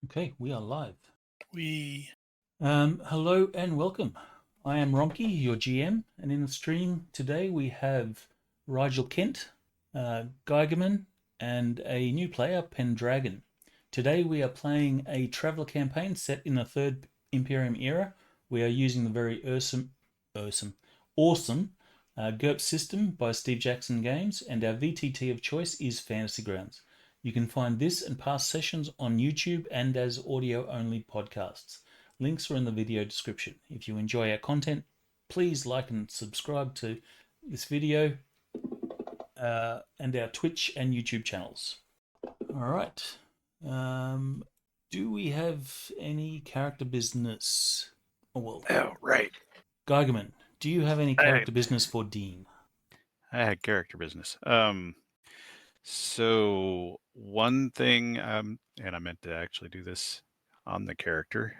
Okay, we are live. We Hello and welcome. I am Ronky, your GM, and in the stream today we have Rigel Kent, Geigerman, and a new player, Pendragon. Today we are playing a traveller campaign set in the Third Imperium era. We are using the very awesome GURPS system by Steve Jackson Games, and our VTT of choice is Fantasy Grounds. You can find this and past sessions on YouTube and as audio-only podcasts. Links are in the video description. If you enjoy our content, please like and subscribe to this video and our Twitch and YouTube channels. All right. Do we have any character business? Right. Geigerman, do you have any character business for Dean? I had character business. So one thing, and I meant to actually do this on the character.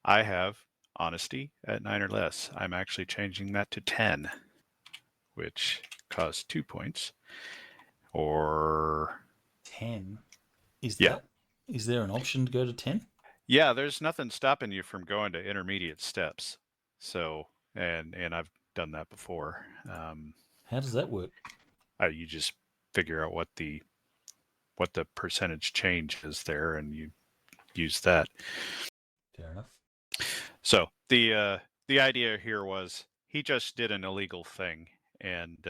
I have honesty at 9 or less. I'm actually changing that to 10, which costs 2 points. Or 10. Is Yeah. there an option to go to 10? Yeah, there's nothing stopping you from going to intermediate steps. So, and I've done that before. How does that work? You just figure out what the percentage change is there, and you use that. Fair enough. So the idea here was he just did an illegal thing, and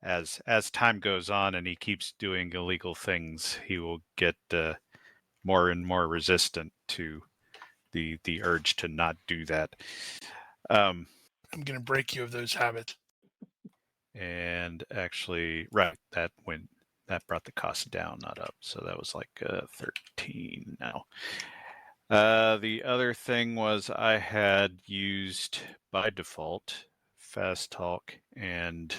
as time goes on and he keeps doing illegal things, he will get more and more resistant to the urge to not do that. I'm going to break you of those habits. And actually, right, that brought the cost down, not up. So that was like 13 now. The other thing was I had used by default fast talk and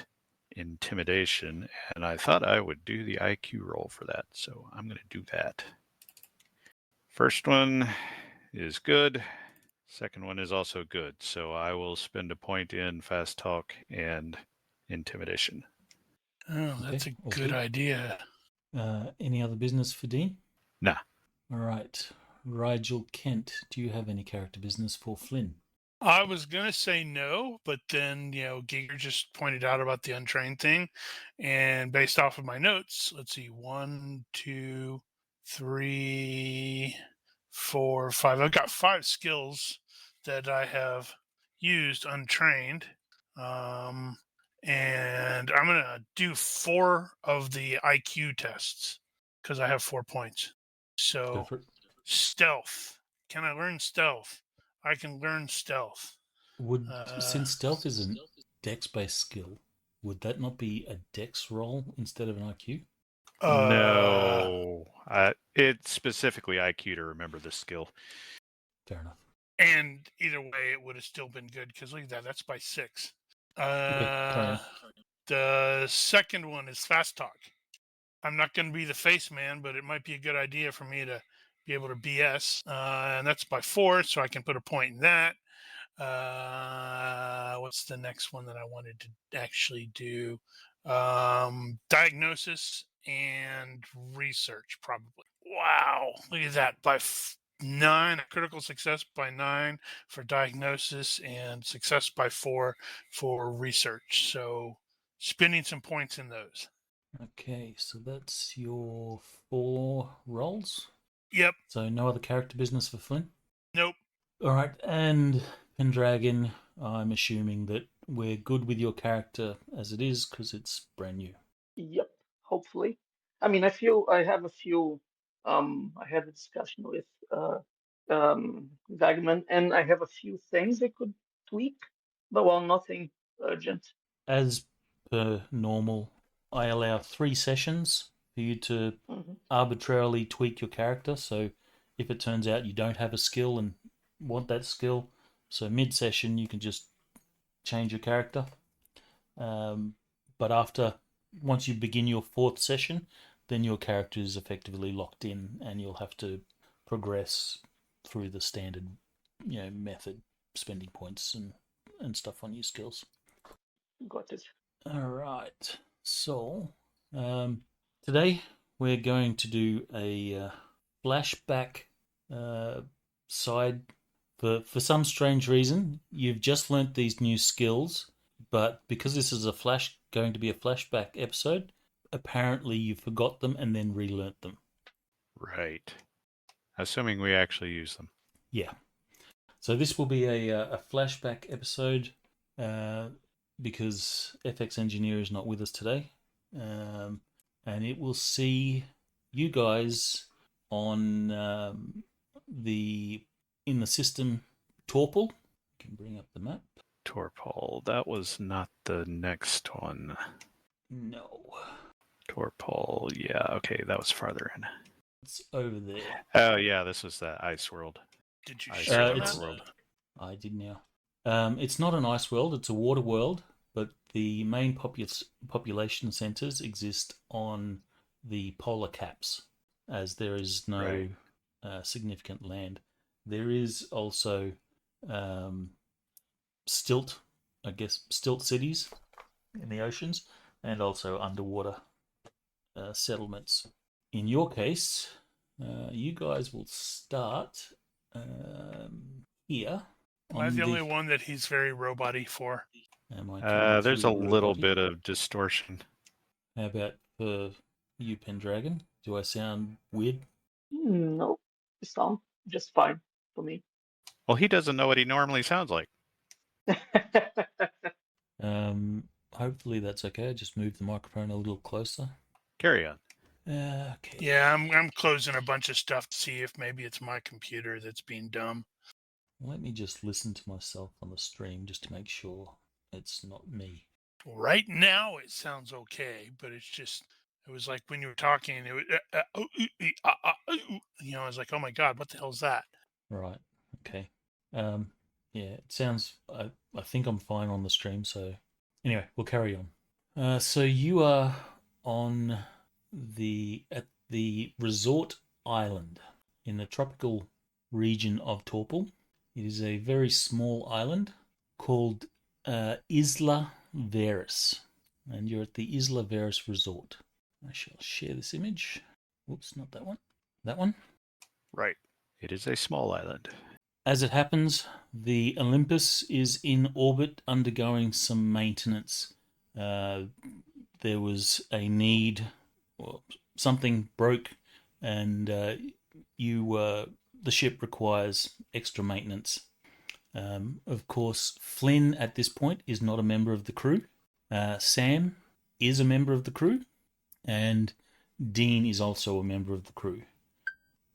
intimidation, and I thought I would do the IQ roll for that. So I'm going to do that. First one is good. Second one is also good. So I will spend a point in fast talk and intimidation. Oh, that's Okay, a good idea. Any other business for Dean? Nah. All right. Rigel Kent, do you have any character business for Flynn? I was going to say no, but then, Giger just pointed out about the untrained thing. And based off of my notes, let's see, 1, 2, 3, 4, 5. I've got 5 skills that I have used untrained. And I'm going to do 4 of the IQ tests because I have 4 points. So, stealth. Can I learn stealth? I can learn stealth. Since stealth is a dex-based skill, would that not be a dex roll instead of an IQ? No. It's specifically IQ to remember this skill. Fair enough. And either way, it would have still been good because look at that. That's by 6. Okay, the second one is fast talk. I'm not going to be the face man, but it might be a good idea for me to be able to BS. And that's by 4, so I can put a point in that. What's the next one that I wanted to actually do? Diagnosis and research, probably. Wow, look at that. By 9, a critical success by 9 for diagnosis and success by 4 for research. So spending some points in those. Okay, so that's your 4 rolls? Yep. So no other character business for Flynn? Nope. All right, and Pendragon, I'm assuming that we're good with your character as it is because it's brand new. Yep, hopefully. I mean, I have a few. I had a discussion with Vagman, and I have a few things I could tweak, but nothing urgent. As per normal, I allow 3 sessions for you to arbitrarily tweak your character. So if it turns out you don't have a skill and want that skill, so mid-session you can just change your character. But once you begin your 4th session, then your character is effectively locked in, and you'll have to progress through the standard, method, spending points and stuff on your skills. Got it. All right. So today we're going to do a flashback side. For some strange reason, you've just learnt these new skills, but because this is going to be a flashback episode, apparently you forgot them and then relearnt them. Right. Assuming we actually use them. Yeah. So this will be a flashback episode because FX Engineer is not with us today. And it will see you guys on in the system Torpal. I can bring up the map. Torpal. That was not the next one. No. Torpal. Yeah, okay, that was farther in. It's over there. Oh, yeah, this was the Ice World. Did you I share see. that? World. I did now. It's not an ice world, it's a water world, but the main population centers exist on the polar caps, as there is no significant land. There is also stilt cities in the oceans, and also underwater settlements. In your case, you guys will start here. Am I the only one that he's very robot-y for? There's a little bit of distortion. How about for you, Pendragon? Do I sound weird? No, you sound just fine for me. Well, he doesn't know what he normally sounds like. Hopefully that's okay. Just move the microphone a little closer. Carry on. Okay. Yeah, I'm closing a bunch of stuff to see if maybe it's my computer that's being dumb. Let me just listen to myself on the stream just to make sure it's not me. Right now it sounds okay, but it was like when you were talking, it was, I was like, oh my God, what the hell is that? Right. Okay. Yeah, it sounds. I think I'm fine on the stream. So anyway, we'll carry on. So you are at the resort island in the tropical region of Torpal. It is a very small island called Isla Veris, and you're at the Isla Veris Resort. I shall share this image. Whoops, not that one. That one. Right. It is a small island. As it happens, the Olympus is in orbit undergoing some maintenance. There was a need, or something broke, and the ship requires extra maintenance. Of course, Flynn at this point is not a member of the crew. Sam is a member of the crew, and Dean is also a member of the crew.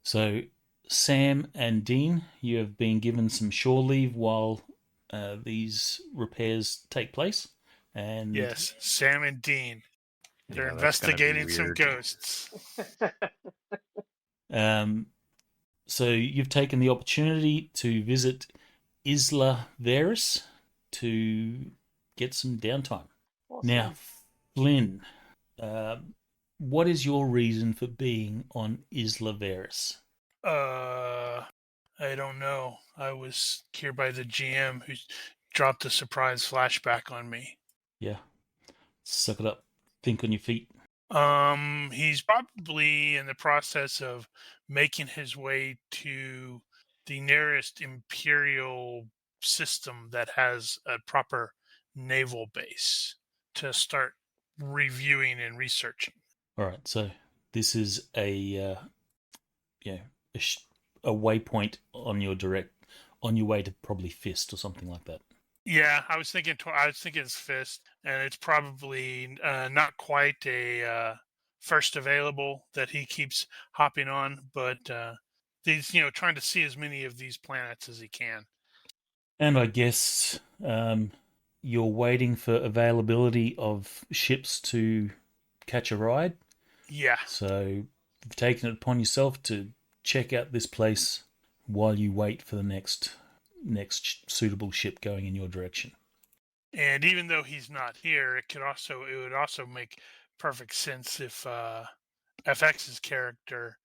So Sam and Dean, you have been given some shore leave while these repairs take place. And yes, Sam and Dean. They're Yeah, investigating some ghosts. So you've taken the opportunity to visit Isla Veris to get some downtime. Awesome. Now, Flynn, what is your reason for being on Isla Veris? I don't know. I was here by the GM who dropped a surprise flashback on me. Yeah. Suck it up. Think on your feet. He's probably in the process of making his way to the nearest Imperial system that has a proper naval base to start reviewing and researching. All right. So this is a waypoint on your way to probably Fist or something like that. Yeah, I was thinking it's Fist, and it's probably not quite a first available that he keeps hopping on, but he's trying to see as many of these planets as he can. And I guess you're waiting for availability of ships to catch a ride. Yeah. So you've taken it upon yourself to check out this place while you wait for the next suitable ship going in your direction. And even though he's not here, it would also make perfect sense if FX's character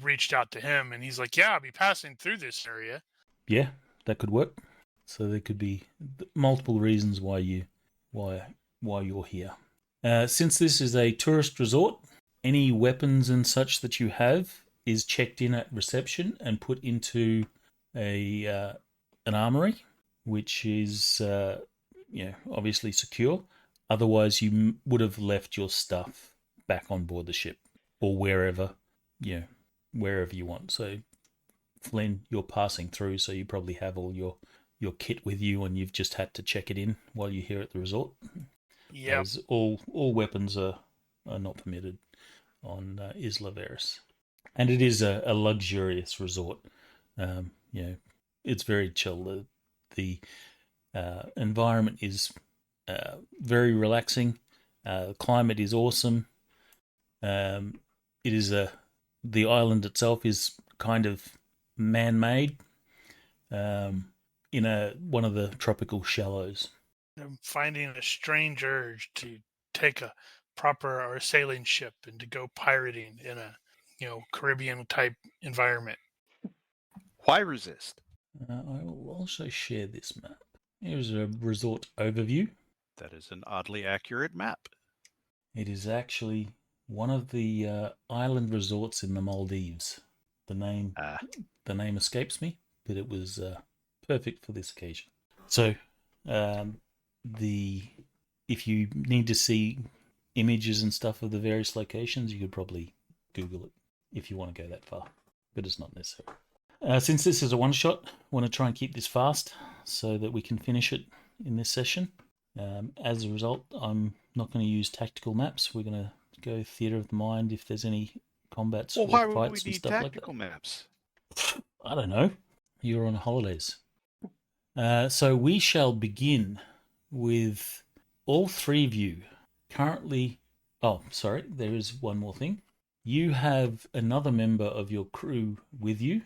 reached out to him and he's like, yeah, I'll be passing through this area. Yeah, that could work. So there could be multiple reasons why you're here. Since this is a tourist resort, any weapons and such that you have is checked in at reception and put into an armory, which is obviously secure. Otherwise, you would have left your stuff back on board the ship or wherever you want. So, Flynn, you're passing through, so you probably have all your kit with you, and you've just had to check it in while you're here at the resort. Yeah. As all weapons are not permitted on Isla Veris, and it is a luxurious resort. It's very chill. The environment is very relaxing. The climate is awesome. It is the island itself is kind of man-made in one of the tropical shallows. I'm finding a strange urge to take a proper or sailing ship and to go pirating in a Caribbean type environment. Why resist? I will also share this map. Here's a resort overview. That is an oddly accurate map. It is actually one of the island resorts in the Maldives. The name escapes me, but it was perfect for this occasion. So, if you need to see images and stuff of the various locations, you could probably Google it if you want to go that far, but it's not necessary. Since this is a one-shot, I want to try and keep this fast so that we can finish it in this session. As a result, I'm not going to use tactical maps. We're going to go theatre of the mind if there's any combats or why fights would we and need stuff like tactical maps? I don't know. You're on holidays. So we shall begin with all three of you currently... Oh, sorry, there is one more thing. You have another member of your crew with you.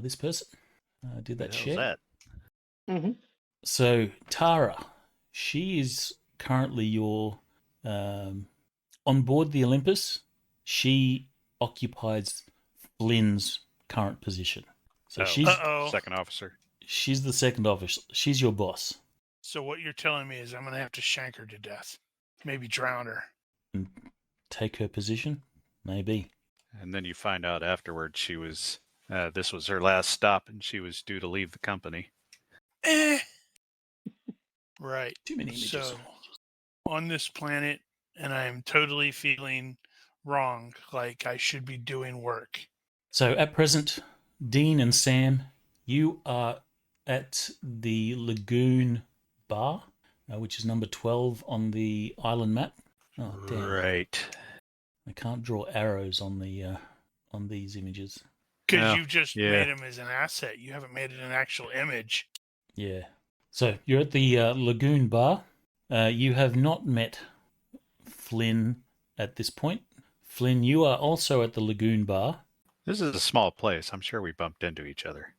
This person did that share. That? Mm-hmm. So Tara, she is currently your on board the Olympus. She occupies Flynn's current position. So she's second officer. She's the second officer. She's your boss. So what you're telling me is I'm going to have to shank her to death, maybe drown her, and take her position, maybe. And then you find out afterwards she was. This was her last stop, and she was due to leave the company. Right. Too many images. So, on this planet, and I am totally feeling wrong, like I should be doing work. So at present, Dean and Sam, you are at the Lagoon Bar, which is number 12 on the island map. Oh, damn. Right. I can't draw arrows on these images. Because you just made him as an asset. You haven't made it an actual image. Yeah. So you're at the Lagoon Bar. You have not met Flynn at this point. Flynn, you are also at the Lagoon Bar. This is a small place. I'm sure we bumped into each other.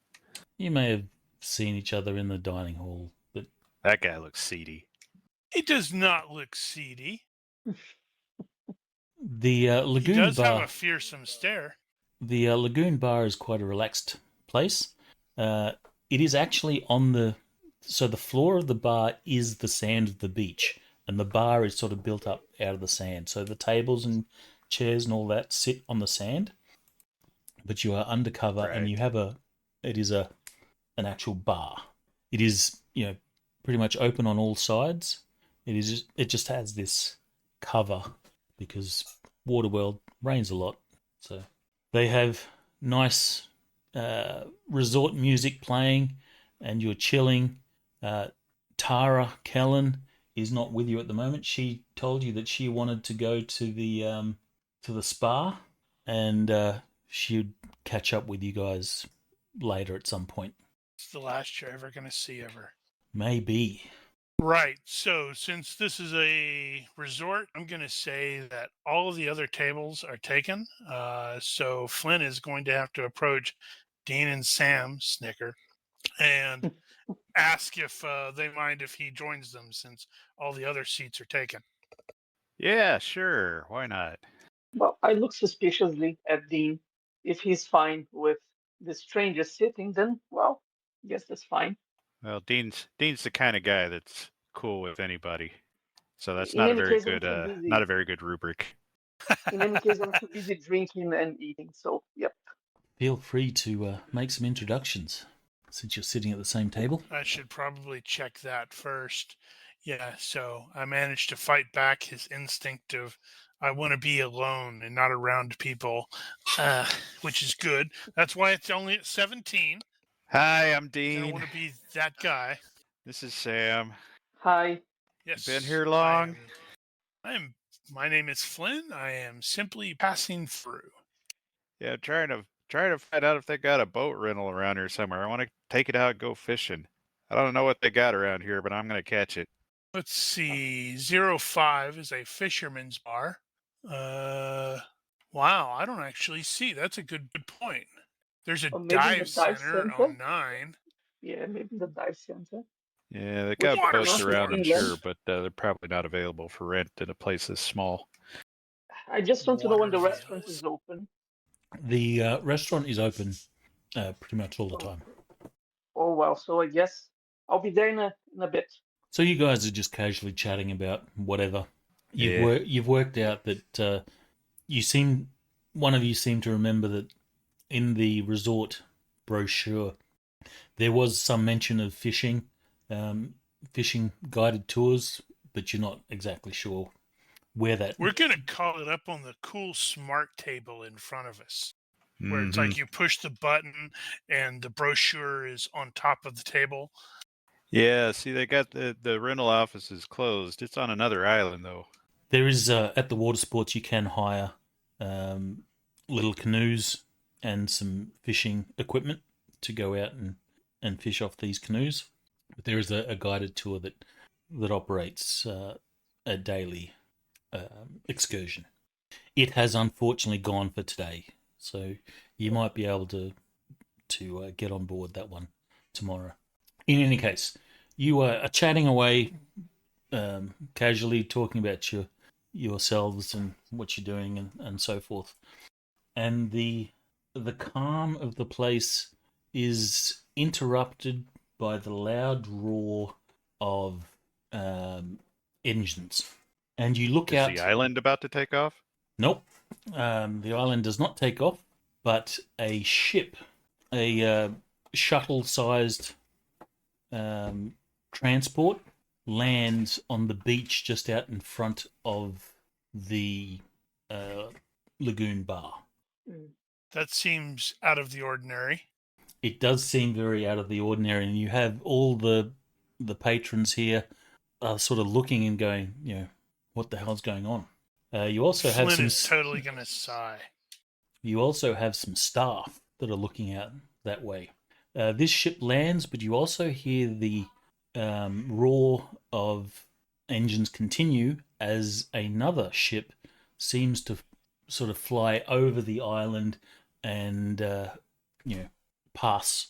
You may have seen each other in the dining hall, but... That guy looks seedy. He does not look seedy. The Lagoon Bar... He does have a fearsome stare. The Lagoon Bar is quite a relaxed place. It is actually on the... So the floor of the bar is the sand of the beach, and the bar is sort of built up out of the sand. So the tables and chairs and all that sit on the sand, but you are undercover, and you have it is an actual bar. It is, pretty much open on all sides. It just has this cover because Waterworld rains a lot. So they have nice resort music playing, and you're chilling. Tara Kellen is not with you at the moment. She told you that she wanted to go to the spa, and she'd catch up with you guys later at some point. It's the last you're ever going to see of her. Maybe. Right. So since this is a resort, I'm going to say that all of the other tables are taken. So Flynn is going to have to approach Dean and Sam, snicker, and ask if they mind if he joins them since all the other seats are taken. Yeah, sure. Why not? Well, I look suspiciously at Dean. If he's fine with the stranger sitting, then, well, I guess that's fine. Well, Dean's the kind of guy that's cool with anybody, so that's In not a any very case, I'm good too busy. not a very good rubric. In any case, I'm too busy drinking and eating. So, yep. Feel free to make some introductions since you're sitting at the same table. I should probably check that first. Yeah, so I managed to fight back his instinct of I want to be alone and not around people, which is good. That's why it's only at 17. Hi, I'm 'Cause I don't Dean. want to be that guy. This is Sam. Hi. Yes, Been here I long? am. I am. My name is Flynn. I am simply passing through. Yeah, trying to find out if they got a boat rental around here somewhere. I want to take it out and go fishing. I don't know what they got around here, but I'm gonna catch it. Let's see. 05 is a fisherman's bar. Wow, I don't actually see. That's a good point. There's a Or maybe in the dive dive center center. on 9. Yeah, maybe in the dive center. Yeah, they Which got is boats not around, I'm inland. sure, but they're probably not available for rent in a place this small. I just want to know when Water the restaurant is wheels. open. The restaurant is open pretty much all the Oh, time. oh well, so I guess I'll be there in a bit. So you guys are just casually chatting about whatever. Yeah. You've worked out that one of you seem to remember that in the resort brochure there was some mention of fishing, fishing guided tours, but you're not exactly sure where that. We're going to call it up on the cool smart table in front of us, where it's Mhm. like you push the button and the brochure is on top of the table. Yeah, see, they got the rental office is closed. It's on another island, though. There is at the water sports you can hire little canoes and some fishing equipment to go out and fish off these canoes. But there is a guided tour that operates a daily excursion. It has unfortunately gone for today, so you might be able to get on board that one tomorrow. In any case, you are chatting away, casually talking about yourselves and what you're doing and so forth. And the calm of the place is interrupted by the loud roar of engines. And you look Is out. the island about to take off? Nope. The island does not take off, but a ship, a shuttle-sized transport, lands on the beach just out in front of the lagoon bar. Mm. That seems out of the ordinary. It does seem very out of the ordinary, and you have all the patrons here sort of looking and going, what the hell's going on? You also have Flynn some. is totally going to sigh. You also have some staff that are looking out that way. This ship lands, but you also hear the roar of engines continue as another ship seems to sort of fly over the island and pass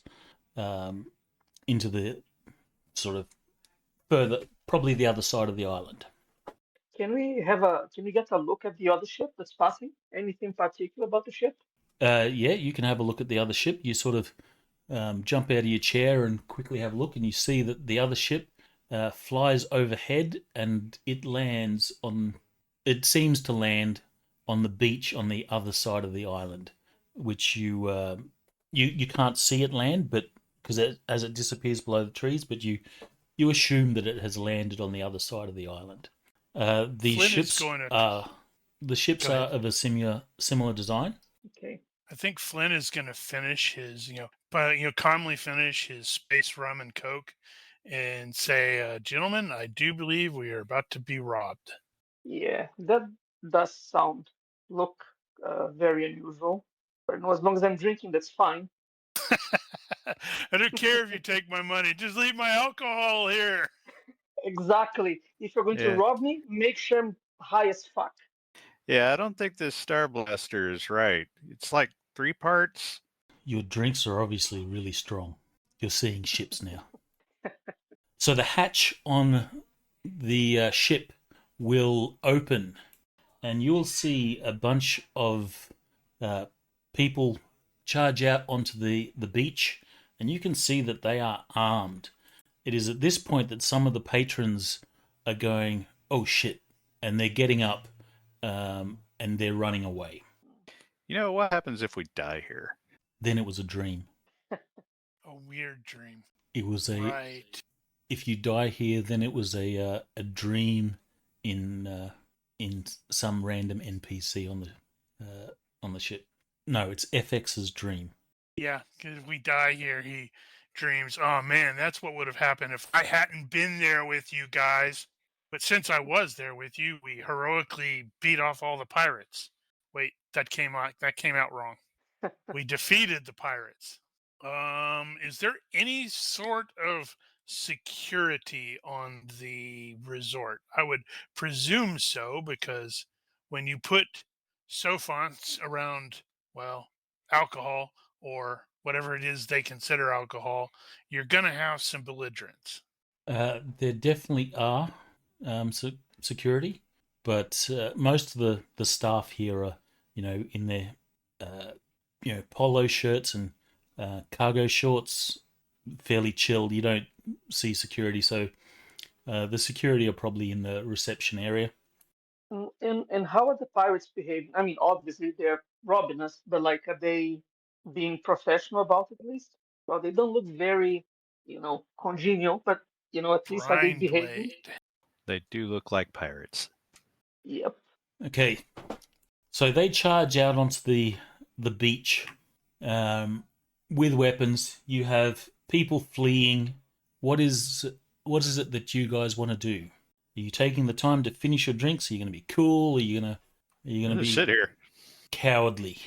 into the sort of further, probably the other side of the island. Can we get a look at the other ship that's passing? Anything particular about the ship? Yeah, you can have a look at the other ship. You sort of jump out of your chair and quickly have a look, and you see that the other ship flies overhead, and it lands on. It seems to land on the beach on the other side of the island, which you can't see it land, but because as it disappears below the trees, but you assume that it has landed on the other side of the island. The Flynn ships is going to. are Go are ahead. of a similar design. Okay. I think Flynn is going to finish his, calmly finish his space rum and coke, and say, "Gentlemen, I do believe we are about to be robbed." Yeah, that does look very unusual. But no, as long as I'm drinking, that's fine. I don't care if you take my money; just leave my alcohol here. Exactly. If you're going to Yeah. rob me, make sure I'm high as fuck. Yeah, I don't think this Star Blaster is right. It's like 3 parts. Your drinks are obviously really strong. You're seeing ships now. So the hatch on the ship will open, and you'll see a bunch of people charge out onto the beach, and you can see that they are armed. It is at this point that some of the patrons are going, "Oh shit," and they're getting up and they're running away. You know, what happens if we die here? Then it was a dream. A weird dream. It was a. Right. If you die here, then it was a dream in some random NPC on the ship. No, it's FX's dream. Yeah, because if we die here, he dreams, oh man, that's what would have happened if I hadn't been there with you guys. But since I was there with you, we heroically beat off all the pirates. Wait, that came out wrong. We defeated the pirates. Is there any sort of security on the resort? I would presume so, because when you put sophons around, well, alcohol or whatever it is they consider alcohol, you're going to have some belligerents. There definitely are security, but most of the staff here are, in their, polo shirts and cargo shorts, fairly chilled. You don't see security, so the security are probably in the reception area. And how are the pirates behaving? I mean, obviously they're robbing us, but like, are they being professional about it at least? Well, they don't look very, congenial, but at least are they Brine behaving? blade. They do look like pirates. Yep. Okay, so they charge out onto the beach with weapons. You have people fleeing. What is it that you guys want to do? Are you taking the time to finish your drinks? Are you going to be cool? Are you going to be sit here? cowardly?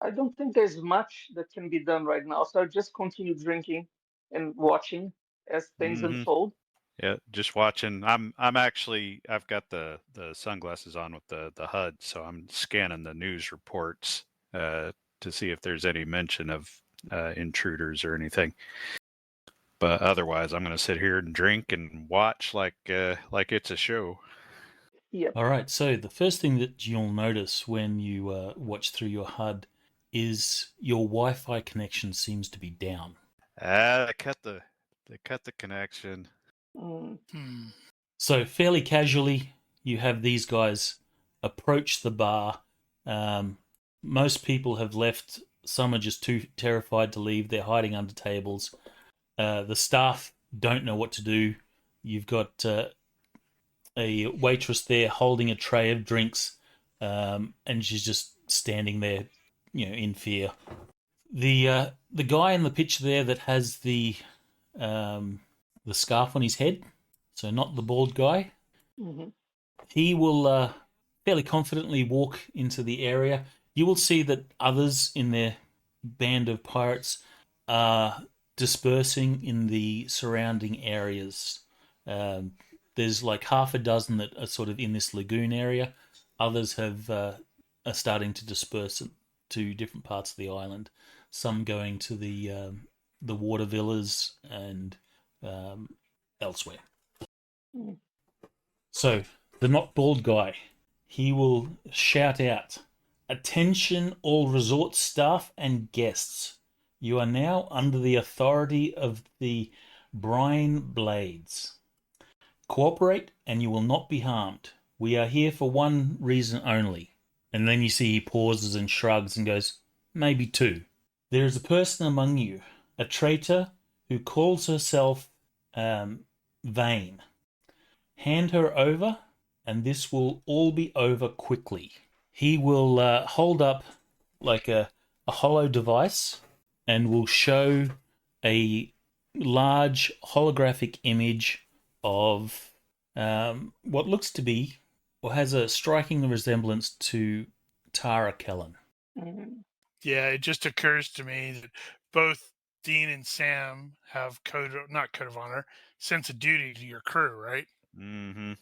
I don't think there's much that can be done right now, so I'll just continue drinking and watching as things Mhm. unfold. Yeah, just watching. I've got the sunglasses on with the HUD, so I'm scanning the news reports to see if there's any mention of intruders or anything. But otherwise, I'm going to sit here and drink and watch like it's a show. Yep. All right, so the first thing that you'll notice when you watch through your HUD is your Wi-Fi connection seems to be down. They cut the connection. Mm. So fairly casually, you have these guys approach the bar. Most people have left. Some are just too terrified to leave. They're hiding under tables. The staff don't know what to do. You've got a waitress there holding a tray of drinks, and she's just standing there, in fear. The guy in the picture there that has the scarf on his head, so not the bald guy, Hmm. he will fairly confidently walk into the area. You will see that others in their band of pirates are dispersing in the surrounding areas. There's like half a dozen that are sort of in this lagoon area. Others are starting to disperse to different parts of the island. Some going to the water villas and elsewhere. Mm. So the not bald guy, he will shout out, "Attention, all resort staff and guests! You are now under the authority of the Brine Blades. Cooperate, and you will not be harmed. We are here for one reason only." And then you see he pauses and shrugs and goes, "Maybe two. There is a person among you, a traitor, who calls herself Vayne. Hand her over, and this will all be over quickly." He will hold up like a hollow device and will show a large holographic image of what looks to be, or has a striking resemblance to, Tara Kellen. Mm. Yeah, it just occurs to me that both Dean and Sam have not code of honor, sense of duty to your crew, right? Mm-hmm.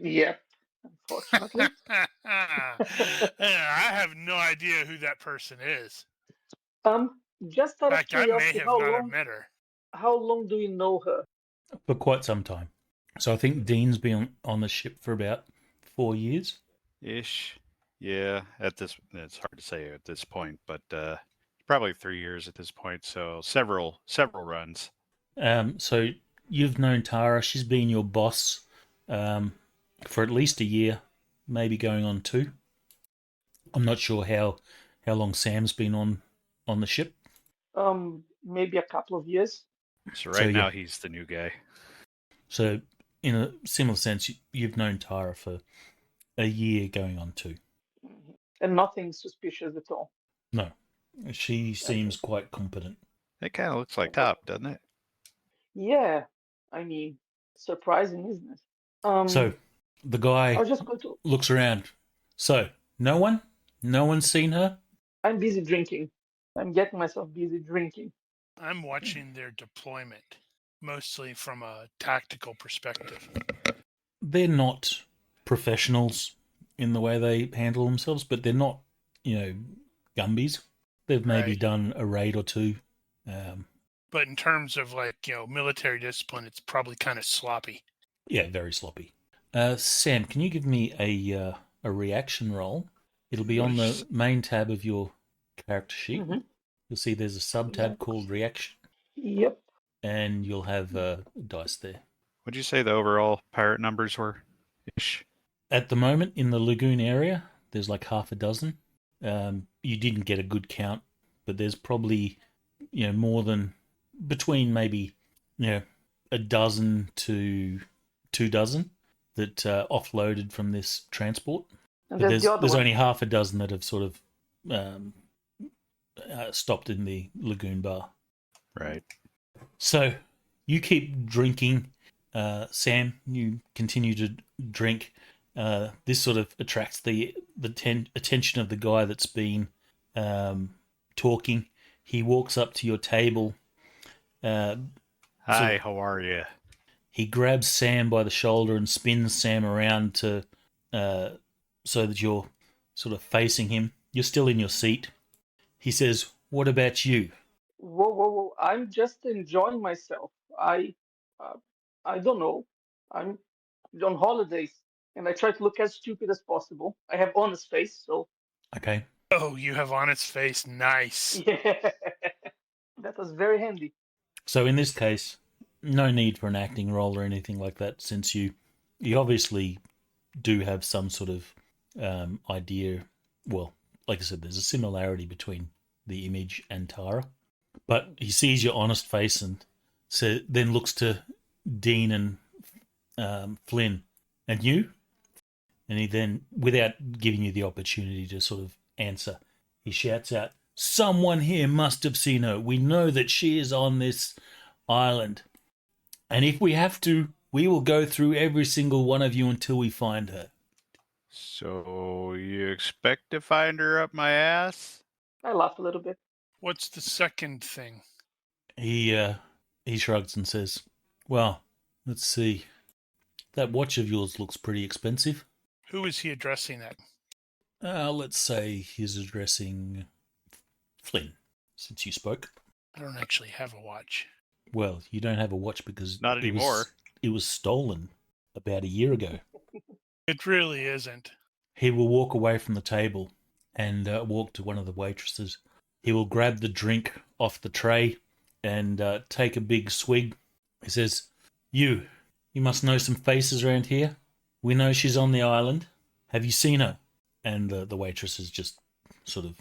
Yep. Unfortunately. Yeah, I have no idea who that person is. Just In out of fact, I may curiosity, have not have met her. how long do we know her? For quite some time. So I think Dean's been on the ship for about 4 years. Ish. Yeah, it's hard to say at this point, but probably 3 years at this point. So several runs. So you've known Tara. She's been your boss for at least a year, maybe going on 2. I'm not sure how long Sam's been on the ship. Maybe a couple of years. So So, right yeah. now he's the new guy. So in a similar sense, you've known Tara for a year going on 2. And nothing suspicious at all. No, she seems Okay. quite competent. It kind of looks like Okay. Top, doesn't it? Yeah, I mean, surprising, isn't it? So the I guy was just going to. looks around. So no one's seen her. I'm busy drinking. I'm getting myself busy drinking. I'm watching their deployment, mostly from a tactical perspective. They're not professionals in the way they handle themselves, but they're not, Gumbies. They've maybe Right. done a raid or 2. But in terms of military discipline, it's probably kind of sloppy. Yeah, very sloppy. Sam, can you give me a reaction roll? It'll be on the main tab of your character sheet. Mm-hmm. You'll see there's a sub-tab called reaction, Yep. and you'll have dice there. What'd you say the overall pirate numbers were? Ish. At the moment, in the lagoon area, there's like half a dozen. You didn't get a good count, but there's probably, more than between maybe, a dozen to 2 dozen that offloaded from this transport. And But there's the other there's one. only half a dozen that have sort of stopped in the lagoon bar. Right. So you keep drinking, Sam. You continue to drink. This sort of attracts the attention of the guy that's been talking. He walks up to your table. Hi, how are you? He grabs Sam by the shoulder and spins Sam around to so that you're sort of facing him. You're still in your seat. He says, "What about you?" Whoa, whoa, whoa! I'm just enjoying myself. Uh, I don't know. I'm on holidays, and I try to look as stupid as possible. I have honest face, so Okay. Oh, you have on its face. Nice. yeah, that was very handy. So in this case, no need for an acting role or anything like that, since you obviously do have some sort of idea. Well, like I said, there's a similarity between the image and Tara, but he sees your honest face and then looks to Dean and Flynn and you, and he then, without giving you the opportunity to sort of answer, he shouts out, "Someone here must have seen her. We know that she is on this island. And if we have to, we will go through every single one of you until we find her." So you expect to find her up my ass? I laugh a little bit. What's the second thing? He shrugs and says, "Well, let's see. That watch of yours looks pretty expensive." Who is he addressing at? Let's say he's addressing Flynn, since you spoke. I don't actually have a watch. Well, you don't have a watch because Not anymore. It was stolen about a year ago. It really isn't. He will walk away from the table and walk to one of the waitresses. He will grab the drink off the tray and take a big swig. He says, You must know some faces around here. We know she's on the island. Have you seen her?" And the waitress is just sort of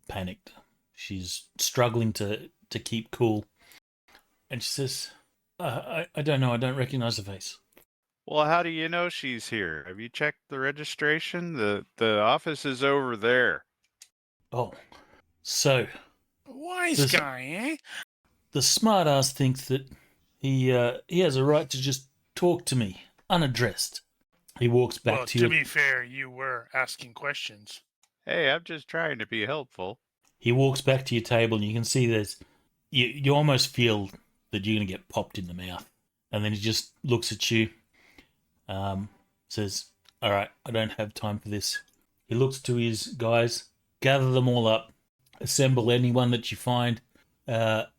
panicked. She's struggling to keep cool. And she says, I don't know. I don't recognize the face." Well, how do you know she's here? Have you checked the registration? The office is over there. Oh, so Wise This- guy, eh? the smartass thinks that he has a right to just talk to me unaddressed. He walks back Well, to to you. be fair, you were asking questions. Hey, I'm just trying to be helpful. He walks back to your table, and you can see there's you almost feel that you're going to get popped in the mouth. And then he just looks at you, says, "All right, I don't have time for this." He looks to his guys, "Gather them all up, assemble anyone that you find at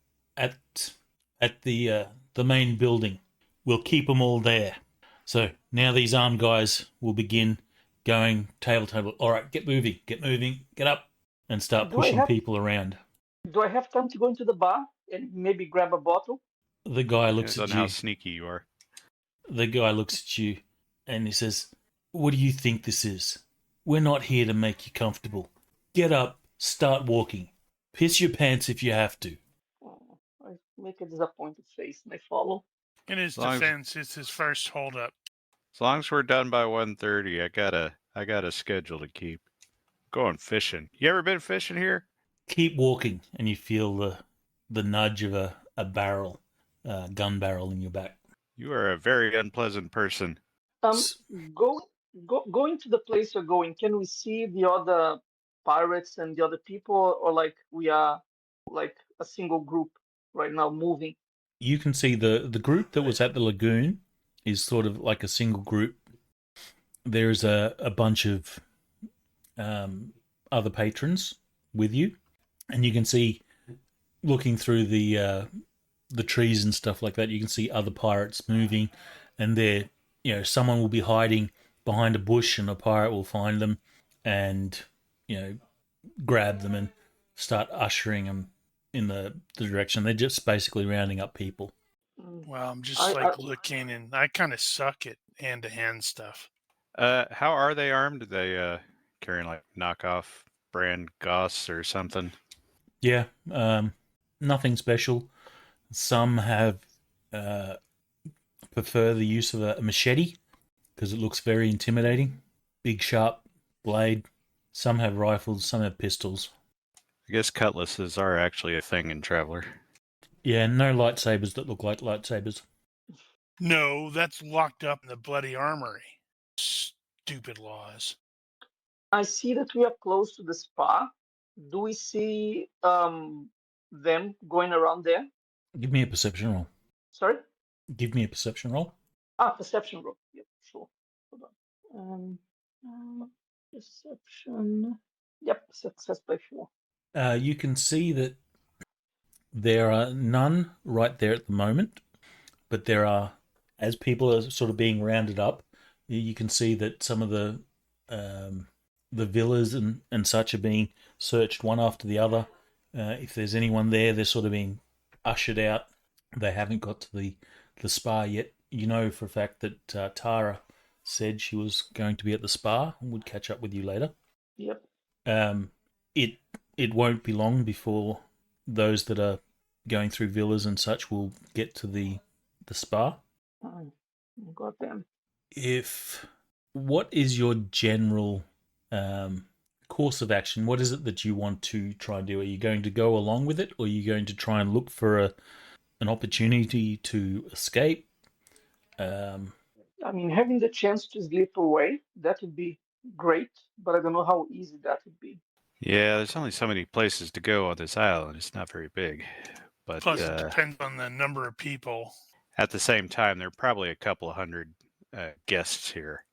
the main building. We'll keep them all there." So now these armed guys will begin going table. "All right, get moving, get up," and start Do I pushing have- people around. Do I have time to go into the bar and maybe grab a bottle? The guy looks Depends at on you. how sneaky you are. The guy looks at you and he says, "What do you think this is? We're not here to make you comfortable. Get up, start walking. Piss your pants if you have to. Oh, I make a disappointed face and I follow. In his As long as- defense, it's his first holdup. As long as we're done by 1:30, I got a schedule to keep. Going fishing. You ever been fishing here? Keep walking, and you feel the nudge of a barrel, gun barrel in your back. You are a very unpleasant person. Um, go, going to the place you're going, can we see the other pirates and the other people, or like we are like a single group right now moving? You can see the group that was at the lagoon is sort of like a single group. There's a bunch of other patrons with you, and you can see, looking through the trees and stuff like that, you can see other pirates moving, and they're, someone will be hiding behind a bush, and a pirate will find them and grab them and start ushering them in the direction. They're just basically rounding up people. Well, I'm just I- looking, and I kind of suck at hand-to-hand stuff. How are they armed? Are they carrying like knockoff brand Goss or something? Yeah, nothing special. Some have prefer the use of a machete because it looks very intimidating. Big sharp blade. Some have rifles, some have pistols. I guess cutlasses are actually a thing in Traveler. Yeah, no lightsabers that look like lightsabers. No, that's locked up in the bloody armory. Stupid laws. I see that we are close to the spa. Do we see them going around there? Give me a perception roll. Sorry? Give me a perception roll. Perception roll. Yep, sure. Hold on. Perception. Yep, success by 4. You can see that there are none right there at the moment, but there are, as people are sort of being rounded up, you can see that some of the villas and such are being searched one after the other. If there's anyone there, they're sort of being ushered out. They haven't got to the spa yet. You know for a fact that Tara said she was going to be at the spa and would catch up with you later. Yep. It won't be long before those that are going through villas and such will get to the spa. Got them. What is your general course of action? What is it that you want to try and do? Are you going to go along with it, or are you going to try and look for an opportunity to escape? I mean, having the chance to slip away, that would be great, but I don't know how easy that would be. Yeah, there's only so many places to go on this island. It's not very big. But Plus, it depends on the number of people. At the same time, there are probably a couple of hundred guests here,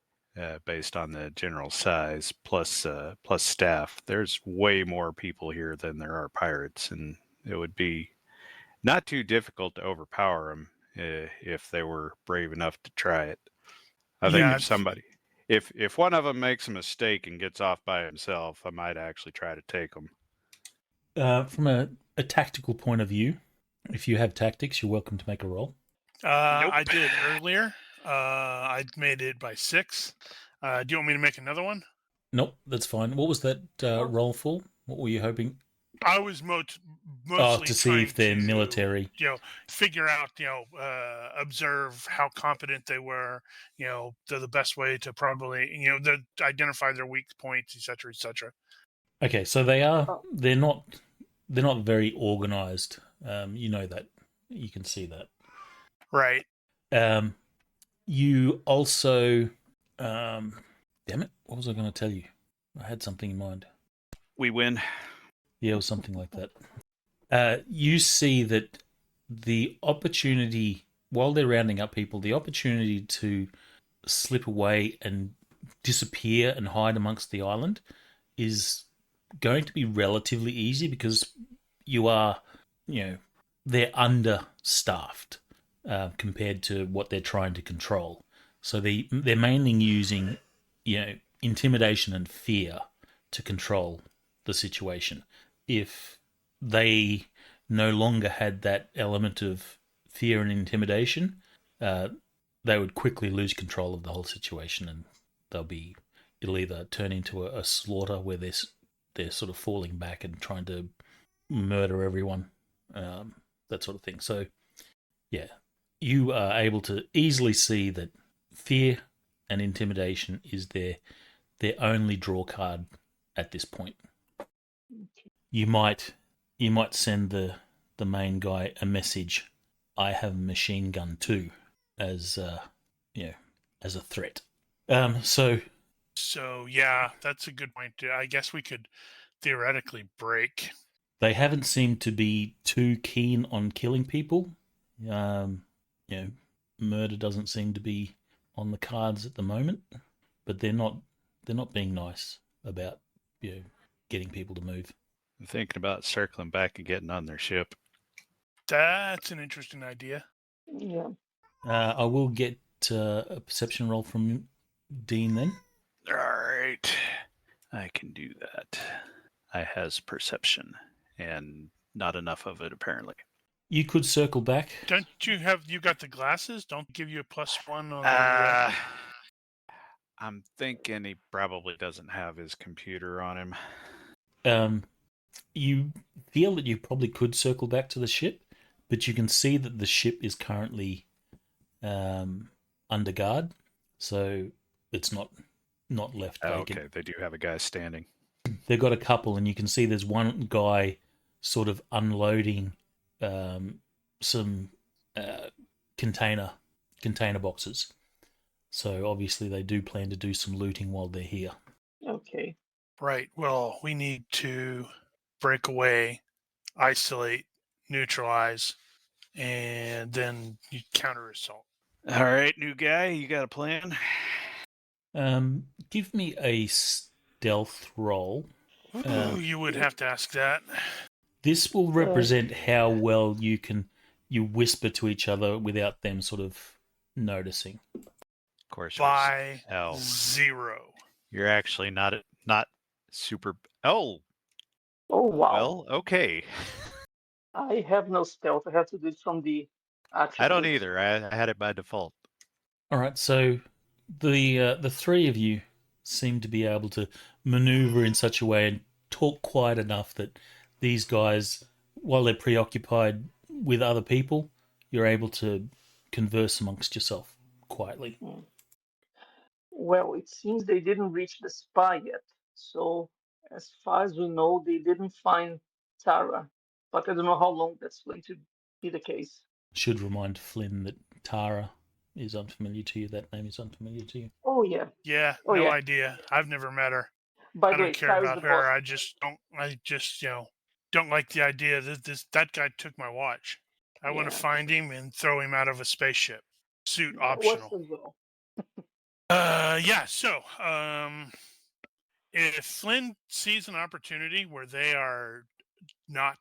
based on the general size, plus staff. There's way more people here than there are pirates, and it would be not too difficult to overpower them if they were brave enough to try it. I think if one of them makes a mistake and gets off by himself, I might actually try to take him. From a tactical point of view, if you have tactics, you're welcome to make a roll. Nope. I did earlier. I made it by 6. Do you want me to make another one? Nope, that's fine. What was that roll for? What were you hoping? I was mostly to see if they're military. Figure out, observe how competent they were. The best way to probably, identify their weak points, etc., etc. Okay, so they're not very organized. You know that. You can see that. Right. You also, damn it, what was I going to tell you? I had something in mind. We win. Yeah, or something like that. You see that the opportunity, while they're rounding up people, the opportunity to slip away and disappear and hide amongst the island is going to be relatively easy because they're understaffed compared to what they're trying to control. So they're mainly using, intimidation and fear to control the situation. If they no longer had that element of fear and intimidation, they would quickly lose control of the whole situation, and it'll either turn into a slaughter where they're they're sort of falling back and trying to murder everyone, that sort of thing. So, yeah, you are able to easily see that fear and intimidation is their only draw card at this point. You might send the main guy a message. I have a machine gun too, as as a threat. So yeah, that's a good point. I guess we could theoretically break. They haven't seemed to be too keen on killing people. Murder doesn't seem to be on the cards at the moment, but they're not being nice about getting people to move. I'm thinking about circling back and getting on their ship. That's an interesting idea. Yeah. I will get a perception roll from Dean then. All right, I can do that. I has perception, and not enough of it apparently. You could circle back. Don't you got the glasses? Don't give you a +1 on I'm thinking he probably doesn't have his computer on him. You feel that you probably could circle back to the ship, but you can see that the ship is currently under guard, so it's not left vacant. Okay, they do have a guy standing. They've got a couple, and you can see there's one guy sort of unloading some container boxes. So obviously they do plan to do some looting while they're here. Okay. Right. Well, we need to break away, isolate, neutralize, and then you counter assault. All right, new guy, you got a plan? Give me a stealth roll. You would have to ask that. This will represent how well you whisper to each other without them sort of noticing. Of course. By Oh. 0. You're actually not super. Oh. Oh wow. Well, okay. I have no stealth. I have to do it from the attributes. I don't either. I had it by default. All right, so the three of you seem to be able to maneuver in such a way and talk quiet enough that these guys, while they're preoccupied with other people, you're able to converse amongst yourself quietly. Well, it seems they didn't reach the spy yet. So, as far as we know, they didn't find Tara. But I don't know how long that's going to be the case. Should remind Flynn that Tara is unfamiliar to you. That name is unfamiliar to you. Oh, yeah. Yeah, Oh, no yeah. idea. I've never met her. By I the don't way, care Tara's about the her. boss. I just don't like the idea that that guy took my watch. I want to find him and throw him out of a spaceship. Suit optional. What's the goal? Yeah. So, if Flynn sees an opportunity where they are not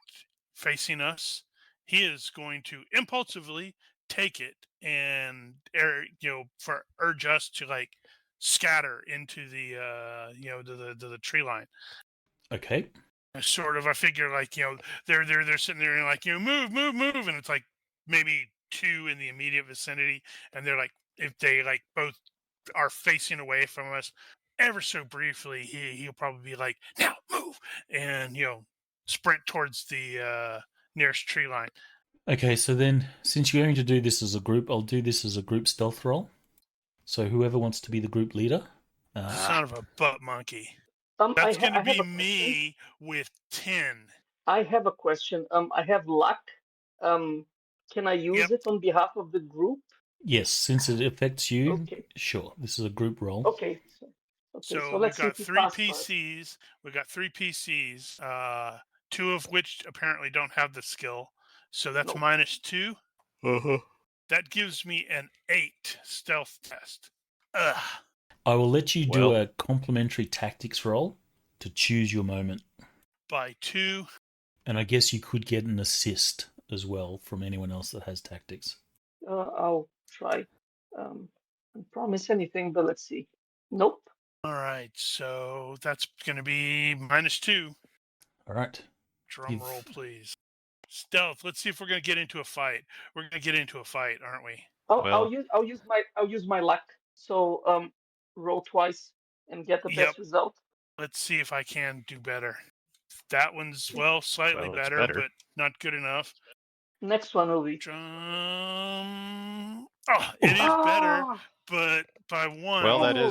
facing us, he is going to impulsively take it and urge us to like scatter into the the tree line. Okay. Sort of, I figure like they're sitting there and like move, and it's like maybe 2 in the immediate vicinity, and they're like if they like both are facing away from us ever so briefly, he'll probably be like now move and sprint towards the nearest tree line. Okay, so then since you're going to do this as a group, I'll do this as a group stealth roll. So whoever wants to be the group leader. Son of a butt monkey. I That's ha- going to I have be a me with 10. I have a question. I have luck. Can I use Yep. it on behalf of the group? Yes, since it affects you, Okay. sure. This is a group roll. Okay. So we've let's see got if we 3 pass first. PCs. We've got 3 PCs, 2 of which apparently don't have the skill. So that's Nope. -2. Uh-huh. That gives me an 8 stealth test. Ugh. I will let you do Well- a complimentary tactics roll to choose your moment. By 2. And I guess you could get an assist as well from anyone else that has tactics. I'll try. I don't promise anything, but let's see. Nope. All right. So that's going to be -2. All right. Drum roll, please. Stealth. Let's see if we're going to get into a fight. We're going to get into a fight, aren't we? I'll use my luck. So roll twice and get the best result. Let's see if I can do better. That one's slightly Well, it's better, better. but not good enough. Next one will be. Oh, it is better, Ah! but by one. Well, that Oh,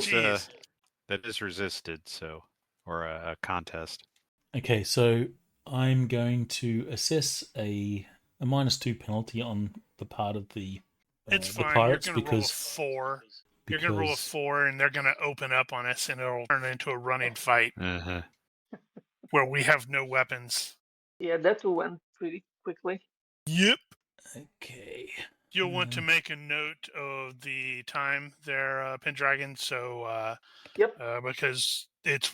is resisted, so or a contest. Okay, so I'm going to assess a -2 penalty on the part of the It's the fine. pirates You're going to roll a because 4. You're going to roll a 4, and they're going to open up on us, and it'll turn into a running fight Uh-huh. where we have no weapons. yeah, that went pretty quickly. Yep. Okay. You'll want to make a note of the time there, Pendragon, so Yep, because it's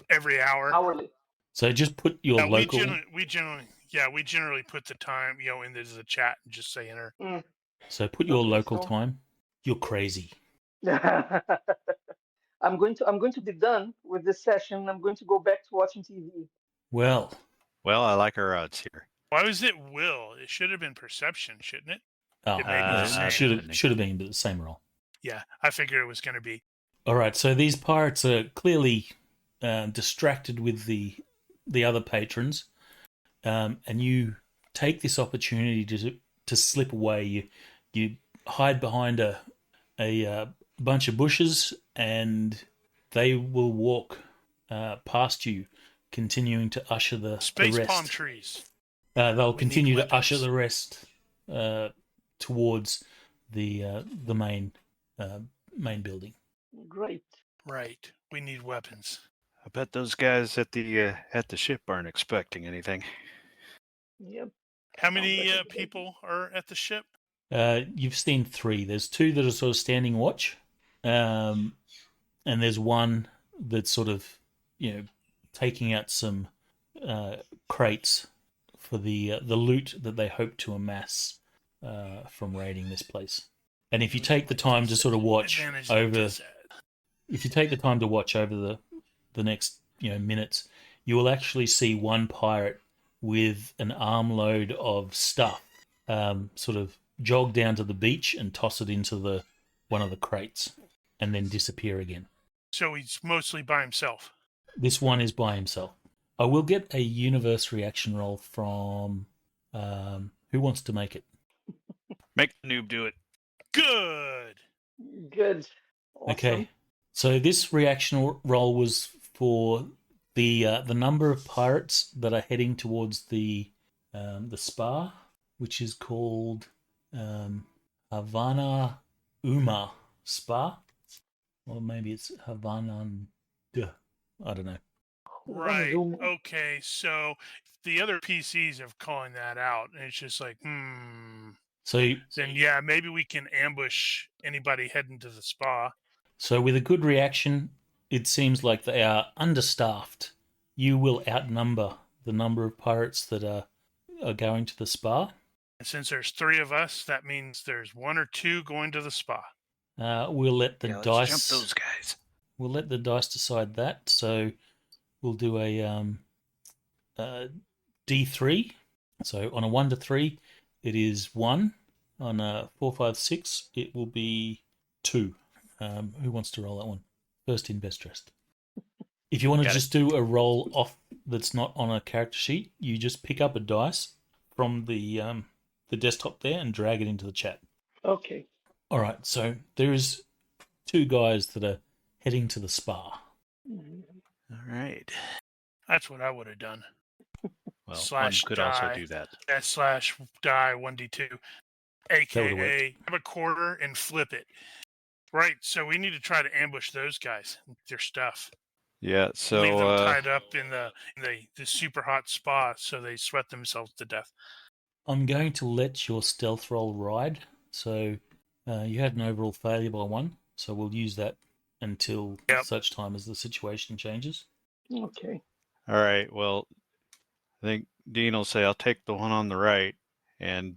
every hour. hourly. So just put your local. We generally put the time, in the chat and just say enter. So put your Okay, local so- time. You're crazy. I'm going to be done with this session. I'm going to go back to watching TV. Well, I like our odds here. Why was it will? It should have been perception, shouldn't it? oh, It made me the same. should have been, but the same roll. Yeah, I figured it was going to be. All right. So these pirates are clearly distracted with the other patrons, and you take this opportunity to slip away. You hide behind a bunch of bushes, and they will walk past you, continuing to usher the Space rest. palm trees. They'll We continue need to usher weapons. the rest towards the main building. Great. Right. We need weapons. I bet those guys at the ship aren't expecting anything. Yep. How many like a good people are at the ship? You've seen 3. There's 2 that are sort of standing watch, and there's one that's sort of taking out some crates for the loot that they hope to amass from raiding this place. And if you take the time to sort of watch Advantage over, does that. if you take the time to watch over the next minutes, you will actually see one pirate with an armload of stuff sort of jog down to the beach and toss it into one of the crates and then disappear again. So he's mostly by himself. This one is by himself. I will get a universe reaction roll from who wants to make it? Make the noob do it. Good. Good. Awesome. Okay. So this reaction roll was for the number of pirates that are heading towards the spa, which is called Havana Uma Spa, or maybe it's Havana. I don't know. Right. Okay. So the other PCs are calling that out, and it's just like, So then yeah, maybe we can ambush anybody heading to the spa. So with a good reaction, it seems like they are understaffed. You will outnumber the number of pirates that are going to the spa. And since there's 3 of us, that means there's 1 or 2 going to the spa. We'll let the Let's dice. jump those guys. We'll let the dice decide that. So we'll do a D3. So on a 1 to 3, it is 1. On a 4, 5, 6, it will be 2. Who wants to roll that one? First in, best dressed. If you want to just do a roll off that's not on a character sheet, you just pick up a dice from the desktop there and drag it into the chat. Okay. All right, so there is 2 guys that are heading to the spa. All right. That's what I would have done. Well, Slash one could die. also do that. /die 1d2, aka have a quarter and flip it. Right. So we need to try to ambush those guys, their stuff. Yeah. So Leave them tied up in the super hot spa, so they sweat themselves to death. I'm going to let your stealth roll ride. So you had an overall failure by 1, so we'll use that until such time as the situation changes. Okay. All right. Well, I think Dean will say, I'll take the one on the right. And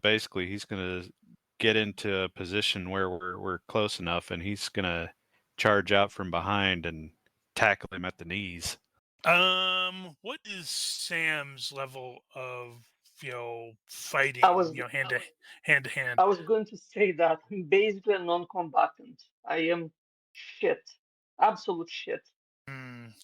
basically, he's going to get into a position where we're close enough, and he's going to charge out from behind and tackle him at the knees. What is Sam's level of fighting? Hand to hand. I was going to say that I'm basically a non-combatant. I am shit, absolute shit.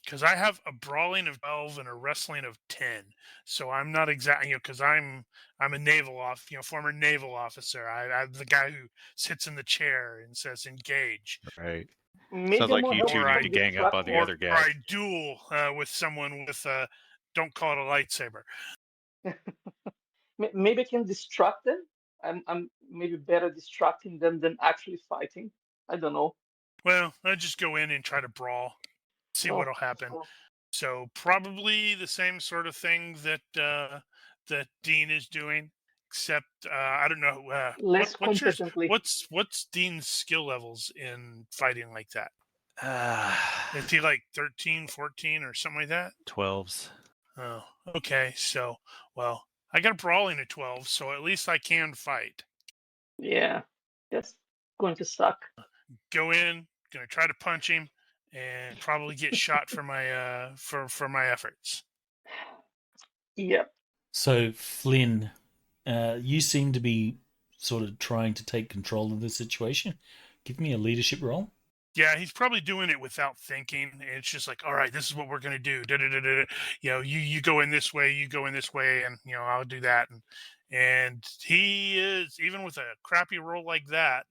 Because I have a brawling of 12 and a wrestling of 10, so I'm not exactly, because I'm a former naval officer. I'm the guy who sits in the chair and says engage, Right. Sounds Maybe a like more you two or need I to helpful gang up on the distraction. other or guy. I duel with someone with don't call it a lightsaber. Maybe I can distract them. I'm maybe better distracting them than actually fighting. I don't know. Well, I just go in and try to brawl, see Oh, what'll happen. so So probably the same sort of thing that Dean is doing, except I don't know less what's yours. competently. What's Dean's skill levels in fighting like that? Is Ah, he like 13, 14 or something like that? 12s. Oh, okay. So, well, I got a brawling at 12, so at least I can fight. Yeah, that's going to suck. Go in, gonna try to punch him, and probably get shot for my for my efforts. Yep. So, Flynn, you seem to be sort of trying to take control of the situation. Give me a leadership role. Yeah, he's probably doing it without thinking. It's just like, all right, this is what we're gonna do. Da, da, da, da, da. You go in this way, you go in this way, and I'll do that. And he is, even with a crappy roll like that,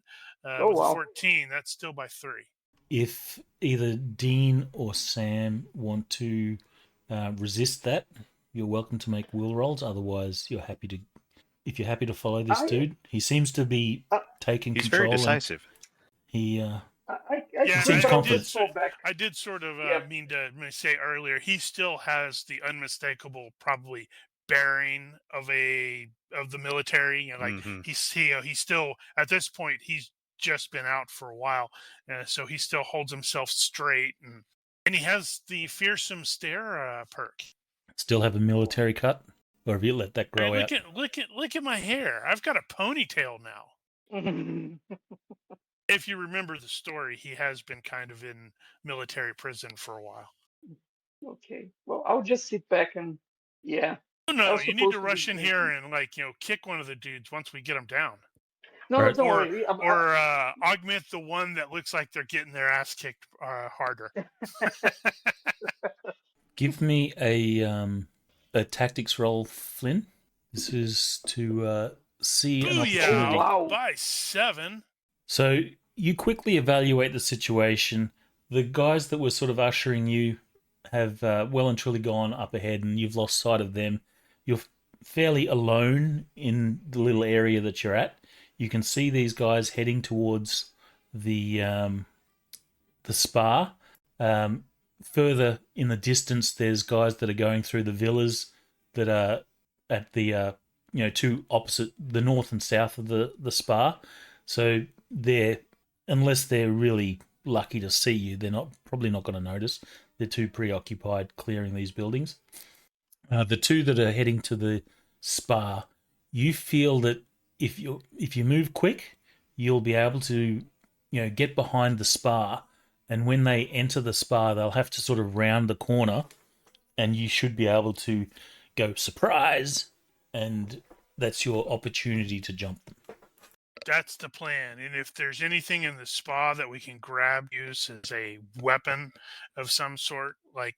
Oh with a wow. 14, that's still by 3. If either Dean or Sam want to resist that, you're welcome to make will rolls. Otherwise, if you're happy to follow this I dude, he seems to be I taking He's very control, and decisive. he I Yeah, seems could, but I'll confident. just fall back. I did sort of Yep. mean to say earlier, he still has the unmistakable, probably bearing of the military. Like Hmm. he's still at this point. He's just been out for a while, so he still holds himself straight, and he has the fearsome stare perk. still have a military cut, or have you let that Hey, grow out? look at my hair. I've got a ponytail now. If you remember the story, he has been kind of in military prison for a while. Okay. Well, I'll just sit back and yeah. Oh, I no, was you need to supposed to be rush in here drinking. and kick one of the dudes once we get them down, No, All no, right, don't or worry. augment the one that looks like they're getting their ass kicked harder. give me a tactics roll, Flynn. This is to see an Oh Booyah! opportunity. wow. By 7. So you quickly evaluate the situation. The guys that were sort of ushering you have well and truly gone up ahead, and you've lost sight of them. You're fairly alone in the little area that you're at. You can see these guys heading towards the spa. Um, Further in the distance, there's guys that are going through the villas that are at the two opposite, the north and south of the spa. So they're, unless they're really lucky to see you, they're probably not going to notice. They're too preoccupied clearing these buildings. The two that are heading to the spa, you feel that if you move quick, you'll be able to get behind the spa, and when they enter the spa, they'll have to sort of round the corner, and you should be able to go surprise, and that's your opportunity to jump. That's the plan. And if there's anything in the spa that we can grab, use as a weapon of some sort, like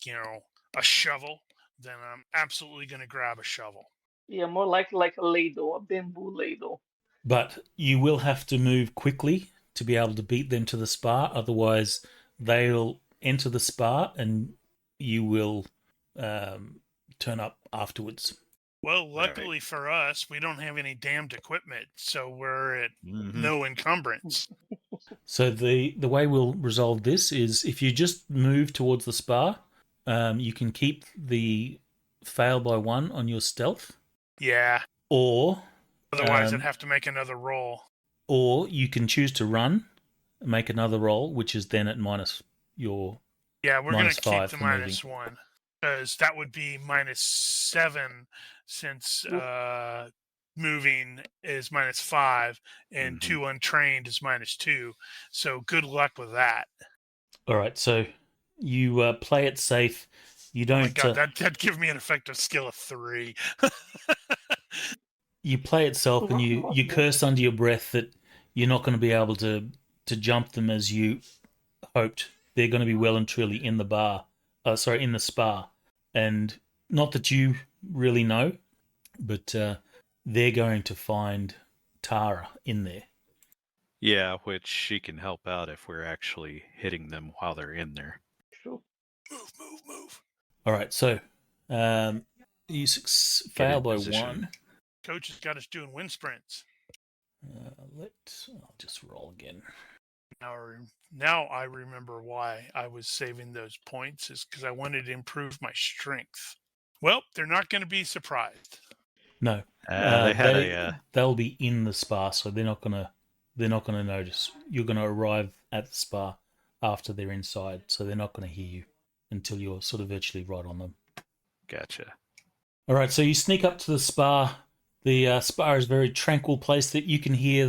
a shovel, then I'm absolutely going to grab a shovel. Yeah, more like a ladle, a bamboo ladle. But you will have to move quickly to be able to beat them to the spa. Otherwise, they'll enter the spa and you will turn up afterwards. Well, luckily for us, we don't have any damned equipment, so we're at Hmm. no encumbrance. So the way we'll resolve this is if you just move towards the spa, you can keep the fail by 1 on your stealth, Yeah. or Otherwise, I'd have to make another roll. or you can choose to run, make another roll, which is then at minus your Yeah, we're going to keep -5 the for minus moving. 1 because that would be -7 since moving is -5 and 2 untrained is -2. So good luck with that. All right, so you play it safe. You Oh my don't. God, that'd give me an effective skill of 3. You play it safe, and you Not bad. curse under your breath that you're not going to be able to jump them as you hoped. They're going to be well and truly in the bar. in the spa, and not that you really know, but they're going to find Tara in there. Yeah, which she can help out if we're actually hitting them while they're in there. True. Move. All right, so you fail in by position. 1. Coach has got us doing wind sprints. I'll just roll again. Now I remember why I was saving those points is because I wanted to improve my strength. Well, they're not going to be surprised. No, They had they'll be in the spa, so they're not gonna notice. You're gonna arrive at the spa after they're inside, so they're not gonna hear you until you're sort of virtually right on them. Gotcha. All right, so you sneak up to the spa. The spa is a very tranquil place that you can hear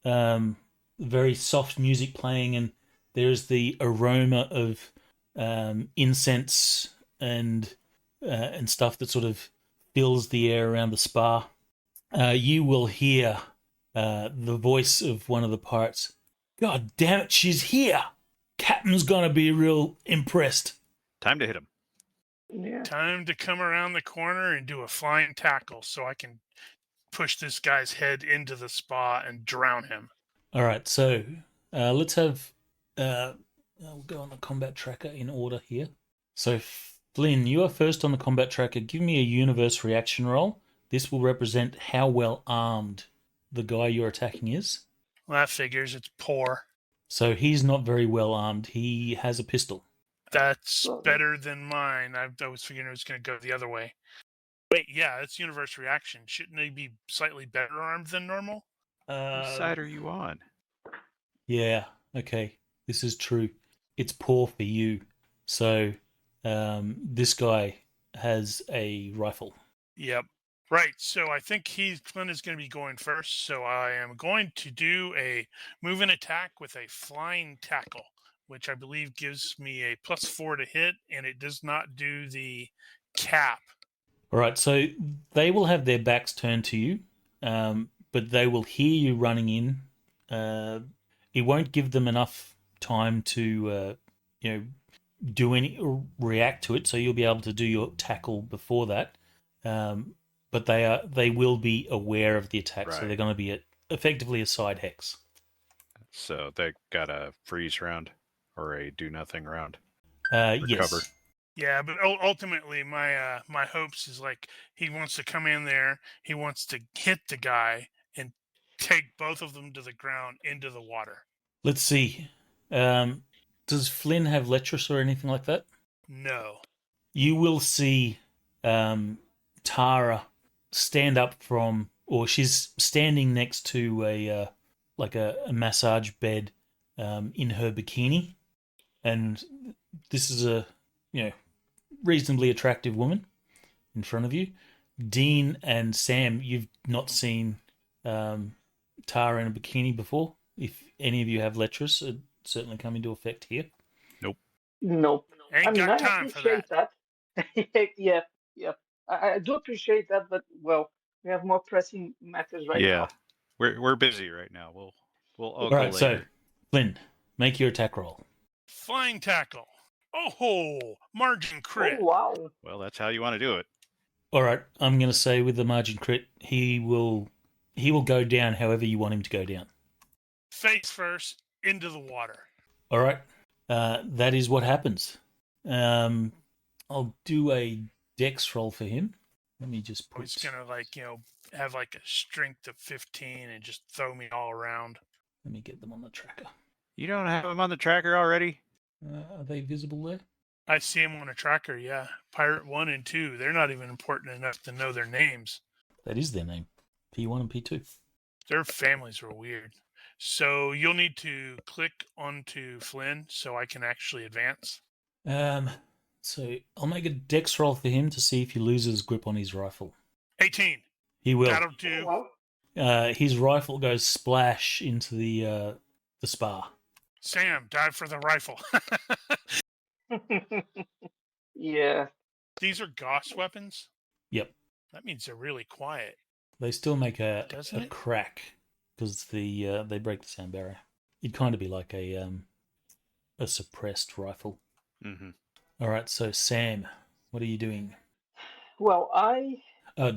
the very soft music playing, and there's the aroma of incense and stuff that sort of fills the air around the spa. You will hear the voice of one of the pirates. God damn it, she's here! Captain's gonna be real impressed. Time to hit him. Yeah. Time to come around the corner and do a flying tackle so I can push this guy's head into the spa and drown him. All right, so let's have. We'll go on the combat tracker in order here. So, Flynn, you are first on the combat tracker. Give me a universe reaction roll. This will represent how well armed the guy you're attacking is. Well, that figures. It's poor. So he's not very well armed. He has a pistol. That's better than mine. I was figuring it was going to go the other way. Wait, yeah, it's universe reaction. Shouldn't they be slightly better armed than normal? Whose side are you on? Yeah, okay. This is true. It's poor for you. So this guy has a rifle. Yep. Right, so I think Flynn is going to be going first. So I am going to do a move and attack with a flying tackle, which I believe gives me a +4 to hit, and it does not do the cap. All right, so they will have their backs turned to you, but they will hear you running in. It won't give them enough time to, react to it. So you'll be able to do your tackle before that. But they will be aware of the attack, so Right. they're going to be effectively a side hex. So they got a freeze round or a do nothing round. Yes. Cover. Yeah, but ultimately, my my hopes is like he wants to come in there, he wants to hit the guy and take both of them to the ground into the water. Let's see. Does Flynn have lecherous or anything like that? No. You will see Tara stand up from, or she's standing next to a massage bed in her bikini, and this is a reasonably attractive woman in front of you. Dean and Sam, you've not seen Tara in a bikini before. If any of you have lecherous, it certainly come into effect here. Nope. Ain't got I time for appreciate that. Yeah. I do appreciate that, but well, we have more pressing matters right now. We're busy right now. We'll All go right, so later. Flynn, make your attack roll. Flying tackle. Oh, margin crit. Oh wow. Well, that's how you want to do it. All right, I'm going to say with the margin crit, he will go down however you want him to go down. Face first into the water. All right, that is what happens. I'll do a dex roll for him. Let me just put. He's gonna have like a strength of 15 and just throw me all around. Let me get them on the tracker. You don't have him on the tracker already? Are they visible there? I see him on a tracker, yeah. Pirate 1 and 2, they're not even important enough to know their names. That is their name. P1 and P2. Their families were weird. So you'll need to click onto Flynn so I can actually advance. So I'll make a dex roll for him to see if he loses grip on his rifle. 18. He will. That'll do. Oh, wow. His rifle goes splash into the spa. Sam, dive for the rifle. Yeah. These are Gauss weapons? Yep. That means they're really quiet. They still make a Doesn't it? crack because they break the sound barrier. It'd kind of be like a suppressed rifle. Mm-hmm. All right, so Sam, what are you doing? Well, I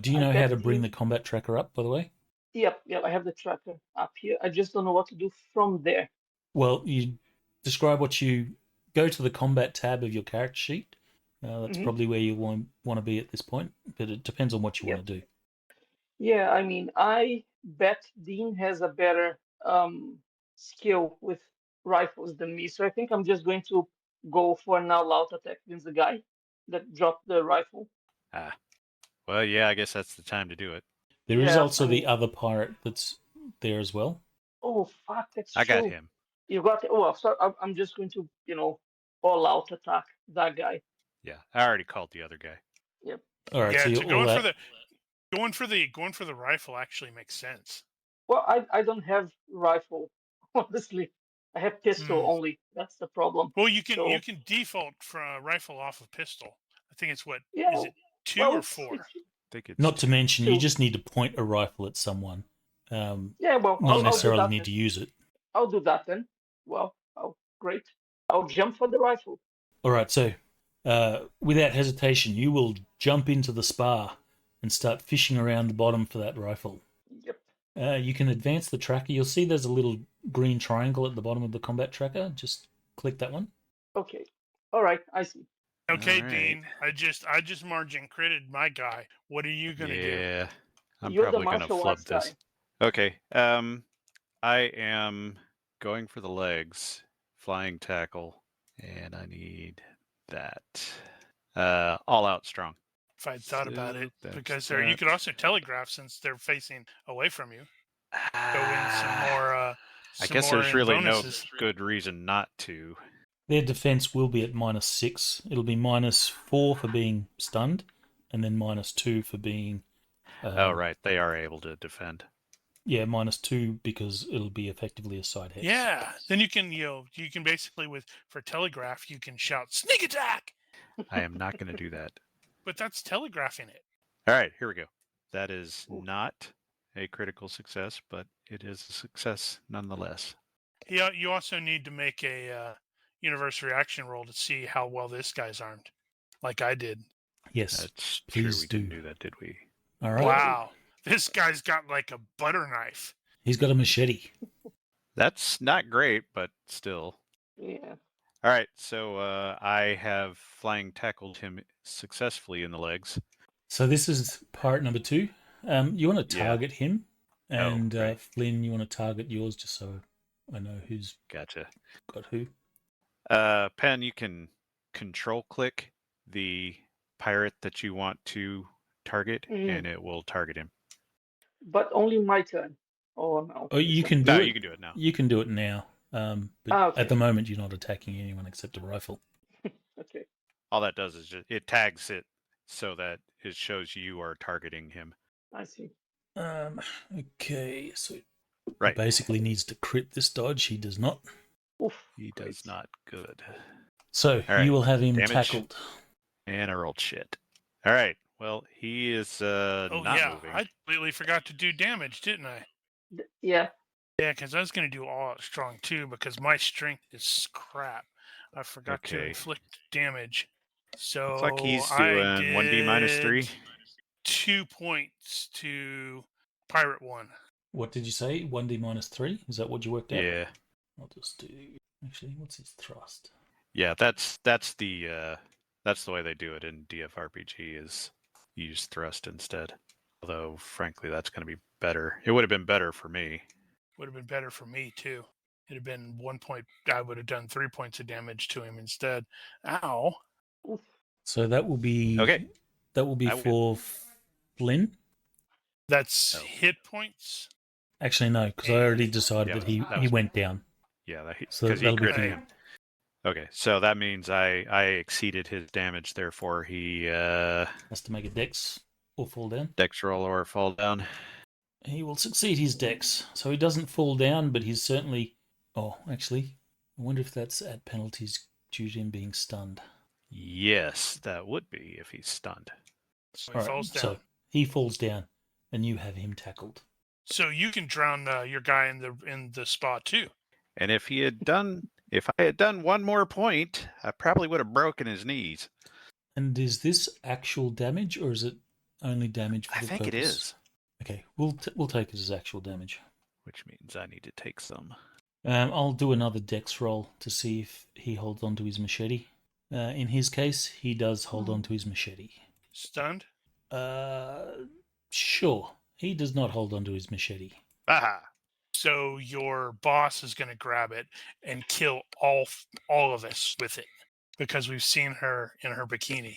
Do you I know how bet to bring the the combat tracker up, by the way? yep, I have the tracker up here. I just don't know what to do from there. Well, you describe what you go to the combat tab of your character sheet. That's Hmm. probably where you want to be at this point, but it depends on what you Yep. want to do. Yeah, I mean, I bet Dean has a better skill with rifles than me, so I think I'm just going to go for an all-out attack against the guy that dropped the rifle. Ah, well, yeah, I guess that's the time to do it. There is Yeah, also I the mean, other pirate that's there as well. oh fuck, that's I got true. him. You got it. Well, so I'm just going to, all out attack that guy. Yeah, I already called the other guy. Yep. All right, Yeah, so to you're all that. going for the rifle actually makes sense. Well, I don't have rifle, honestly. I have pistol Hmm. only. That's the problem. Well, you So can default from a rifle off of pistol. I think it's what yeah, is it 2 well, or it's 4? it's I think it's Not to two. mention, you two. just need to point a rifle at someone, Yeah, well, not I'll do necessarily that need then. to use it. I'll do that then. Well, oh, great. I'll jump for the rifle. All right, so without hesitation, you will jump into the spar and start fishing around the bottom for that rifle. Yep. You can advance the tracker. You'll see there's a little green triangle at the bottom of the combat tracker. Just click that one. Okay. All right. I see. Okay, All right. Dean. I just margin critted my guy. What are you gonna do? Yeah, I'm You're the probably gonna martial flub arts this. guy. Okay. I am going for the legs, flying tackle, and I need that. All out strong. If I'd thought about So it, that's because you that. could also telegraph since they're facing away from you. Throw in some Ah, more. I guess there's in really bonuses. no good reason not to. Their defense will be at -6. It'll be -4 for being stunned, and then -2 for being. Oh, right. They are able to defend. Yeah, -2 because it'll be effectively a side hex. Yeah. Then you can basically for telegraph you can shout sneak attack, I am not going to do that. but that's telegraphing it. All right, here we go. That is Oof. not a critical success, but it is a success nonetheless. Yeah. You also need to make a universe reaction roll to see how well this guy's armed, like I did. Yes, That's please true. We do. didn't do that, did we? All right. Wow. This guy's got like a butter knife. He's got a machete. That's not great, but still. Yeah. All right, so I have flying tackled him successfully in the legs. So this is pirate number 2. You want to Yeah. target him, and right. Flynn, you want to target yours, just so I know who's Gotcha. got who. Pen, you can control click the pirate that you want to target, and it will target him. But only my turn. Oh no. Oh, you can do No, it. you can do it now. You can do it now. But okay. at the moment, you're not attacking anyone except a rifle. Okay. All that does is just it tags it so that it shows you are targeting him. I see. Okay, so Right. he basically needs to crit this dodge. He does not. Oof. He great. does not. Good. So All right, you will have him damage. tackled. And I rolled shit. All right. Well, he is not moving. I completely forgot to do damage, didn't I? Yeah. Yeah, because I was going to do all out strong too, because my strength is crap. I forgot to Okay. inflict damage. So Looks like he's I doing 1d minus 3. did 2 points to Pirate 1. What did you say? 1d minus 3? Is that what you worked out? Yeah. I'll just do. Actually, what's his thrust? Yeah, that's the way they do it in DFRPG is use thrust instead. Although, frankly, that's going to be better. It would have been better for me. Would have been better for me too. It'd have been 1 point. I would have done 3 points of damage to him instead. Ow. Oof. So that will be Okay. That will be I win. for Flynn. That's Oh. hit points. Actually, no, because I already decided Yeah, that he that was- went down. Yeah, So because he that'll be crit for me. you. Okay, so that means I exceeded his damage. Therefore, he Has to make a dex or fall down. dex roll or fall down. He will succeed his dex, so he doesn't fall down, but he's certainly. Oh, actually, I wonder if that's at penalties due to him being stunned. Yes, that would be if he's stunned. So he All right, falls down. so he falls down, and you have him tackled. So you can drown your guy in the spot too. And if he had done If I had done one more point, I probably would have broken his knees. And is this actual damage, or is it only damage for I the think purpose? it is. Okay, we'll take it as actual damage. Which means I need to take some. I'll do another dex roll to see if he holds on to his machete. In his case, he does hold on to his machete. Stunned? Sure. He does not hold on to his machete. Aha! So your boss is going to grab it and kill all of us with it because we've seen her in her bikini.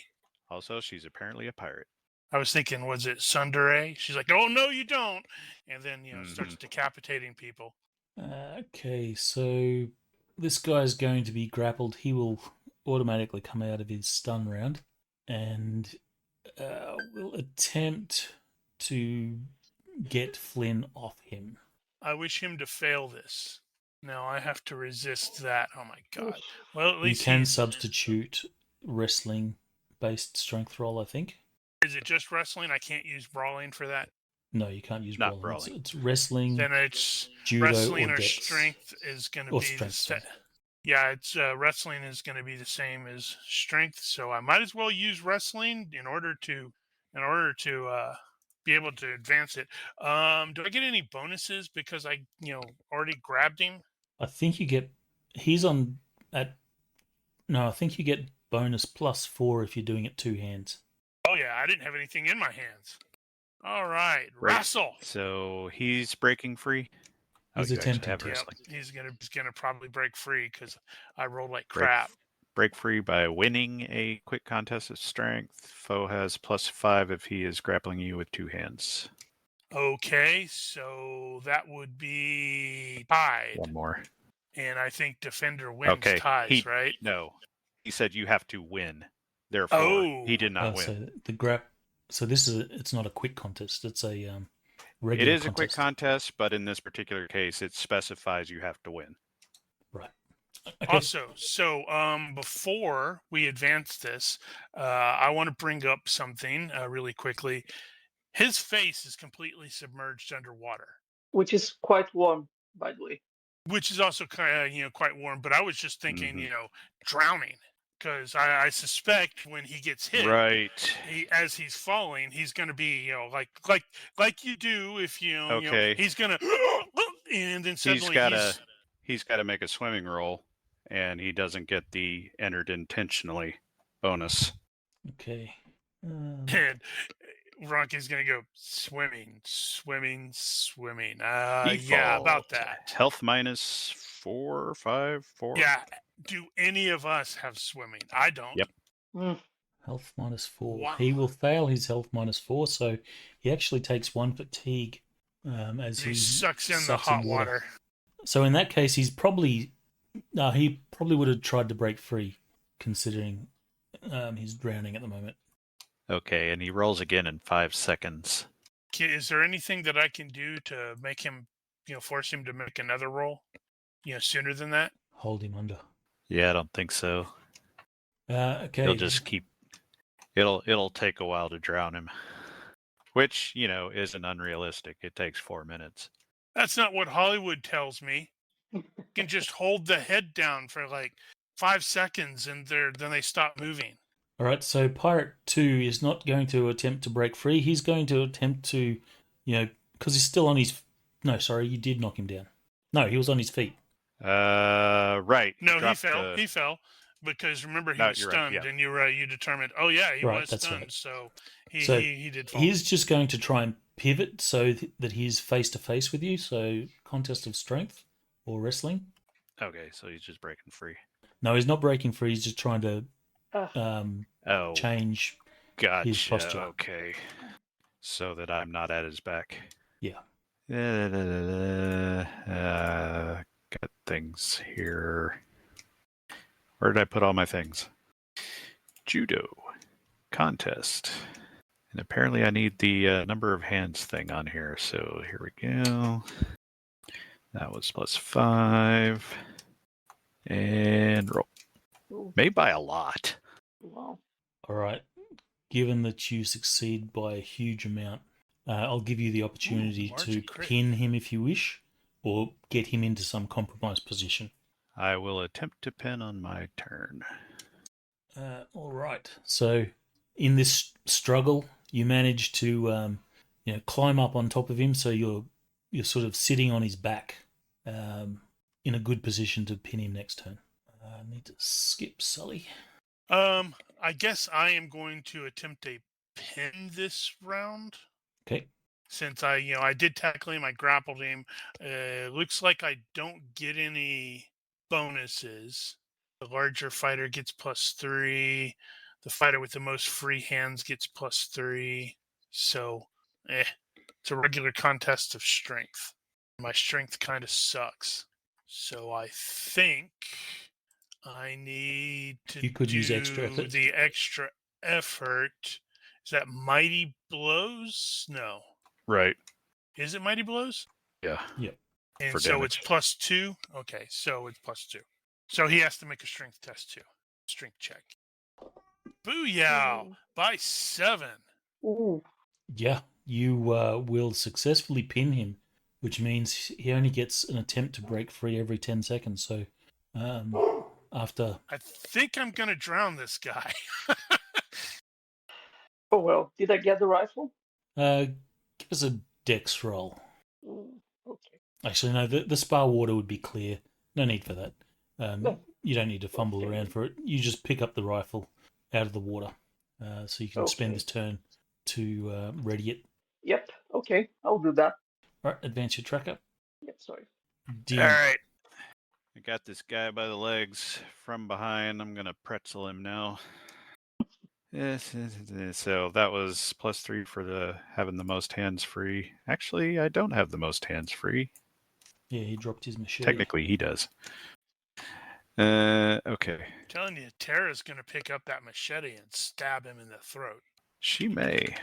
Also, she's apparently a pirate. I was thinking, was it Sundere? She's like, oh, no, you don't. And then, starts Mhm. decapitating people. Okay, so this guy's going to be grappled. He will automatically come out of his stun round and will attempt to get Flynn off him. I wish him to fail this. No, I have to resist that. Oh, my God. Well, at least you can he's... substitute wrestling-based strength roll, I think. Is it just wrestling? I can't use brawling for that? No, you can't use Not brawling. brawling. It's wrestling, Then it's judo, wrestling or or dex. strength is going to Or be strength, the sorry. yeah, it's wrestling is going to be the same as strength, so I might as well use wrestling in order to be able to advance it. Do I get any bonuses because I already grabbed him? I think you get. He's on at. No, I think you get bonus +4 if you're doing it two hands. Oh yeah, I didn't have anything in my hands. All right, Right. wrestle. So he's breaking free. He's you actually attempting have to. Yep, wrestling. he's gonna probably break free because I rolled like crap. Break free by winning a quick contest of strength. Foe has +5 if he is grappling you with two hands. Okay, so that would be tied. One more. And I think defender wins ties, right? No. He said you have to win. Therefore, he did not win. So the grab. So it's not a quick contest. It's a regular. It is a quick contest, but in this particular case, it specifies you have to win. Right. Okay. Also, so before we advance this, I want to bring up something really quickly. His face is completely submerged underwater, which is quite warm, by the way. which is also kind of quite warm. But I was just thinking, drowning, because I suspect when he gets hit, right, as he's falling, he's going to be like you do if okay. He's going to and then suddenly he's got to make a swimming roll, and he doesn't get the entered intentionally bonus. Okay. And Ronky's gonna go swimming. Yeah, about that. Health -4, 5, 4. Yeah. Do any of us have swimming? I don't. Yep. Health -4. Wow. He will fail his health -4, so he actually takes 1 fatigue as he sucks in the hot water. So in that case, he probably would have tried to break free, considering he's drowning at the moment. Okay, and he rolls again in 5 seconds. Is there anything that I can do to make him, force him to make another roll, sooner than that? Hold him under. Yeah, I don't think so. Okay. He'll just keep. It'll take a while to drown him, which isn't unrealistic. It takes 4 minutes. That's not what Hollywood tells me. You can just hold the head down for like 5 seconds, and then they stop moving. All right, so Pirate 2 is not going to attempt to break free. He's going to attempt to, because he's still on his... No, sorry, you did knock him down. No, he was on his feet. Right. No, he fell. He fell because remember he was stunned, right, yeah. And you determined. Oh yeah, he was stunned. Right. So So he did fall. He's just going to try and pivot so that he's face to face with you. So contest of strength or wrestling. Okay, so he's just breaking free. No, he's not breaking free. He's just trying to change his posture. Okay, so that I'm not at his back. Yeah. Got things here. Where did I put all my things? Judo contest. And apparently I need the number of hands thing on here. So here we go. That was +5. And roll. Ooh. Made by a lot. Wow. All right. Given that you succeed by a huge amount, I'll give you the opportunity to pin him if you wish, or get him into some compromised position. I will attempt to pin on my turn. All right. So, in this struggle, you manage to, climb up on top of him. So you're sort of sitting on his back, in a good position to pin him next turn. I need to skip Sully. I guess I am going to attempt a pin this round. Okay. Since I did tackle him, I grappled him. Looks like I don't get any bonuses. The larger fighter gets +3. The fighter with the most free hands gets +3. So, it's a regular contest of strength. My strength kind of sucks. So I think I need to You could do use extra effort. the extra effort. Is that Mighty Blows? No. Right. Is it Mighty Blows? Yeah. Yep. And For so damage. it's +2? Okay, so it's +2. So he has to make a strength test too. Strength check. Booyah! By 7. Ooh. Yeah, you will successfully pin him, which means he only gets an attempt to break free every 10 seconds. So, after I think I'm going to drown this guy. Oh well. Did I get the rifle? give us a dex roll. Okay. Actually, no, the spa water would be clear. No need for that. No. You don't need to fumble Okay. around for it. You just pick up the rifle out of the water, so you can spend Okay. this turn to ready it. Yep. Okay. I'll do that. All right, advance your tracker. Yep. Sorry. Dean. All right. I got this guy by the legs from behind. I'm going to pretzel him now. So that was +3 for the having the most hands free. Actually, I don't have the most hands free. Yeah, he dropped his machete. Technically, he does. Okay. I'm telling you, Tara's going to pick up that machete and stab him in the throat. She may.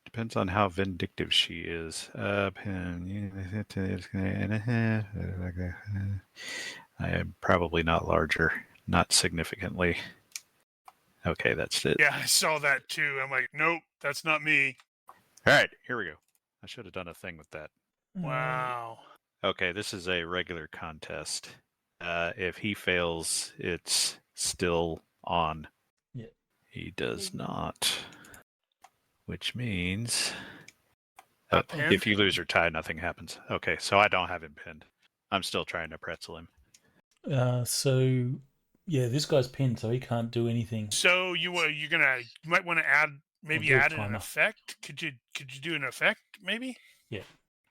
Depends on how vindictive she is. I am probably not larger. Not significantly. Okay, that's it. Yeah, I saw that too. I'm like, nope, that's not me. All right, here we go. I should have done a thing with that. Wow. Okay, this is a regular contest. If he fails, it's still on. Yeah. He does not. Which means Not pinned? if you lose or tie, nothing happens. Okay, so I don't have him pinned. I'm still trying to pretzel him. So yeah, this guy's pinned, so he can't do anything. So you might want to add do a add an timer. effect. Could you do an effect maybe? Yeah.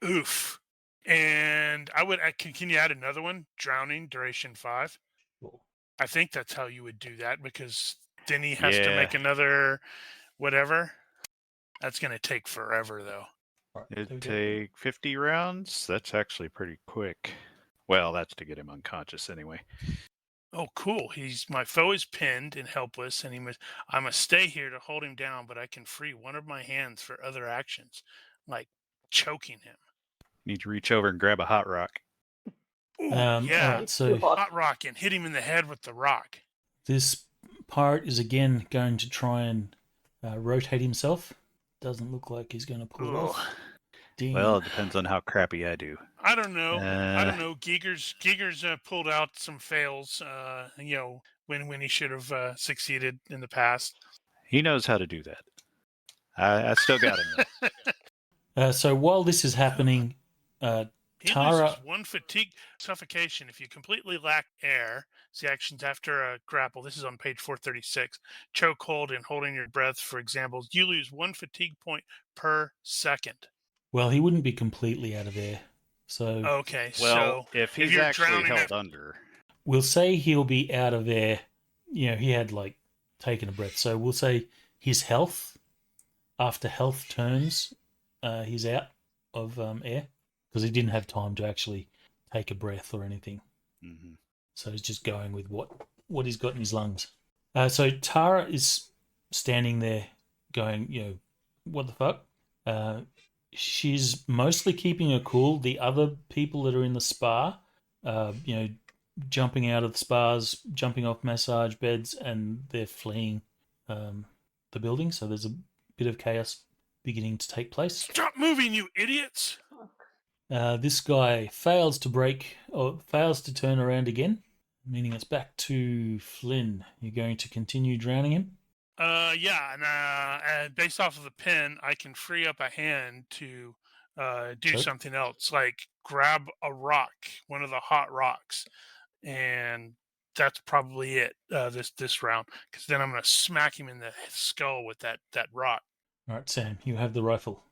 Oof. And can you add another one? Drowning, duration 5. Cool. I think that's how you would do that because then he has to Yeah. make another whatever. That's going to take forever though. All right, there we It'd go. take 50 rounds. That's actually pretty quick. Well, that's to get him unconscious anyway. Oh, cool. My foe is pinned and helpless, and I must stay here to hold him down, but I can free one of my hands for other actions, like choking him. Need to reach over and grab a hot rock. Ooh, All yeah. right, so Hot rock and hit him in the head with the rock. this pirate is again going to try and rotate himself. Doesn't look like he's going to pull it Ooh. off. Dean. Well, it depends on how crappy I do. I don't know. Giger's pulled out some fails. When he should have succeeded in the past. He knows how to do that. I still got him though. So while this is happening, He Tara- loses 1 fatigue suffocation if you completely lack air. See actions after a grapple. This is on page 436. Chokehold and holding your breath, for example. You lose 1 fatigue point per second. well, he wouldn't be completely out of air. So Okay, Well, so if he's you're actually drowning held under, we'll say he'll be out of air. You know, he had taken a breath. So we'll say his health, after health turns, he's out of air because he didn't have time to actually take a breath or anything. mm-hmm. So he's just going with what he's got in his lungs. So Tara is standing there going, what the fuck? She's mostly keeping her cool. The other people that are in the spa, jumping out of the spas, jumping off massage beds, and they're fleeing the building. So there's a bit of chaos beginning to take place. Stop moving, you idiots! This guy fails to turn around again. Meaning it's back to Flynn. You're going to continue drowning him? Yeah, and based off of the pin, I can free up a hand to do Sure. something else, like grab a rock, one of the hot rocks, and that's probably it this round. Because then I'm gonna smack him in the skull with that rock. All right, Sam, you have the rifle.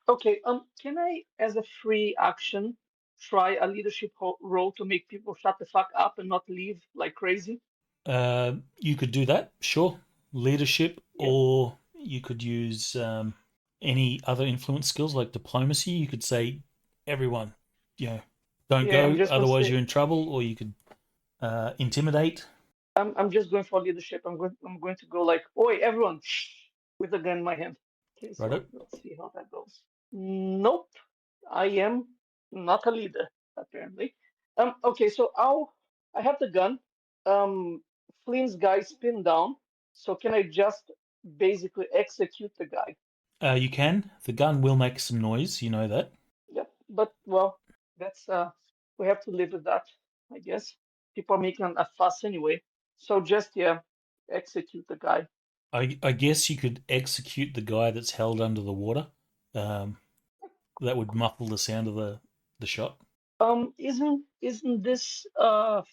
Okay, can I, as a free action, try a leadership role to make people shut the fuck up and not leave like crazy? You could do that, sure. Leadership, Yeah. or you could use any other influence skills like diplomacy. You could say, everyone, don't Yeah, I'm go, just gonna otherwise say, you're in trouble, or you could intimidate. I'm just going for leadership. I'm going to go like, oi, everyone, shh, with the gun in my hand. Okay, Right? so let's see how that goes. Nope, I am not a leader, apparently. Okay, so I have the gun. Um, Flynn's guy's pinned down. So can I just basically execute the guy? You can. The gun will make some noise, you know that. Yep, but well, that's we have to live with that, I guess. People are making a fuss anyway. So just execute the guy. I guess you could execute the guy that's held under the water. Um, that would muffle the sound of the shot. Isn't this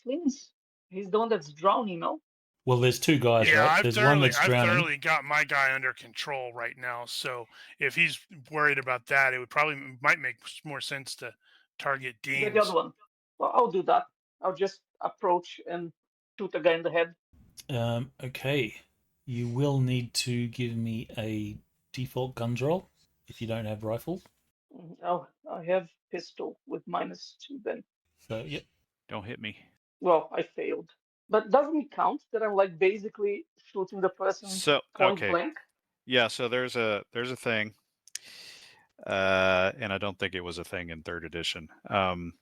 Flynn's? He's the one that's drowning, no? Well, there's two guys, Yeah, right? There's one that's I've drowning. thoroughly got my guy under control right now. So if he's worried about that, it would probably might make more sense to target Get the other Dean's. one. Well, I'll do that. I'll just approach and shoot the guy in the head. Okay. You will need to give me a default guns roll if you don't have rifles. I have pistol with -2 then. So, yep. Don't hit me. Well, I failed. But doesn't it count that I'm like basically shooting the person So point okay, blank? yeah. So there's a thing, and I don't think it was a thing in third edition. Mm.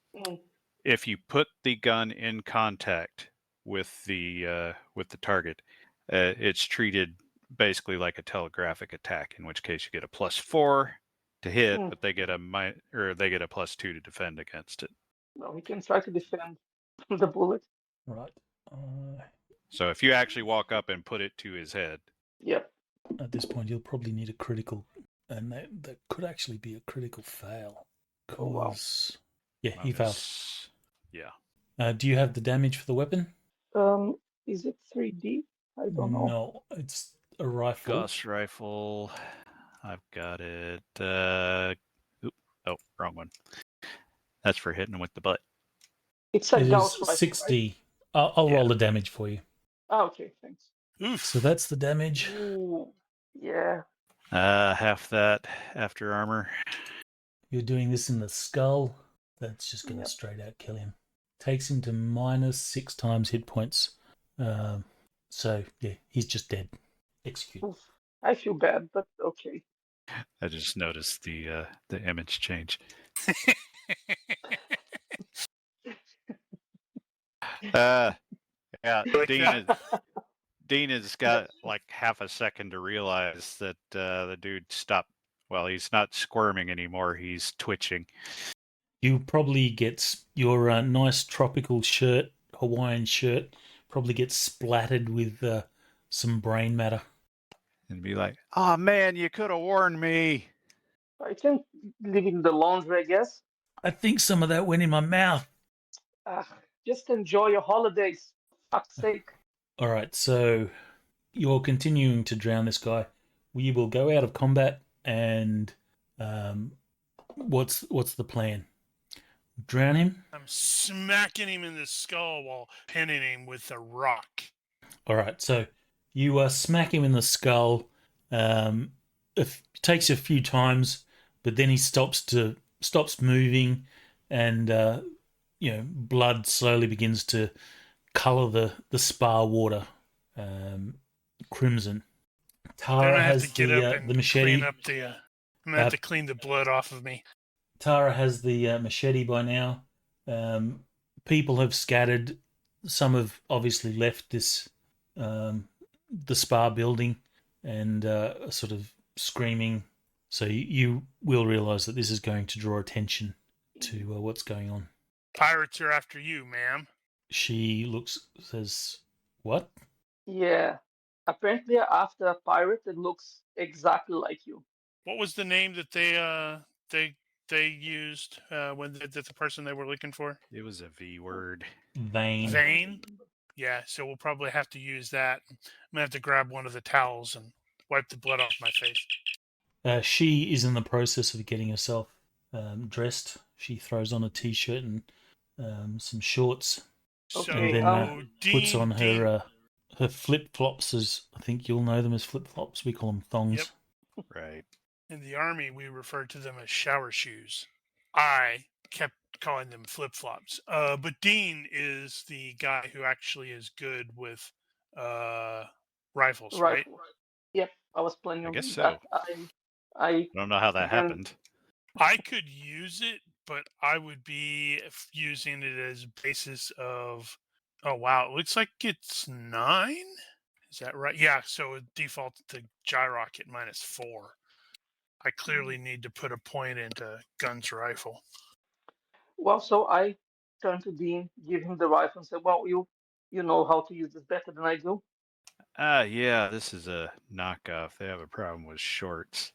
If you put the gun in contact with the target, it's treated basically like a telegraphic attack. In which case, you get a +4 to hit, Mm. but they get a +2 to defend against it. Well, he can try to defend the bullet. Right. So if you actually walk up and put it to his head, Yep. At this point, you'll probably need a critical, and that could actually be a critical fail. Oh, wow. Yeah, he failed. Yeah. Do you have the damage for the weapon? Is it 3D? I don't know. No, it's a rifle. Gauss rifle. I've got it. Wrong one. That's for hitting with the butt. It's a It Gauss is rifle, 60. Right? I'll roll the damage for you. Ah, okay, thanks. Oof. So that's the damage. Ooh, yeah. Half that after armor. You're doing this in the skull. That's just going to Yep. straight out kill him. Takes him to -6 times hit points. So, yeah, he's just dead. Execute. Oof. I feel bad, but okay. I just noticed the image change. Yeah, Dean has got like half a second to realize that the dude stopped. Well, he's not squirming anymore. He's twitching. You probably get your nice tropical shirt, Hawaiian shirt, probably gets splattered with some brain matter. And be like, "Oh man, you could have warned me." I can leave it in the laundry, I guess. I think some of that went in my mouth. Just enjoy your holidays. Fuck's sake. All right, so you're continuing to drown this guy. We will go out of combat, and what's the plan? Drown him? I'm smacking him in the skull while pinning him with a rock. All right, so you smack him in the skull. It takes a few times, but then he stops moving, and blood slowly begins to color the spa water crimson. Tara has the machete. I'm gonna have to clean the blood off of me. Tara has the machete by now. People have scattered. Some have obviously left this the spa building and are sort of screaming. So you will realise that this is going to draw attention to what's going on. Pirates are after you, ma'am. She says, "What?" Yeah. Apparently, after a pirate that looks exactly like you. What was the name that they used when the person they were looking for? It was a V word. Vayne. Vayne. Yeah, so we'll probably have to use that. I'm gonna have to grab one of the towels and wipe the blood off my face. She is in the process of getting herself dressed. She throws on a t-shirt and some shorts, and Okay. then puts Dean, on Dean. her flip flops. As I think you'll know them as flip flops. We call them thongs. Yep. Right. In the army, we referred to them as shower shoes. I kept calling them flip flops. But Dean is the guy who actually is good with rifles, right? Rifle. Yep. I was planning I on guess doing so. that. I I don't know how that then happened. I could use it, but I would be using it as basis of. Oh wow, it looks like it's 9. Is that right? Yeah. So it defaults to gyrocket -4. I clearly need to put a point into guns rifle. well, so I turned to Dean, give him the rifle, and said, "Well, you know how to use this better than I do." Yeah, this is a knockoff. They have a problem with shorts.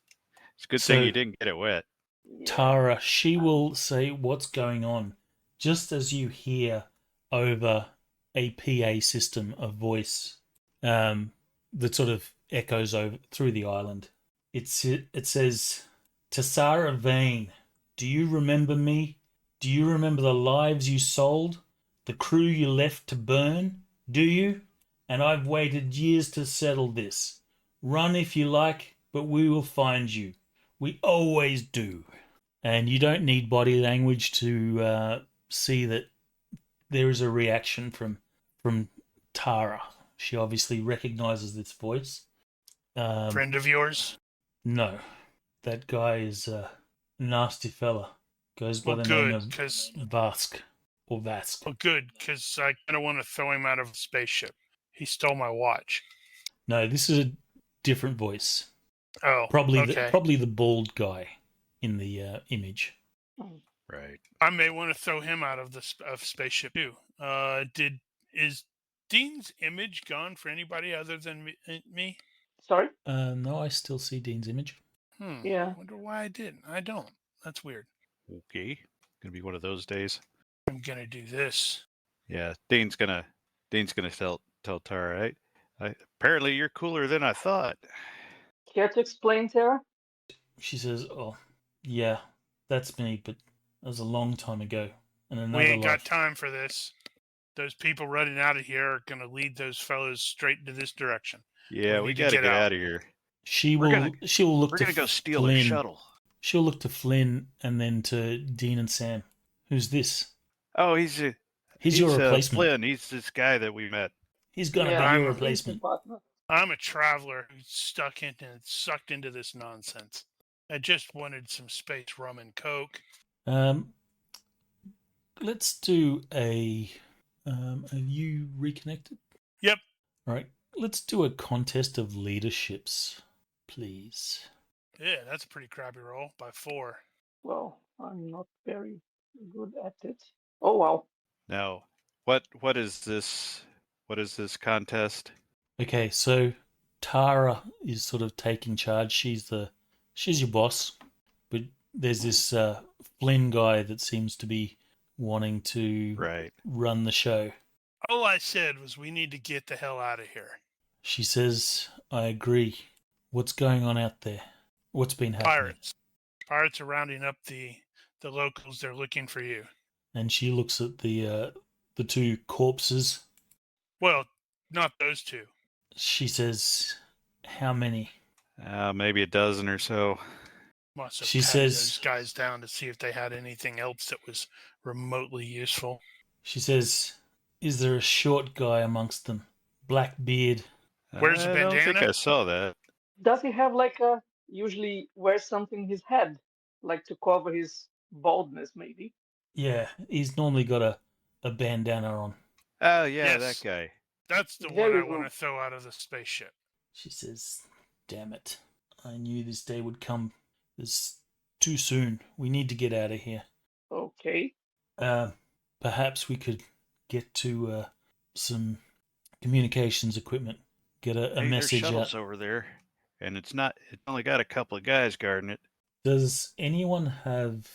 It's a good thing So you didn't get it wet. Yeah. Tara, she will say what's going on, just as you hear over a PA system of voice that sort of echoes over through the island. It says, "Tassara Vayne, do you remember me? Do you remember the lives you sold, the crew you left to burn? Do you? And I've waited years to settle this. Run if you like, but we will find you. We always do." And you don't need body language to see that there is a reaction from Tara. She obviously recognizes this voice. Friend of yours? No, that guy is a nasty fella. Goes by Well, the name good, of because Vask or Vask. I kind of want to throw him out of a spaceship. He stole my watch. No, this is a different voice. Oh, okay. Probably the bald guy in the image. Right. I may want to throw him out of the spaceship too. Is Dean's image gone for anybody other than me? Sorry? No, I still see Dean's image. Yeah. Wonder why I didn't. I don't. That's weird. Okay. Gonna be one of those days. I'm gonna do this. Yeah, Dean's gonna tell Tara, apparently you're cooler than I thought. Care to explain, Tara? She says, "Oh, yeah, that's me, but that was a long time ago in We another ain't got life." time for this. Those people running out of here are gonna lead those fellows straight into this direction. Yeah, we need to gotta get get out. out of here. She We're gonna will look we're to gonna go steal their Flynn. shuttle. She'll look to Flynn and then to Dean and Sam. Who's this? Oh, He's he's your replacement. Flynn. He's this guy that we met. He's gonna Yeah, be your I'm replacement. partner. I'm a traveler who's sucked into this nonsense. I just wanted some space rum and coke. Let's do a. Are you reconnected? Yep. All right. Let's do a contest of leaderships, please. Yeah, that's a pretty crappy roll by 4. Well, I'm not very good at it. Oh well. Now, what is this? What is this contest? Okay, so Tara is sort of taking charge. She's your boss, but there's this Flynn guy that seems to be wanting to run the show. All I said was we need to get the hell out of here. She says, "I agree. What's going on out there? What's been happening?" Pirates are rounding up the locals. They're looking for you. And she looks at the 2 corpses. Well, not those 2. She says, "How many?" Maybe a dozen or so. Must have She patted says, those guys down to see if they had anything else that was remotely useful. She says, "Is there a short guy amongst them? Black beard." Where's the I don't think bandana? I saw that. Does he have usually wears something in his head, like to cover his baldness, maybe? Yeah, he's normally got a bandana on. Oh yeah, Yes. that guy. That's the Very one I want rude. to throw out of the spaceship. She says, "Damn it. I knew this day would come. It's too soon. We need to get out of here. Okay. Perhaps we could get to some communications equipment. Get a Hey, there's message shuttles out. over there, and it's only got a couple of guys guarding it. Does anyone have?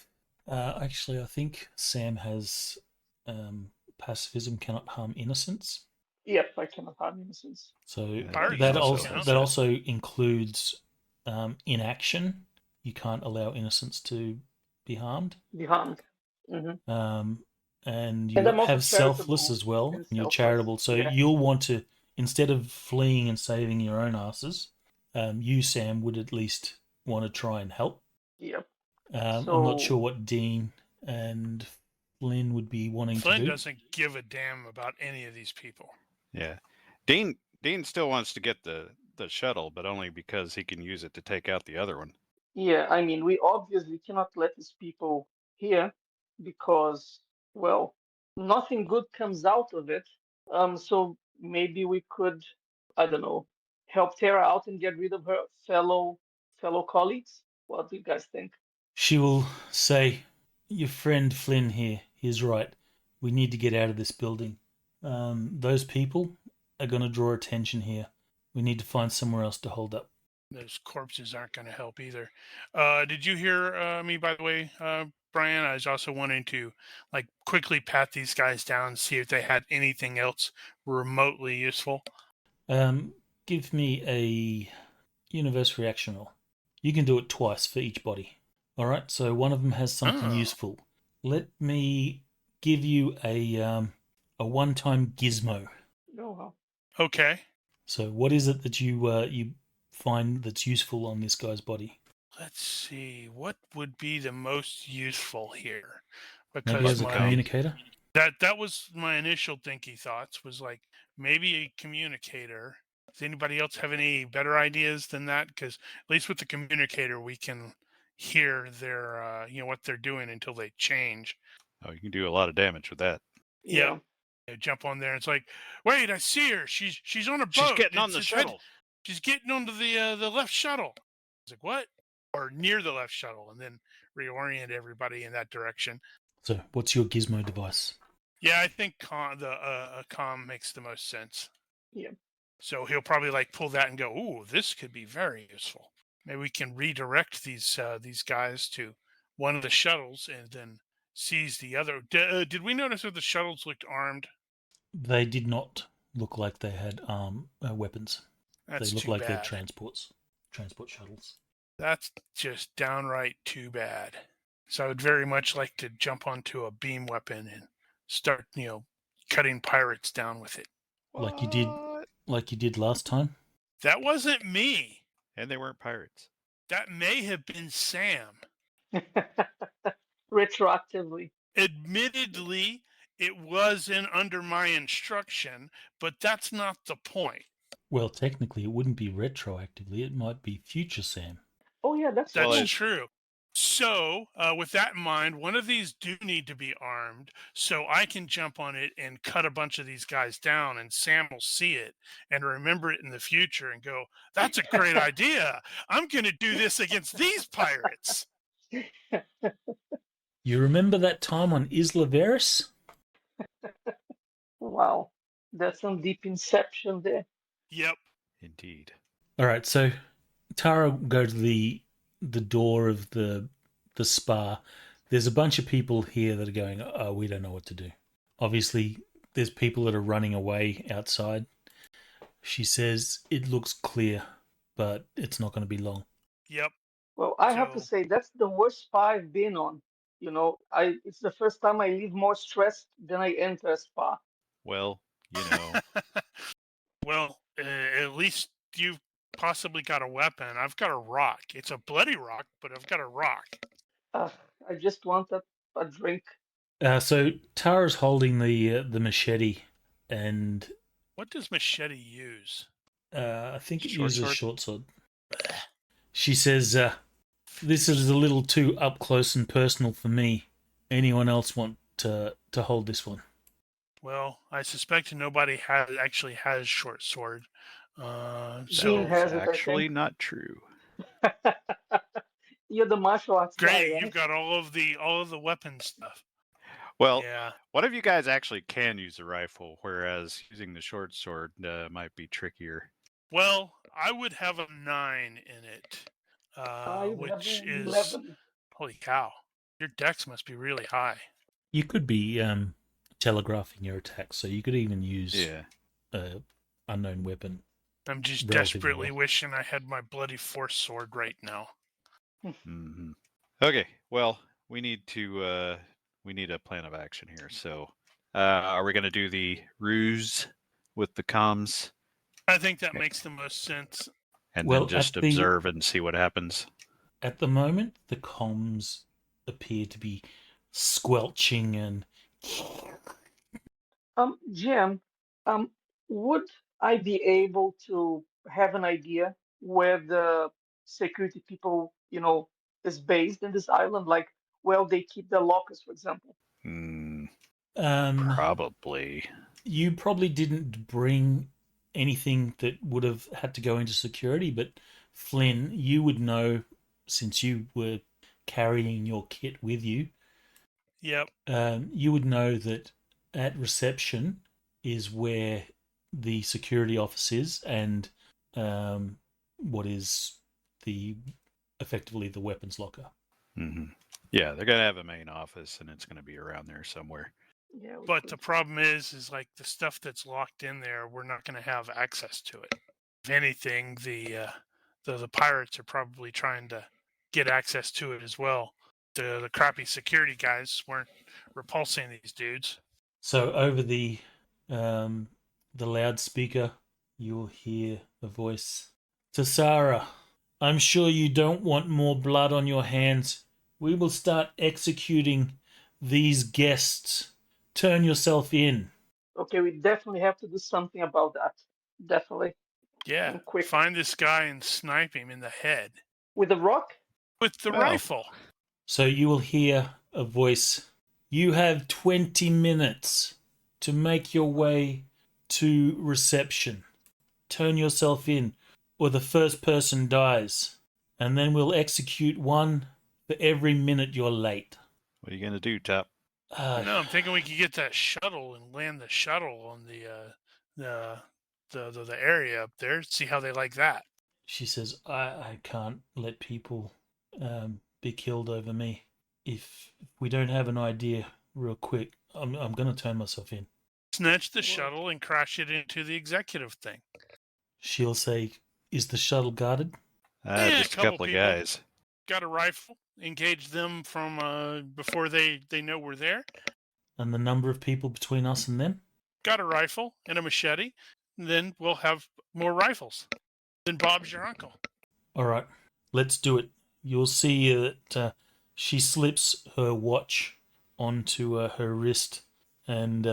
Actually, I think Sam has pacifism cannot harm innocence. Yep, I cannot harm innocence. So Pirates that also also count. that also includes inaction. You can't allow innocence to be harmed. Be harmed. Hmm. And And you I'm also have selfless charitable as well, and and you're selfless. charitable. So Yeah. you'll want to, instead of fleeing and saving your own asses, you, Sam, would at least want to try and help. Yep. I'm not So sure what Dean and Flynn would be wanting Flynn to do. doesn't give a damn about any of these people. Yeah, Dean still wants to get the shuttle, but only because he can use it to take out the other one. yeah, I mean, we obviously cannot let these people here because, well, nothing good comes out of it. So maybe we could, I don't know, help Tara out and get rid of her fellow colleagues. What do you guys think? She will say, "Your friend Flynn here, he's right. We need to get out of this building. Those people are going to draw attention here. We need to find somewhere else to hold up." Those corpses aren't going to help either. Did you hear me, by the way, Brian? I was also wanting to quickly pat these guys down, see if they had anything else remotely useful. Give me a universe reaction roll. You can do it twice for each body. All right. So one of them has something Oh. useful. Let me give you a one-time gizmo. Oh, well. Okay. So what is it that you find that's useful on this guy's body? Let's see. What would be the most useful here? Maybe Because as a communicator. that was my initial thinky thoughts was like maybe a communicator. Does anybody else have any better ideas than that? Because at least with the communicator, we can hear their what they're doing until they change. Oh, you can do a lot of damage with that. Yeah. Jump on there. And it's like, wait, I see her. She's on a boat. She's getting on the It's shuttle. she's getting onto the left shuttle. It's like, what? Or near the left shuttle, and then reorient everybody in that direction. So what's your gizmo device? Yeah, I think a comm makes the most sense. Yeah. So he'll probably pull that and go, "Ooh, this could be very useful. Maybe we can redirect these guys to one of the shuttles and then seize the other." Did we notice that the shuttles looked armed? They did not look like they had weapons. That's They look too like they're bad. transport shuttles. That's just downright too bad. So I would very much like to jump onto a beam weapon and start, cutting pirates down with it. Like What? you did last time. That wasn't me. And they weren't pirates. That may have been Sam. Retroactively. Admittedly, it wasn't under my instruction, but that's not the point. Well, technically, it wouldn't be retroactively. It might be future Sam. Oh yeah, that's That's true. true. So, with that in mind, one of these do need to be armed, so I can jump on it and cut a bunch of these guys down, and Sam will see it and remember it in the future and go, "That's a great idea. I'm going to do this against these pirates." You remember that time on Isla Veris? Wow, that's some deep inception there. Yep. Indeed. All right, so Tara will go to the door of the spa. There's a bunch of people here that are going, "Oh, we don't know what to do." Obviously, there's people that are running away outside. She says it looks clear, but it's not going to be long. Yep. Well, I have to So- say that's the worst spa I've been on. It's the first time I leave more stressed than I enter a spa. Well, you know. Well, at least you've possibly got a weapon. I've got a rock. It's a bloody rock, but I've got a rock. I just want a drink. So Tara's holding the machete, and What does machete use? I think it Short uses sword? short sword. She says, "This is a little too up close and personal for me. Anyone else want to hold this one?" Well, I suspect nobody actually has short sword. Gene That has is it, I actually think. not true. You're the martial arts guy, Great, right? you've got all of the weapon stuff. Well, Yeah. one of you guys actually can use a rifle, whereas using the short sword might be trickier. Well, I would have a 9 in it, I would have which an is 11. holy cow. Your dex must be really high. You could be telegraphing your attacks, so you could even use Yeah. a unknown weapon. I'm just Relatively desperately well. wishing I had my bloody force sword right now. Hmm. Okay. Well, we need a plan of action here. So, are we going to do the ruse with the comms I think that makes the most sense. and Well, then just observe and see what happens? At the moment, the comms appear to be squelching and Jim, um, would I be able to have an idea where the security people, is based in this island? Like, where they keep their lockers, for example. Hmm. um, Probably. you probably didn't bring anything that would have had to go into security, but Flynn, you would know since you were carrying your kit with you. Yep. You would know that at reception is where the security office is, and what is the effectively the weapons locker. Hmm. Yeah, they're going to have a main office, and it's going to be around there somewhere. Yeah, we But could. the problem is like the stuff that's locked in there, we're not going to have access to it. If anything, the pirates are probably trying to get access to it as well. The crappy security guys weren't repulsing these dudes. So over the loudspeaker, you'll hear a voice. Tassara, I'm sure you don't want more blood on your hands. We will start executing these guests. Turn yourself in. Okay, we definitely have to do something about that. Definitely. Yeah, And quick. find this guy and snipe him in the head With the rock? with the Well, rifle. So you will hear a voice. You have 20 minutes to make your way to reception. Turn yourself in, or the first person dies. And then we'll execute one for every minute you're late. what are you going to do, Top? No, I'm thinking we could get that shuttle and land the shuttle on the area up there. See how they like that. She says, I can't let people be killed over me. If we don't have an idea real quick, I'm going to turn myself in. Snatch the Whoa. shuttle and crash it into the executive thing. She'll say, is the shuttle guarded? Yeah, Just a couple couple of people. guys. Got a rifle. Engage them from before they know we're there. And the number of people between us and them? Got a rifle and a machete. Then we'll have more rifles. Then Bob's your uncle. All right, let's do it. You'll see that she slips her watch onto her wrist and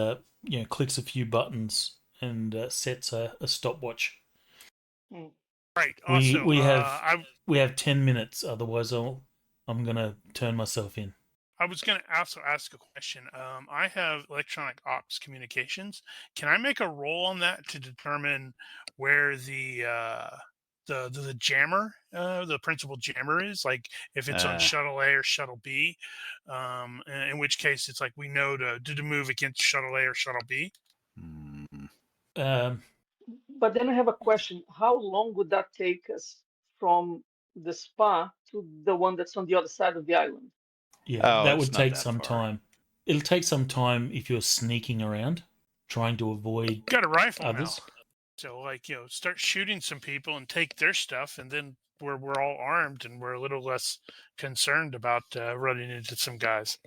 clicks a few buttons and sets a stopwatch. Hmm. Right. We Also, we have 10 minutes. Otherwise, I'm gonna turn myself in. I was going to also ask a question. I have electronic ops communications. Can I make a roll on that to determine where the jammer, the principal jammer is? Like if it's on Uh, shuttle A or shuttle B, in which case it's like we know to move against shuttle A or shuttle B. hmm. Um, But then I have a question. How long would that take us from the spa to the one that's on the other side of the island? yeah, Oh, that it's would not take that some far. time. It'll take some time if you're sneaking around, trying to avoid Got a rifle others. now, so like start shooting some people and take their stuff, and then we're all armed and we're a little less concerned about running into some guys.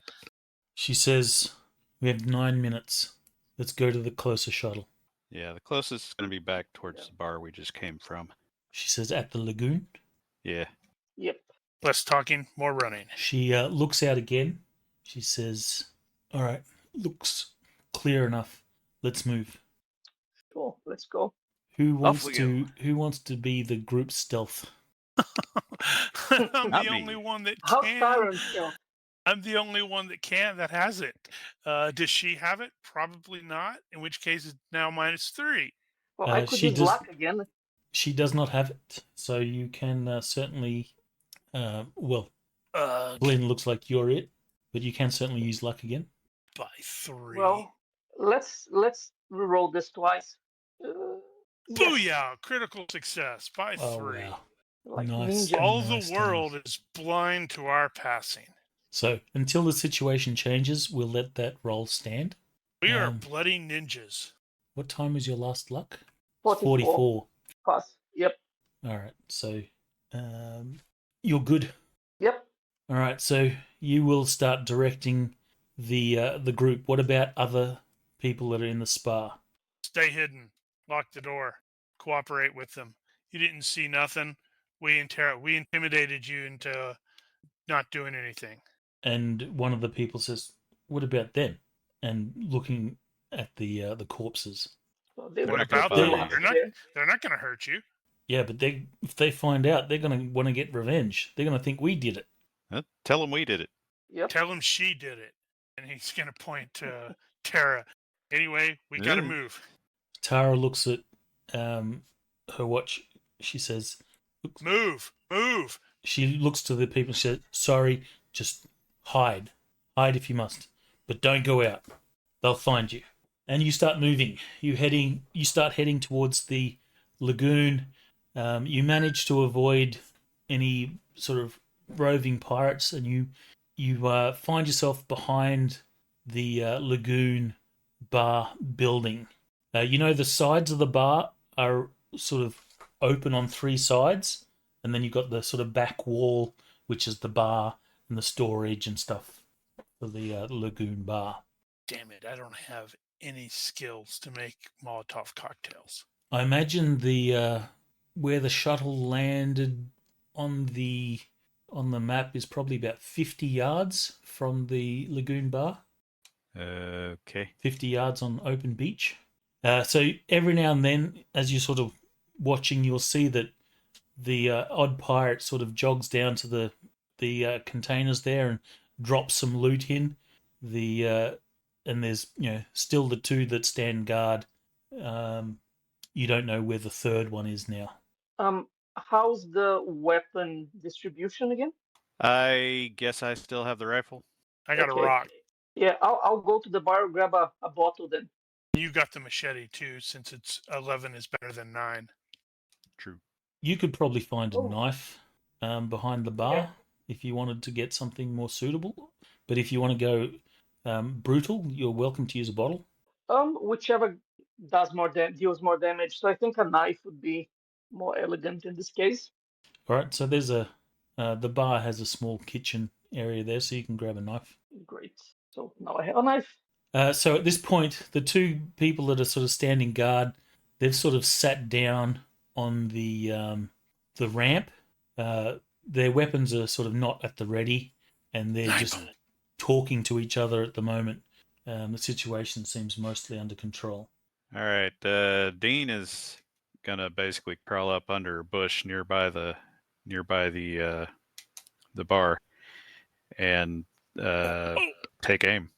She says, "We have 9 minutes. Let's go to the closer shuttle." Yeah, the closest is going to be back towards Yeah. the bar we just came from. She says, "At the lagoon." Yeah. Yep. Less talking, more running. She looks out again. She says, "All right, looks clear enough. Let's move." Sure. Let's go. Who Off wants we to? Who wants to be the group stealth? I'm Not the me. only one that How's can. Siren still? I'm the only one that can that has it. Does she have it? Probably not. In which case, it's now -3. Well, I could She use does. luck again. She does not have it, so you can certainly. Well, Uh, Glenn looks like you're it, but you can certainly use luck again. by 3. Well, let's reroll this twice. Yes, Booyah! Critical success by 3. Oh, wow. like Nice. ninja. All Nice the world times. is blind to our passing. So until the situation changes, we'll let that roll stand. We are bloody ninjas. What time was your last luck? 44. Pass. Yep. All right. So you're good. Yep. All right. So you will start directing the group. What about other people that are in the spa? Stay hidden. Lock the door. Cooperate with them. You didn't see nothing. We intimidated you into not doing anything. And one of the people says, "What about them?" And looking at the corpses. So they They're were not gonna About bother them? you. They're not going to hurt you. Yeah, but if they find out, they're going to want to get revenge. They're going to think we did it. Tell them we did it. Yep. Tell him she did it. And he's going to point to Tara. Anyway, we got to move. Tara looks at her watch. She says, Move. Move. she looks to the people and says, "Sorry, just hide. Hide if you must. But don't go out. They'll find you." And you start moving. You start heading towards the lagoon. You manage to avoid any sort of roving pirates, and you find yourself behind the lagoon bar building. The sides of the bar are sort of open on 3 sides, and then you've got the sort of back wall, which is the bar and the storage and stuff for the lagoon bar. Damn it, I don't have any skills to make Molotov cocktails. I imagine the where the shuttle landed on the map is probably about 50 yards from the lagoon bar. Okay. 50 yards on open beach. So every now and then, as you're sort of watching, you'll see that the odd pirate sort of jogs down to the containers there and drops some loot in. And there's still the 2 that stand guard. You don't know where the 3rd one is now. How's the weapon distribution again? I guess I still have the rifle. I got Okay. a rock. Yeah, I'll go to the bar, grab a bottle then. You got the machete too, since it's 11 is better than 9. True. You could probably find a Oh. knife behind the bar Yeah. if you wanted to get something more suitable. But if you want to go brutal, you're welcome to use a bottle. Whichever deals more damage. So I think a knife would be more elegant in this case. All right, so there's the bar has a small kitchen area there, so you can grab a knife. Great. So now I have a knife. So at this point, the 2 people that are sort of standing guard, they've sort of sat down on the ramp. Their weapons are sort of not at the ready, and they're just talking to each other at the moment. The situation seems mostly under control. All right. Dean is gonna basically crawl up under a bush nearby the bar and take aim.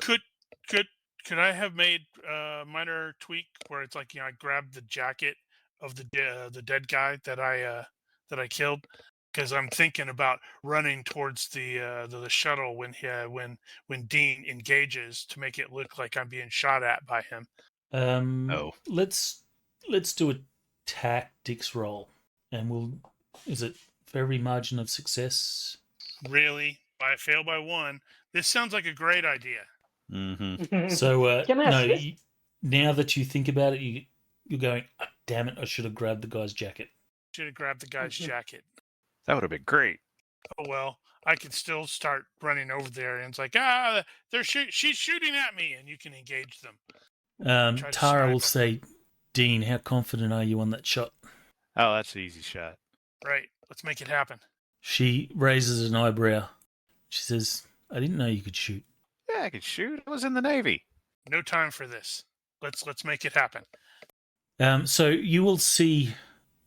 Could I have made a minor tweak where it's like, I grabbed the jacket of the dead guy that I killed, because I'm thinking about running towards the shuttle when Dean engages to make it look like I'm being shot at by him. Let's do a tactics roll, and is it for every margin of success? Really? I fail by 1. This sounds like a great idea. Mm-hmm. So Can I assist? now that you think about it, you're going, "Oh, damn it, I should have grabbed the guy's jacket." Should have grabbed the guy's jacket. That would have been great. Oh well, I can still start running over there, and it's like, she's shooting at me, and you can engage them. Try to Tara snipe will 'em. say, "Dean, how confident are you on that shot?" Oh, that's an easy shot. Right, let's make it happen. She raises an eyebrow. She says, "I didn't know you could shoot." Yeah, I could shoot. I was in the Navy. No time for this. Let's make it happen. So you will see,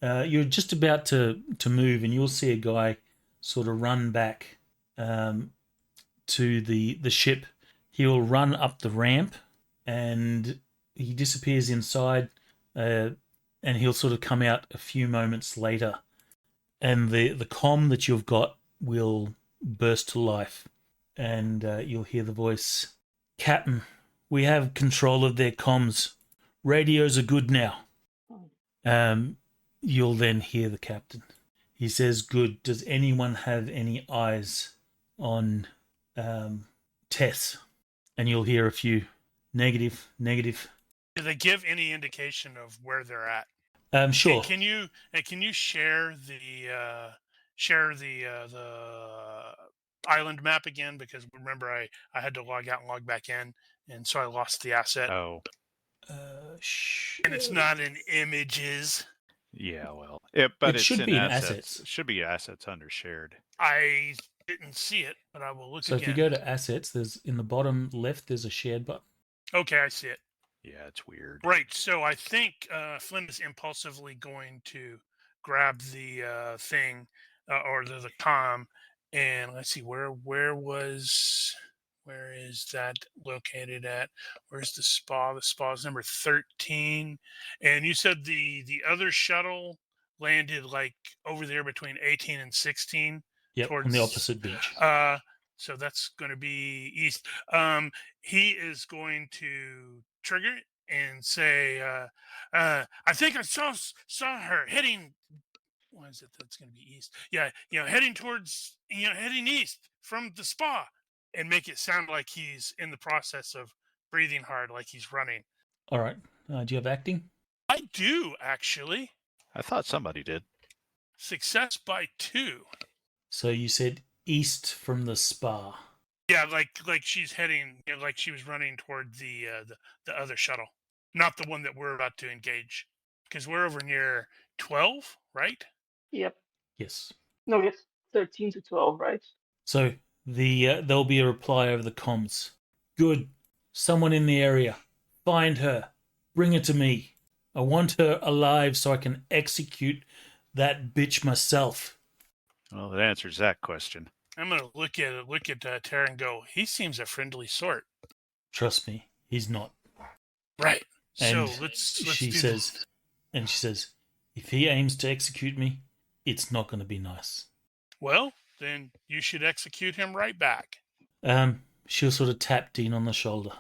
you're just about to move, and you'll see a guy sort of run back to the ship. He will run up the ramp, and he disappears inside, and he'll sort of come out a few moments later, and the comm that you've got will burst to life, and you'll hear the voice. Captain, we have control of their comms. Radios are good now. You'll then hear the captain. He says, good. Does anyone have any eyes on Tess? And you'll hear a few negative. Do they give any indication of where they're at? Sure. Can you share the island map again? Because remember, I had to log out and log back in, and so I lost the asset. Oh. And it's not in images. Yeah, well, but It it's should in be in assets. assets. It should be assets under shared. I didn't see it, but I will look So again. if you go to assets, there's in the bottom left, there's a shared button. Okay, I see it. Yeah, it's weird. Right. So I think Flynn is impulsively going to grab the thing or the comm, and let's see where is that located at? Where's the spa? The spa is number 13. And you said the other shuttle landed like over there between 18 and 16. Yep, towards, on the opposite beach. So that's going to be east. He is going to trigger it and say, I think I saw her heading. What is it? That's going to be east. Yeah, heading towards, heading east from the spa, and make it sound like he's in the process of breathing hard, like he's running. All right. Do you have acting? I do, actually. I thought somebody did. Success by 2. So you said east from the spa. Yeah, like she's heading, like she was running toward the other shuttle, not the one that we're about to engage, because we're over near 12, right? Yep. Yes. No, yes. 13 to 12, right? So there'll be a reply over the comms. Good. Someone in the area. Find her. Bring her to me. I want her alive so I can execute that bitch myself. Well, it answers that question. I'm gonna look at Tara and go, he seems a friendly sort. Trust me, he's not. Right. And so let's she do says, this. and she says, if he aims to execute me, it's not going to be nice. Well, then you should execute him right back. She'll sort of tap Dean on the shoulder.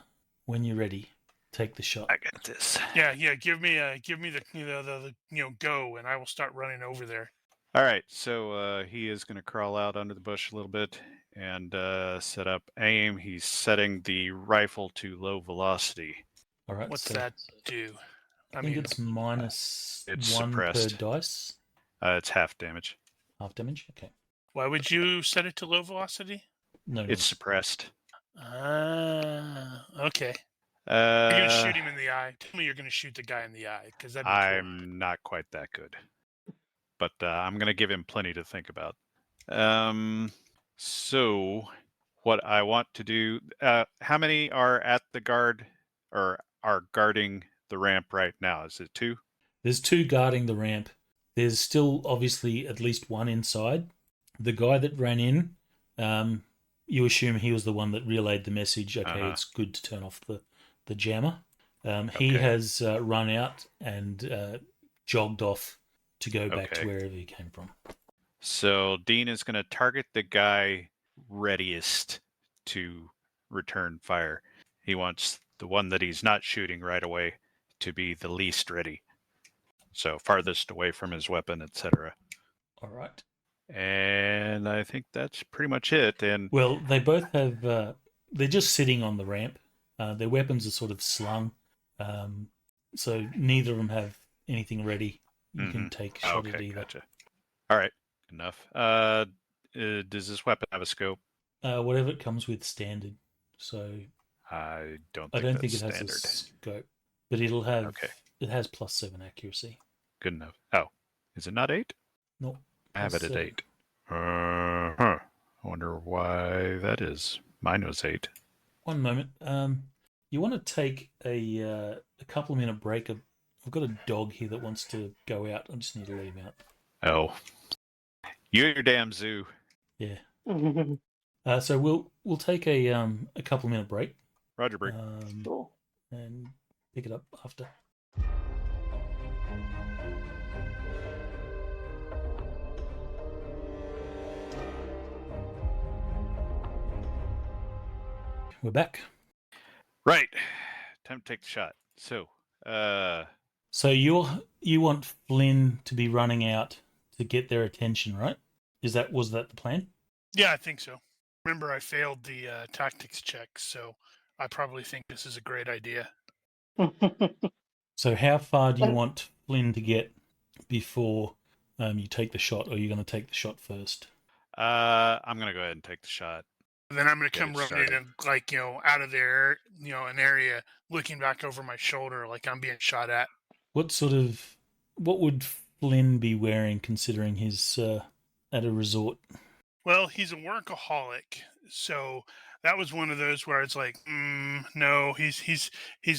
When you're ready, take the shot. I got this. Yeah. Give me the go, and I will start running over there. All right, so he is going to crawl out under the bush a little bit and set up aim. He's setting the rifle to low velocity. All right. What's so that do? I think it's minus it's 1 suppressed. per dice. It's half damage. Half damage? Okay. Why would you set it to low velocity? No. It's suppressed. Okay. You're gonna shoot him in the eye. Tell me you're gonna shoot the guy in the eye, because that'd be I'm not quite that good. But I'm going to give him plenty to think about. So what I want to do, how many are at the guard or are guarding the ramp right now? Is it 2? There's 2 guarding the ramp. There's still obviously at least 1 inside. The guy that ran in, you assume he was the one that relayed the message, okay, it's good to turn off the jammer. He has run out and jogged off to go back to wherever he came from. So Dean is going to target the guy readiest to return fire. He wants the one that he's not shooting right away to be the least ready. So farthest away from his weapon, etc. All right. And I think that's pretty much it. And well, they both have. They're just sitting on the ramp. Their weapons are sort of slung, so neither of them have anything ready. You can take a shot at either. Gotcha. All right, enough. Does this weapon have a scope? Whatever it comes with, standard. So I don't think it standard. has a scope, but it'll have. Okay. It has +7 accuracy. Good enough. Oh, is it not 8? No. I have it at 8. I wonder why that is. Mine was 8. One moment. You want to take a couple of minute break. I've got a dog here that wants to go out. I just need to let him out. Oh, you and your damn zoo. Yeah. So we'll take a couple of minute break. Roger, break. Cool. And pick it up after. We're back. Right. Time to take the shot. So, So you want Flynn to be running out to get their attention, right? Was that the plan? Yeah, I think so. Remember, I failed the tactics check, so I probably think this is a great idea. So how far do you And- want Flynn to get before you take the shot, or are you going to take the shot first? I'm gonna go ahead and take the shot. And then I'm going to Get come it running started. and, like, out of there, an area, looking back over my shoulder like I'm being shot at. What would Flynn be wearing considering he's at a resort? Well, he's a workaholic, so that was one of those where it's like, no, he's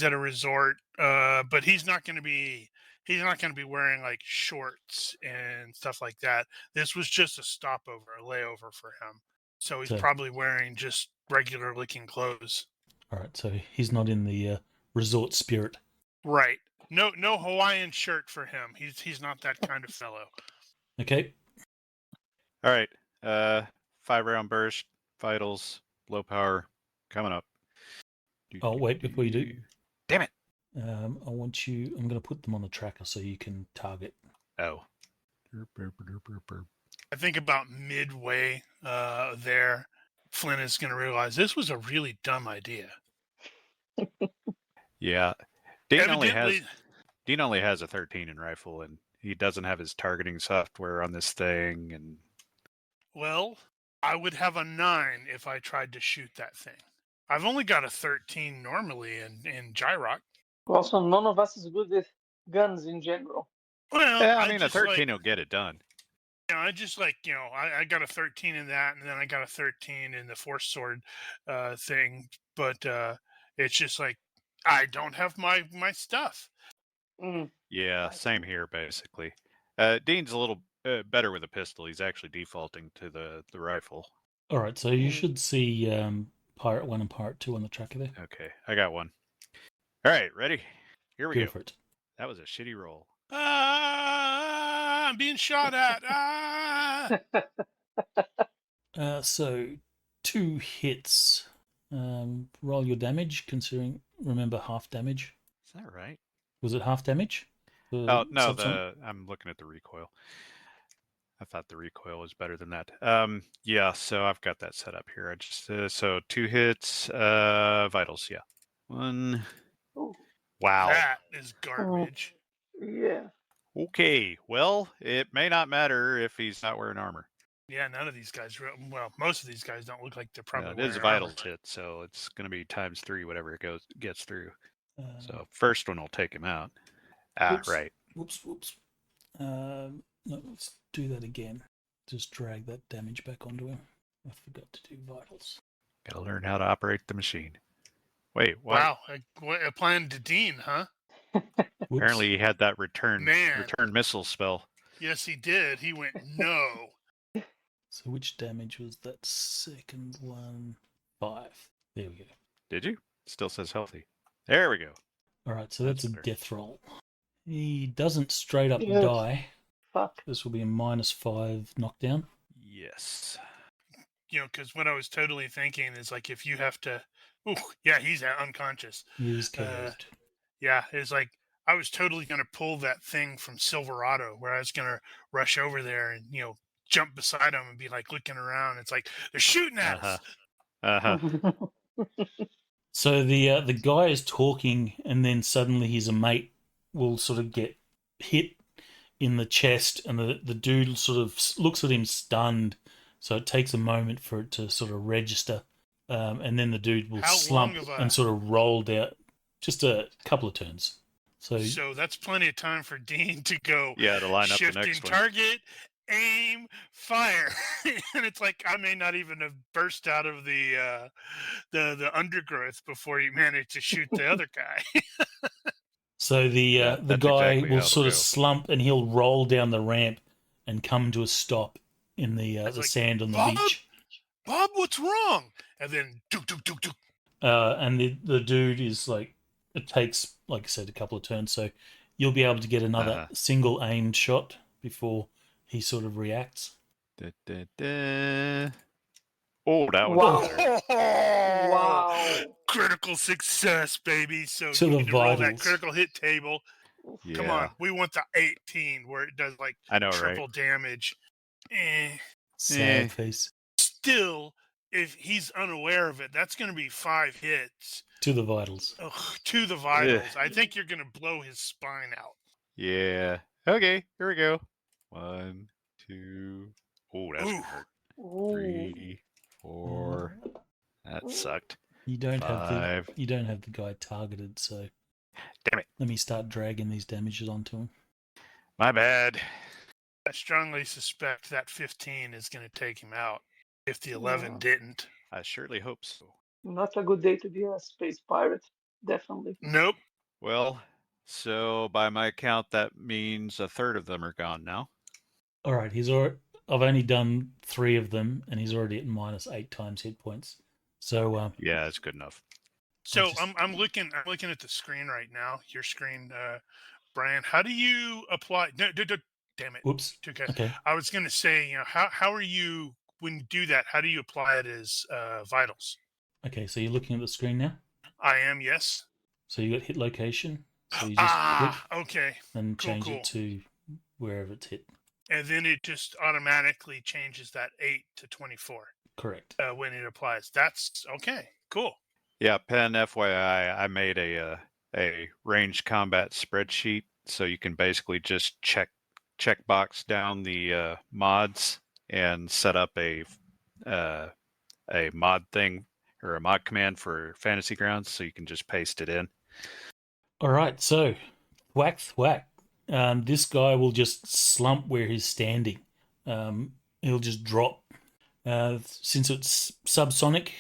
at a resort, but he's not going to be wearing like shorts and stuff like that. This was just a stopover, a layover for him, so he's So, probably wearing just regular looking clothes. all right, so he's not in the resort spirit. Right. No Hawaiian shirt for him. He's not that kind of fellow. Okay. All right. 5-round burst, vitals, low power, coming up. Oh, wait, before you do. Damn it. I'm going to put them on the tracker so you can target. Oh. I think about midway there, Flynn is going to realize this was a really dumb idea. Yeah. Dean only Evidently, has a 13 in rifle, and he doesn't have his targeting software on this thing. And well, I would have a 9 if I tried to shoot that thing. I've only got a 13 normally in Gyrock. Also, none of us is good with guns in general. Well, yeah, I I mean, a just 13 will get it done. I just I got a 13 in that, and then I got a 13 in the Force Sword thing. But it's just like I don't have my stuff. Mm. Yeah, same here, basically. Dean's a little better with a pistol. He's actually defaulting to the rifle. All right, so you should see Pirate 1 and Pirate 2 on the tracker there. Okay, I got one. All right, ready? Here we Go go. for it. That was a shitty roll. I'm being shot at. So 2 hits. Roll your damage, remember half damage. Is that right? Was it half damage? Oh no, subsonic? I'm looking at the recoil. I thought the recoil was better than that. Yeah, so I've got that set up here. I just so 2 hits, vitals. Yeah, 1. Ooh. Wow. That is garbage. Yeah. Okay, well, it may not matter if he's not wearing armor. Yeah, none of these guys. Well, most of these guys don't look like they're probably. It is a wearing vital armor. hit, so it's going to be ×3 whatever it gets through. Uh, So first one will take him out. Whoops. Right. Whoops. No, let's do that again. Just drag that damage back onto him. I forgot to do vitals. Got to learn how to operate the machine. Wait, what? Wow, applying to Dean, huh? Whoops. Apparently he had that return Man. missile spell. Yes, he did. He went no. So which damage was that second one? 5. There we go. Did you? Still says healthy. There we go. All right, so that's a better. death roll. He doesn't straight up Yes. die. Fuck. This will be a -5 knockdown. Yes. Because what I was totally thinking is like if you have to. Ooh, yeah, he's unconscious. He is KO'd. Yeah, it's like I was totally going to pull that thing from Silverado where I was going to rush over there and, jump beside him and be like looking around. It's like, they're shooting at us. So the guy is talking, and then suddenly his mate will sort of get hit in the chest, and the dude sort of looks at him stunned. So it takes a moment for it to sort of register, and then the dude will How slump long of a- and sort of roll down, just a couple of turns. So that's plenty of time for Dean to go. Yeah, to line up the shifting next one. target, aim, fire, and it's like I may not even have burst out of the undergrowth before you managed to shoot the other guy. So the that's guy exactly how will it'll sort of go. slump, and he'll roll down the ramp and come to a stop in the It's like, sand on the "Bob? beach. Bob, what's wrong? And then dook. And the dude is like, it takes, like I said, a couple of turns, so you'll be able to get another single aimed shot before he sort of reacts. Oh, that was Wow. better. Wow. critical success, baby. So To you the need to roll that vitals. critical hit table. Yeah. Come on, we want the 18 where it does like I know, right? triple damage. Sad face. Still, if he's unaware of it, that's going to be 5 hits. To the vitals. Ugh, to the vitals. I think you're going to blow his spine out. Yeah. Okay, here we go. 1, 2. Oh, that's Ooh. gonna hurt. Ooh. 3, 4. That sucked. You don't have 5. the guy targeted, so Damn it. let me start dragging these damages onto him. My bad. I strongly suspect that 15 is going to take him out if the 11 Yeah. didn't. I surely hope so. Not a good day to be a space pirate. Definitely. Nope. Well, so by my count, that means a third of them are gone now. All right, I've only done 3 of them, and he's already at -8 times hit points. So Yeah, that's good enough. So just- I'm looking at the screen right now. Your screen, Brian. How do you apply? No, damn it. whoops. Okay. Okay. I was going to say, how are you when you do that? How do you apply it as vitals? Okay, so you're looking at the screen now. I am, yes. So you got hit location. So you just click Okay. and Cool, change cool. it to wherever it's hit. And then it just automatically changes that 8 to 24 Correct. when it applies. That's okay. Cool. Yeah, Pen, FYI, I made a ranged combat spreadsheet, so you can basically just checkbox down the mods and set up a mod thing or a mod command for Fantasy Grounds, so you can just paste it in. All right, so whack thwack. This guy will just slump where he's standing. He'll just drop. Since it's subsonic,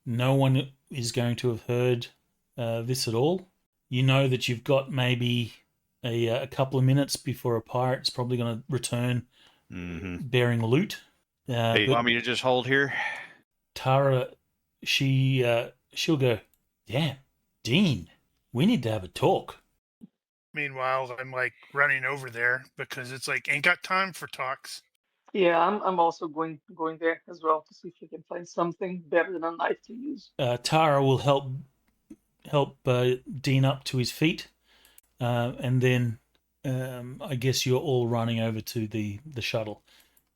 no one is going to have heard this at all. You know that you've got maybe a couple of minutes before a pirate's probably going to return bearing loot. Hey, you want me to just hold here? Tara, she'll go, damn, Dean, we need to have a talk. Meanwhile, I'm like running over there because it's like ain't got time for talks. Yeah, I'm also going there as well to see if we can find something better than a knife to use. Tara will help Dean up to his feet, and then I guess you're all running over to the shuttle.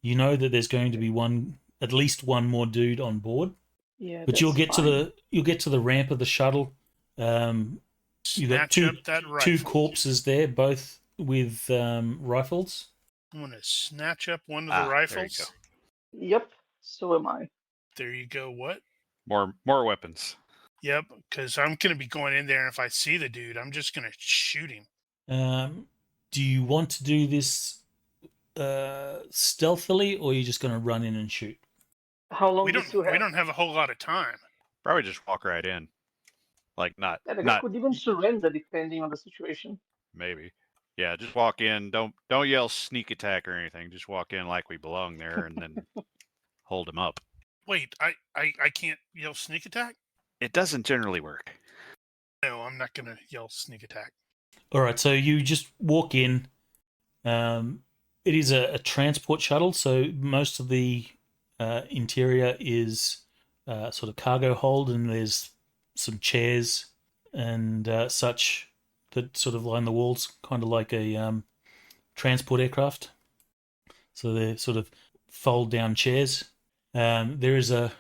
You know that there's going to be at least one more dude on board. Yeah, but you'll get fine. to the ramp of the shuttle. You got two corpses there, both with rifles. I'm gonna snatch up one of the rifles. There you Yep, so am I. There you go. What? More weapons. Yep, because I'm gonna be going in there, and if I see the dude, I'm just gonna shoot him. Do you want to do this stealthily, or are you just going to run in and shoot? How long We do you have? don't have a whole lot of time. Probably just walk right in. Like Yeah, the guy could even surrender depending on the situation. Maybe. Yeah, just walk in. Don't yell sneak attack or anything. Just walk in like we belong there, and then hold him up. Wait, I can't yell sneak attack? It doesn't generally work. No, I'm not gonna yell sneak attack. All right, so you just walk in. It is a transport shuttle, so most of the interior is sort of cargo hold, and there's some chairs and such that sort of line the walls, kind of like a transport aircraft. So they're sort of fold-down chairs. There is a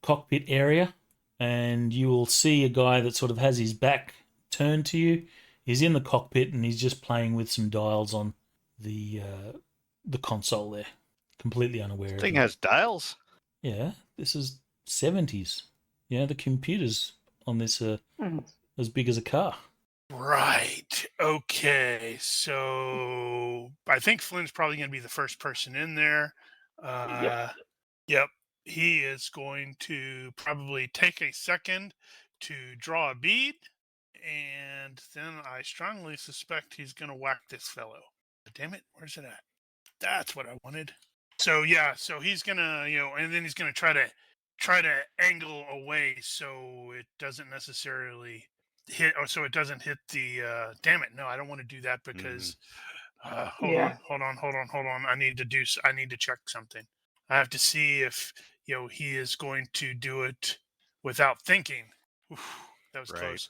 cockpit area, and you will see a guy that sort of has his back turned to you. He's in the cockpit, and he's just playing with some dials on the console there, completely unaware. This thing has dials? Yeah, this is 70s. Yeah, the computers on this are as big as a car. Right. Okay. So I think Flynn's probably going to be the first person in there. Yep. He is going to probably take a second to draw a bead, and then I strongly suspect he's going to whack this fellow. Damn it! Where's it at? That's what I wanted. So yeah. So he's gonna, and then he's gonna try to angle away so it doesn't necessarily hit, or so it doesn't hit the. Damn it! No, I don't want to do that because. Hold on. I need to check something. I have to see if he is going to do it without thinking. Oof, that was Right. close.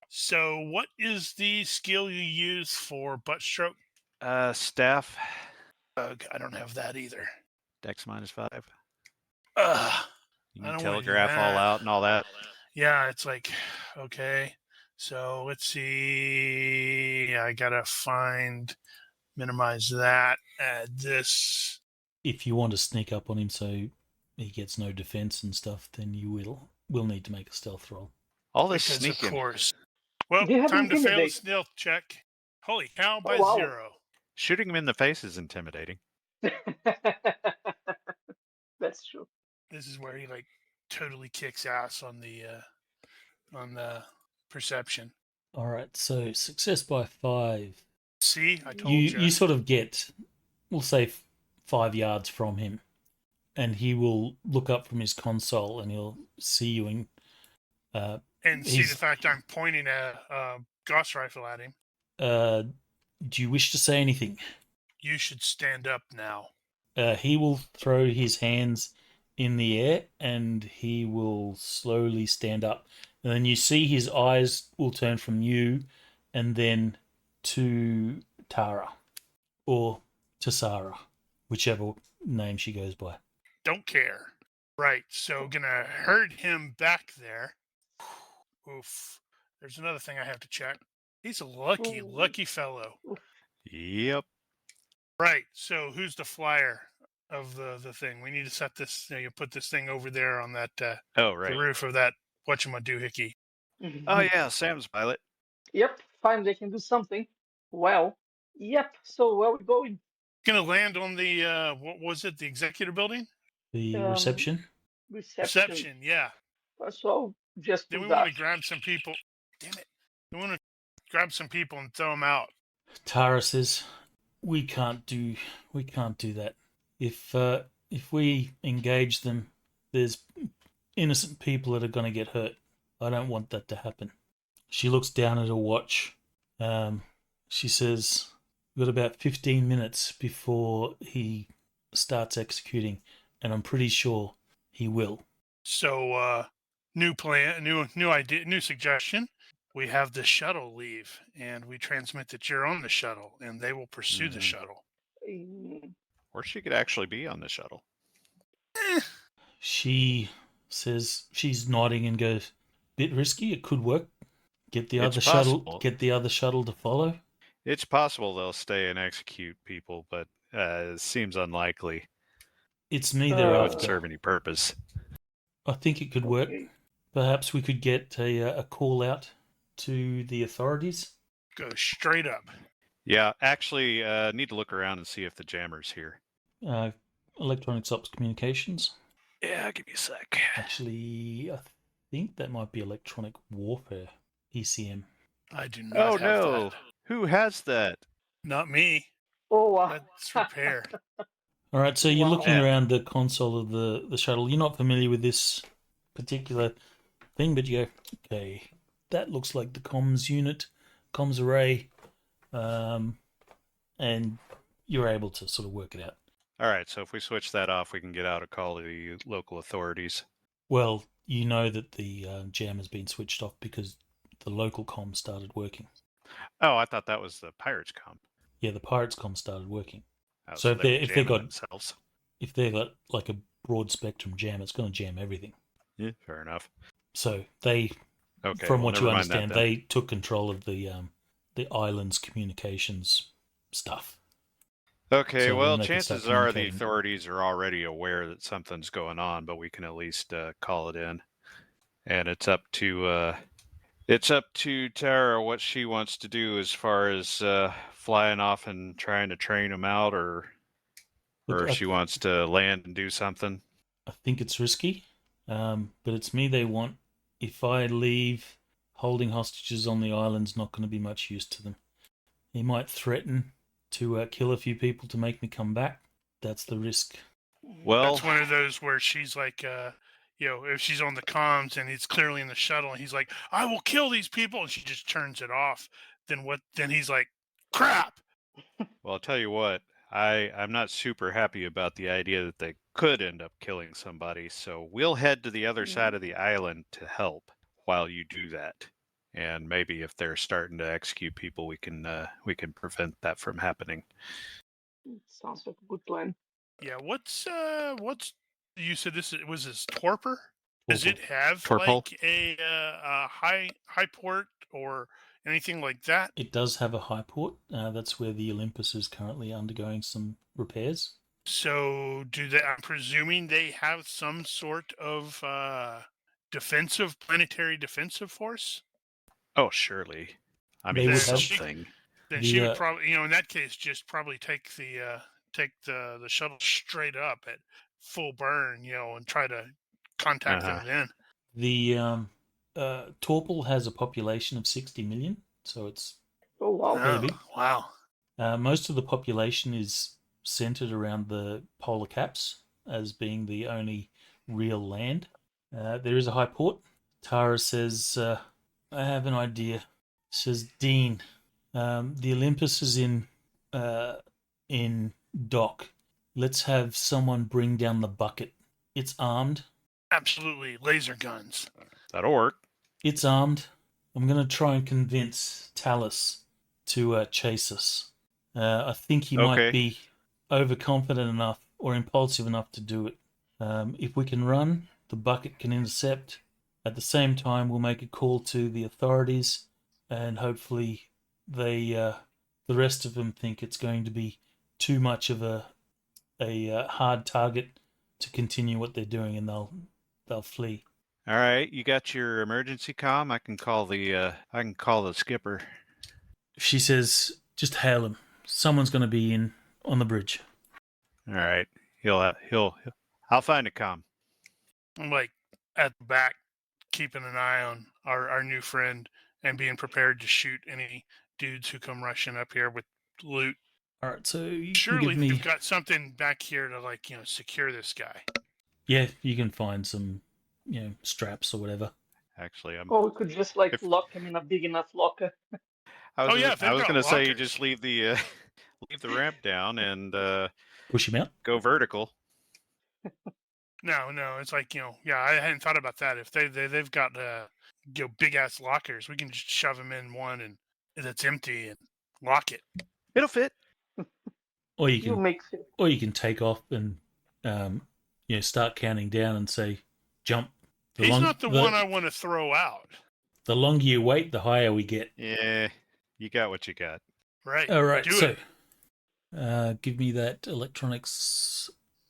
So what is the skill you use for butt stroke? Staff, Ugh, I don't have that either. Dex -5. Ugh, You I can don't want to do telegraph all that. out and all that. Yeah, it's like, okay. So let's see. I gotta minimize that. Add this. If you want to sneak up on him so he gets no defense and stuff, then you will need to make a stealth roll. All this Because sneaking. of course. Well, Do you have time to fail the intimidate? stealth check. Holy cow, Oh by wow. 0. Shooting him in the face is intimidating. That's true. This is where he like totally kicks ass on the perception. All right, so success by 5. See, I told You sort of get, we'll say, 5 yards from him, and he will look up from his console and he'll see you and and see he's- the fact I'm pointing a Gauss rifle at him. do you wish to say anything? You should stand up now. He will throw his hands in the air and he will slowly stand up. And then you see his eyes will turn from you and then to Tara or to Sarah, whichever name she goes by. Don't care. Right, so gonna herd him back there. Oof. There's another thing I have to check. He's a lucky, Ooh. lucky fellow. Yep. Right, so who's the flyer of the thing? We need to set this, you put this thing over there on that Oh, right. the roof of that whatchamadoohickey. Oh, yeah, Sam's pilot. Yep, fine, they can do something. Well, yep, so where are we going? Gonna land on the what was it? The executive building? The Um, reception? Reception, yeah. So just Then do we that. want to grab some people. Damn it. We want to grab some people and throw them out. Tara says, "We can't do that. If we engage them, there's innocent people that are going to get hurt. I don't want that to happen." She looks down at her watch. She says, "We've got about 15 minutes before he starts executing, and I'm pretty sure he will." So new plan, new idea, new suggestion. We have the shuttle leave, and we transmit that you're on the shuttle, and they will pursue the shuttle. Mm, Or she could actually be on the shuttle. She says she's nodding and goes, "Bit risky. It could work. Get the It's other possible. shuttle to follow." It's possible they'll stay and execute people, but it seems unlikely. It's me It they're wouldn't after. serve any purpose. I think it could work. okay. Perhaps we could get a call out to the authorities. Go straight up. Yeah, actually, need to look around and see if the jammer's here. Electronics Ops Communications. Yeah, give me a sec. Actually, I think that might be Electronic Warfare, ECM. I do not Oh, have no. that. Who has that? Not me. Oh, wow. That's repair. All right, so you're Wow. looking Yeah. around the console of the shuttle. You're not familiar with this particular thing, but you go, okay, that looks like the comms unit, comms array, and you're able to sort of work it out. All right, so if we switch that off, we can get out a call to the local authorities. Well, you know that the jam has been switched off because the local comm started working. Oh, I thought that was the Pirates comm. Yeah, the Pirates comm started working. Oh, So if they were they jamming got themselves. if they got like a broad spectrum jam, it's going to jam everything. Yeah, fair enough. So they, Okay, from well, what never you mind that understand, then. they took control of the island's communications stuff. Okay, So well, then they could start chances are the communicating. authorities are already aware that something's going on, but we can at least call it in. And it's up to Tara what she wants to do as far as flying off and trying to train them out, or Look, if she wants to land and do something. I think it's risky, but it's me they want. If I leave, holding hostages on the island's not going to be much use to them. He might threaten to kill a few people to make me come back. That's the risk. Well, That's one of those where she's like, if she's on the comms and he's clearly in the shuttle and he's like, I will kill these people, and she just turns it off. Then he's like, crap. I'll tell you what, I'm not super happy about the idea that the could end up killing somebody. So we'll head to the other side of the island to help while you do that. And maybe if they're starting to execute people, we can prevent that from happening. Sounds like a good plan. Yeah, what's you said was this torpor? Does it have Torpor? like a high port or anything like that? It does have a high port. That's where the Olympus is currently undergoing some repairs. So I'm presuming they have some sort of planetary defensive force? Oh, surely. I They mean, would have- something. Then The, she would probably, in that case, just probably take the shuttle straight up at full burn, and try to contact them then. The Torpal has a population of 60 million, so it's Oh wow. Really big. Wow. most of the population is centered around the polar caps as being the only real land. There is a high port. Tara says, I have an idea. Says, Dean, the Olympus is in dock. Let's have someone bring down the bucket. It's armed. Absolutely. Laser guns. That'll work. It's armed. I'm going to try and convince Talus to chase us. I think he might be overconfident enough or impulsive enough to do it. If we can run, the bucket can intercept. At the same time, we'll make a call to the authorities, and hopefully the rest of them think it's going to be too much of a hard target to continue what they're doing, and they'll flee. All right, you got your emergency comm? I can call the skipper. She says, just hail him. Someone's going to be in on the bridge. All right, I'll find a comm. I'm like at the back, keeping an eye on our new friend and being prepared to shoot any dudes who come rushing up here with loot. All right, so you Surely can give me... they've got something back here to secure this guy. Yeah, you can find some, straps or whatever. Actually, Or we could just lock him in a big enough locker. I was going to say you lockers. just leave the ramp down and Push him out. go vertical. No, it's I hadn't thought about that. If they've got big ass lockers, we can just shove them in one and that's empty and lock it. It'll fit. Or you You can, make it. or you can take off and start counting down and say, jump. He's not the one I want to throw out. The longer you wait, the higher we get. Yeah, you got what you got. Right. All right, Do so it. give me that electronics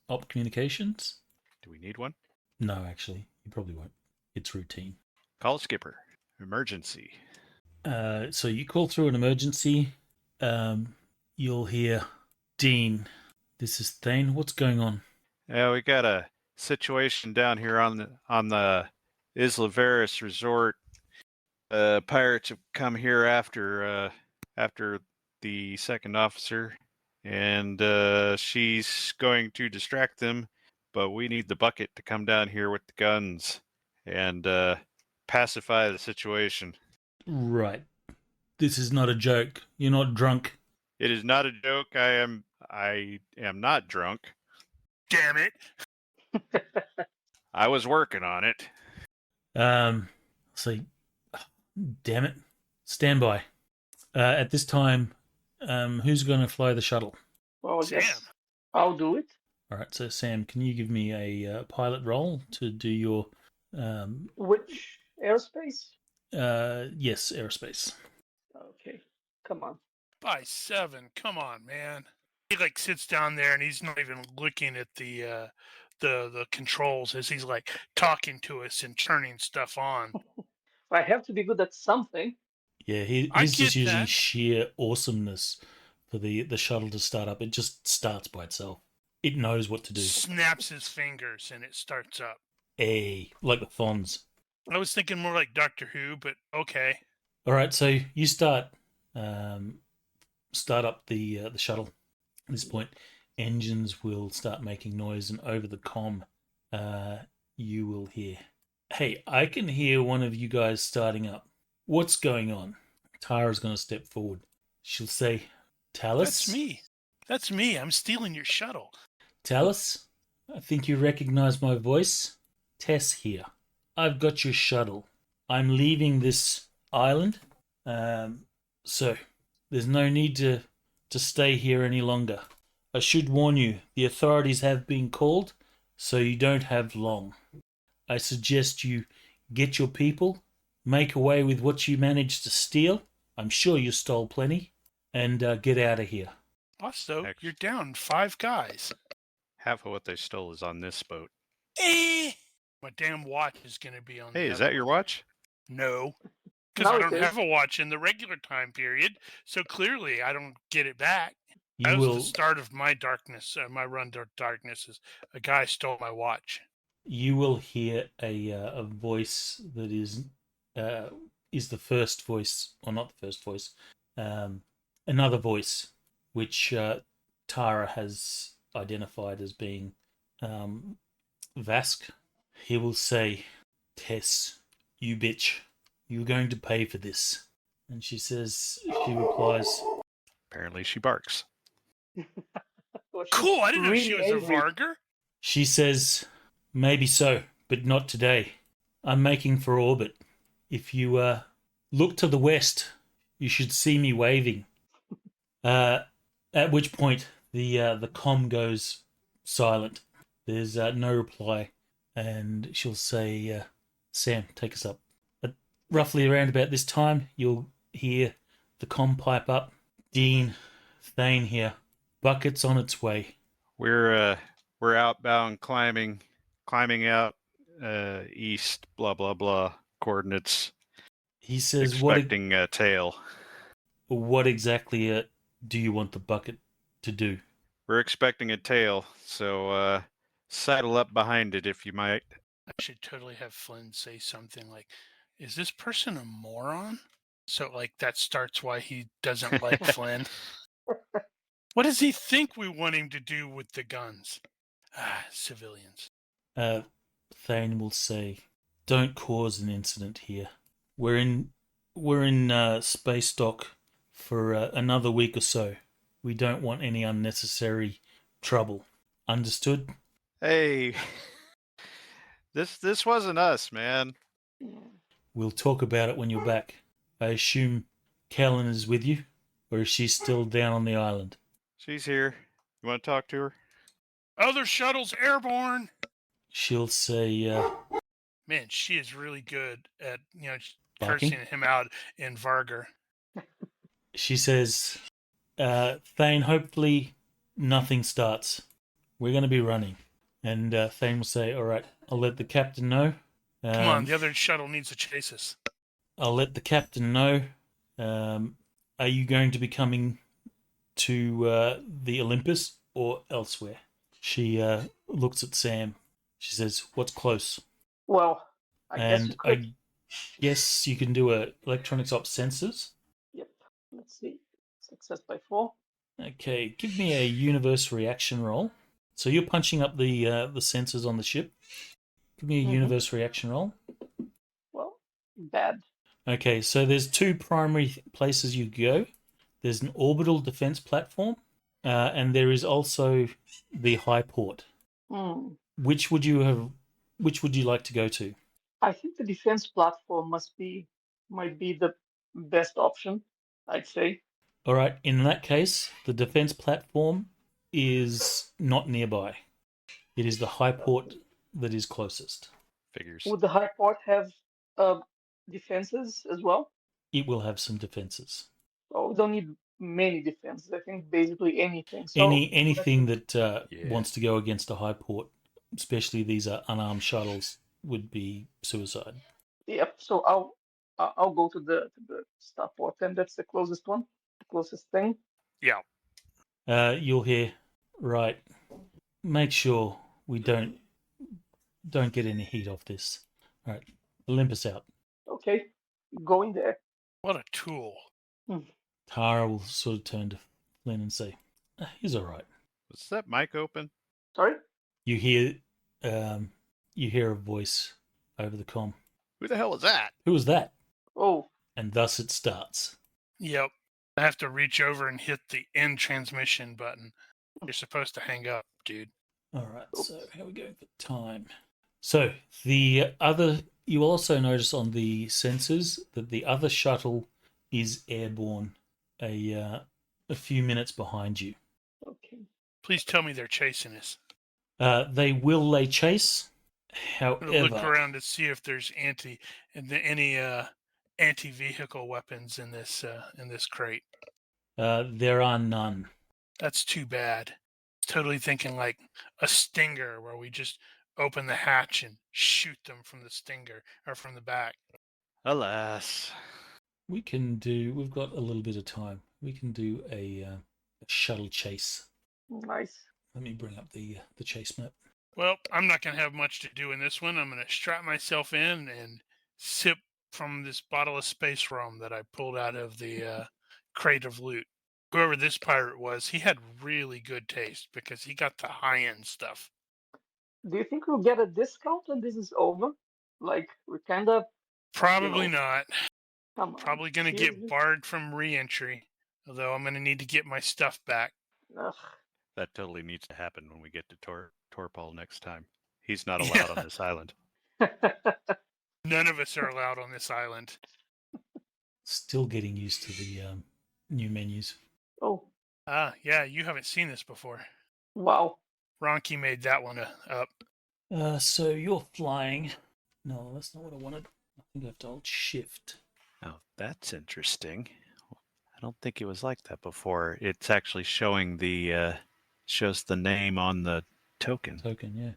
op communications. Do we need one? No, actually, you probably won't. It's routine. Call skipper. Emergency. So you call through an emergency. You'll hear, Dean, this is Thane. What's going on? Yeah, we got a situation down here on the Isla Veris Resort. Pirates have come here after the second officer, and she's going to distract them. But we need the bucket to come down here with the guns and pacify the situation. Right. This is not a joke. You're not drunk. It is not a joke. I am not drunk. Damn it. I was working on it. So, damn it. Stand by. At this time, who's going to fly the shuttle? Well, Sam. yes, I'll do it. All right, so Sam, can you give me a pilot roll to do your... Which aerospace? yes, aerospace. Okay, come on. By 7. Come on, man. He sits down there and he's not even looking at the controls as he's talking to us and turning stuff on. I have to be good at something. Yeah, I he's just get using that. sheer awesomeness for the shuttle to start up. It just starts by itself. It knows what to do. Snaps his fingers and it starts up. Like the Fonz. I was thinking more like Doctor Who, but okay. All right, so you start up the shuttle. At this point, engines will start making noise, and over the comm, you will hear, "Hey, I can hear one of you guys starting up. What's going on?" Tara's going to step forward. She'll say, "Talus." That's me. I'm stealing your shuttle. "Talus, I think you recognize my voice. Tess here. I've got your shuttle. I'm leaving this island, so there's no need to stay here any longer. I should warn you, the authorities have been called, so you don't have long. I suggest you get your people, make away with what you managed to steal. I'm sure you stole plenty, and get out of here. Also, Next. you're down 5 guys. Half of what they stole is on this boat. My damn watch is going to be on Hey, the is other that your one. watch? No, because Now I it don't is. have a watch in the regular time period, so clearly I don't get it back. You That was the will start of my darkness, my run to darkness. Is a guy stole my watch. you will hear a voice that is the first voice, or not the first voice, another voice, which Tara has identified as being Vask. He will say, "Tess, you bitch, you're going to pay for this." And she replies, Apparently she barks. Well, she's Cool, I didn't know she really was a angry. Varger. she says, "Maybe so, but not today. I'm making for orbit. If you look to the west, you should see me waving." At which point the comm goes silent. There's no reply, and she'll say, "Sam, take us up." At roughly around about this time, you'll hear the comm pipe up. "Dean, Thane here. Bucket's on its way." We're outbound climbing out east, blah blah blah coordinates. He says, Expecting a tail. What exactly do you want the bucket to do?" We're expecting a tail, so saddle up behind it if you might. I should totally have Flynn say something like, "Is this person a moron?" So like that starts why he doesn't like Flynn. What does he think we want him to do with the guns? Civilians. Thane will say, "Don't cause an incident here. We're in space dock for another week or so. We don't want any unnecessary trouble. Understood?" Hey, this wasn't us, man. "We'll talk about it when you're back. I assume Kellen is with you, or is she still down on the island?" She's here. You want to talk to her? Other shuttles airborne. She'll say, Man, she is really good at Barking? cursing him out in Vargar. she says, "Thane, hopefully nothing starts. We're going to be running." And Thane will say, "All right, I'll let the captain know." Come on, the other shuttle needs to chase us. "I'll let the captain know. Are you going to be coming to the Olympus or elsewhere?" She looks at Sam. She says, "What's close?" Well, I guess you And could. I guess you can do a electronics ops sensors. Yep. Let's see. Success by 4. Okay, give me a universe reaction roll. So you're punching up the sensors on the ship. Give me a universe reaction roll. Well, bad. Okay, so there's 2 primary places you go. There's an orbital defense platform, and there is also the high port. Hmm. Which would you like to go to? I think the defense platform might be the best option, I'd say. All right, in that case, the defense platform is not nearby. It is the high port that is closest. Figures. Would the high port have defenses as well? It will have some defenses. Oh, we don't need many defenses. I think basically anything. So Anything that Yeah. wants to go against a high port, especially these unarmed shuttles, would be suicide. yep. So I'll go to the starport, and that's the closest one, the closest thing. Yeah. You'll hear, right. Make sure we don't get any heat off this. All right, Olympus out. Okay, going there. What a tool. Tara will sort of turn to Flynn and say, "He's all right." Was that mic open? Sorry. You hear a voice over the comm. Who the hell was that? "Who was that?" Oh, And thus it starts. Yep. I have to reach over and hit the end transmission button. You're supposed to hang up, dude. All right, so Oops. how are we going for time? So you also notice on the sensors that the other shuttle is airborne, a few minutes behind you. Okay. Please tell me they're chasing us. They will lay chase. I'm gonna look However, around to see if there's any anti-vehicle weapons in this crate. there are none. That's too bad. Totally thinking like a stinger where we just open the hatch and shoot them from the stinger or from the back. Alas. We've got a little bit of time. We can do a shuttle chase. Nice. Let me bring up the chase map. Well, I'm not going to have much to do in this one. I'm going to strap myself in and sip from this bottle of space rum that I pulled out of the crate of loot. Whoever this pirate was, he had really good taste because he got the high-end stuff. Do you think we'll get a discount when this is over? Like, we're kind of, Probably not. come on, Probably going to get seriously? barred from re-entry, although I'm going to need to get my stuff back. Ugh. That totally needs to happen when we get to Torpal next time. He's not Yeah. allowed on this island. None of us are allowed on this island. Still getting used to the new menus. Oh, Ah, yeah, you haven't seen this before. wow. Ronky made that one up. So you're flying. No, that's not what I wanted. I think I have to hold shift. Oh, that's interesting. I don't think it was like that before. It's actually showing shows the name on the token. Token, yeah.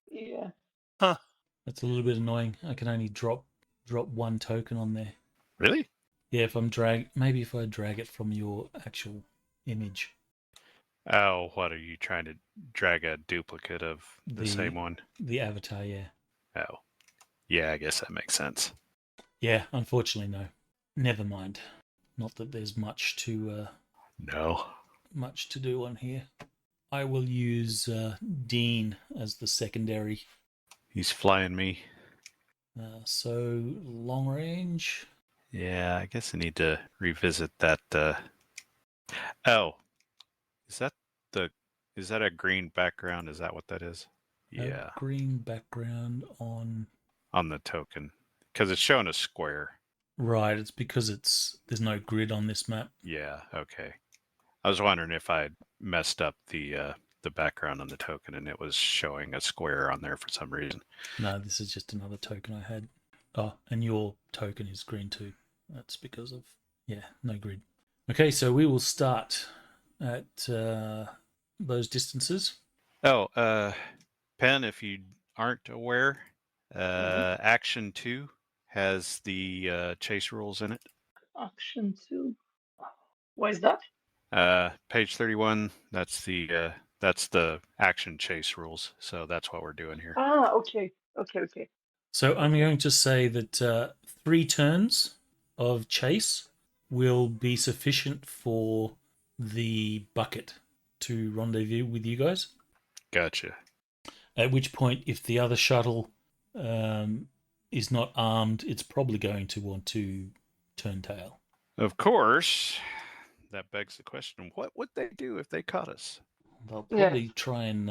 Yeah. Huh. That's a little bit annoying. I can only drop one token on there. Really? Yeah, if I drag it from your actual image. Oh, what are you trying to drag a duplicate of the same one? The avatar, yeah. Oh. Yeah, I guess that makes sense. Yeah, unfortunately no. Never mind. Not that there's much to do on here. I will use Dean as the secondary. He's flying me. So long range. Yeah, I guess I need to revisit that. Oh, is that a green background? Is that what that is? Yeah, Green background on the token, because it's showing a square. Right, it's because there's no grid on this map. Yeah, okay. I was wondering if I messed up the background on the token and it was showing a square on there for some reason. No, this is just another token I had. Oh, and your token is green too. That's because of no grid. Okay, so we will start at those distances. Oh, Pen, if you aren't aware, Action 2 has the chase rules in it. Action 2. Why is that? Page 31, that's the action chase rules. So that's what we're doing here. Ah, okay. So I'm going to say that 3 turns of chase will be sufficient for the bucket to rendezvous with you guys. Gotcha. At which point, if the other shuttle is not armed, it's probably going to want to turn tail. Of course, that begs the question, what would they do if they caught us? They'll probably try and,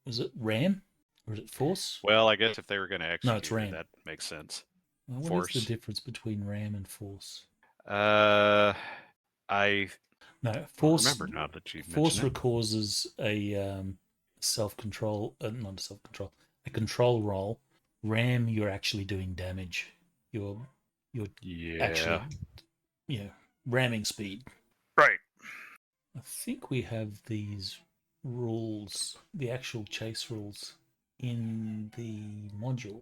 was it ram? Or is it force? Well, I guess if they were going to execute it's ram. that makes sense. What is the difference between ram and force? I force. Remember now that you force mentioned it. causes a self-control, not a self-control, a control roll. Ram, you're actually doing damage. You're actually, ramming speed. Right. I think we have these rules, the actual chase rules, in the module.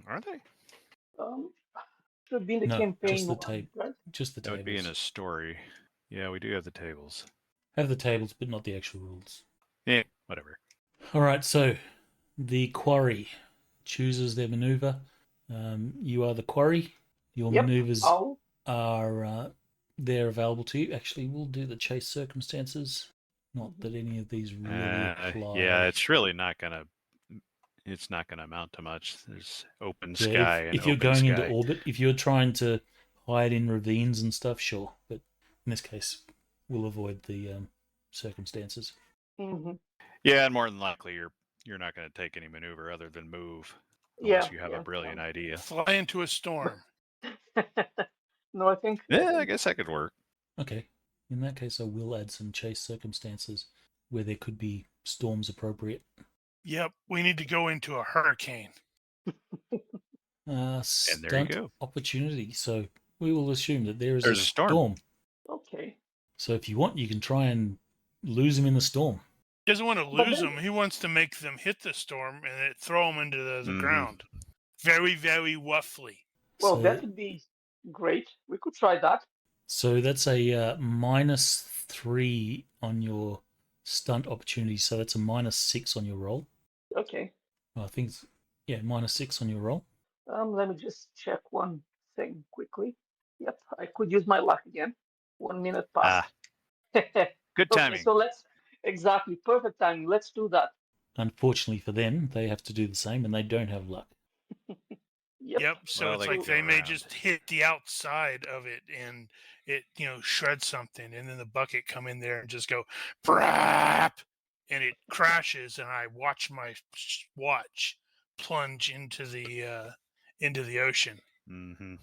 Are they? Should be in the No, campaign just the one, tape. right? Just the That tables. would be in a story. Yeah, we do have the tables. Have the tables, but not the actual rules. Yeah, whatever. All right, so the quarry chooses their maneuver. You are the quarry. Your maneuvers are they're available to you. Actually, we'll do the chase circumstances. Not that any of these really apply. Yeah, it's really not gonna. It's not gonna amount to much. There's open sky. If you're going into orbit, if you're trying to hide in ravines and stuff, sure. But in this case, we'll avoid the circumstances. Mm-hmm. Yeah, and more than likely you're not going to take any maneuver other than move, Yeah, unless you have a brilliant idea. Fly into a storm. No, I think. Yeah, I guess that could work. Okay. In that case, I will add some chase circumstances where there could be storms appropriate. Yep, we need to go into a hurricane. And there you Stunt go. opportunity. So we will assume that there is There's a a storm. storm. Okay. So if you want, you can try and lose him in the storm. He doesn't want to But lose then- them. He wants to make them hit the storm and it throw them into the Mhm. ground. Very, very roughly. Well, So- that would be great. We could try that. So that's a -3 on your stunt opportunity. So that's a -6 on your roll. Okay. I think it's, yeah, -6 on your roll. Let me just check one thing quickly. Yep, I could use my luck again. 1 minute passed. Good Okay, timing. so let's exactly perfect timing. Let's do that. Unfortunately for them, they have to do the same and they don't have luck. Yep. So Well, it's they like could they go may around. just hit the outside of it and it, shreds something, and then the bucket come in there and just go brap, and it crashes, and I watch my watch plunge into the ocean Mm-hmm.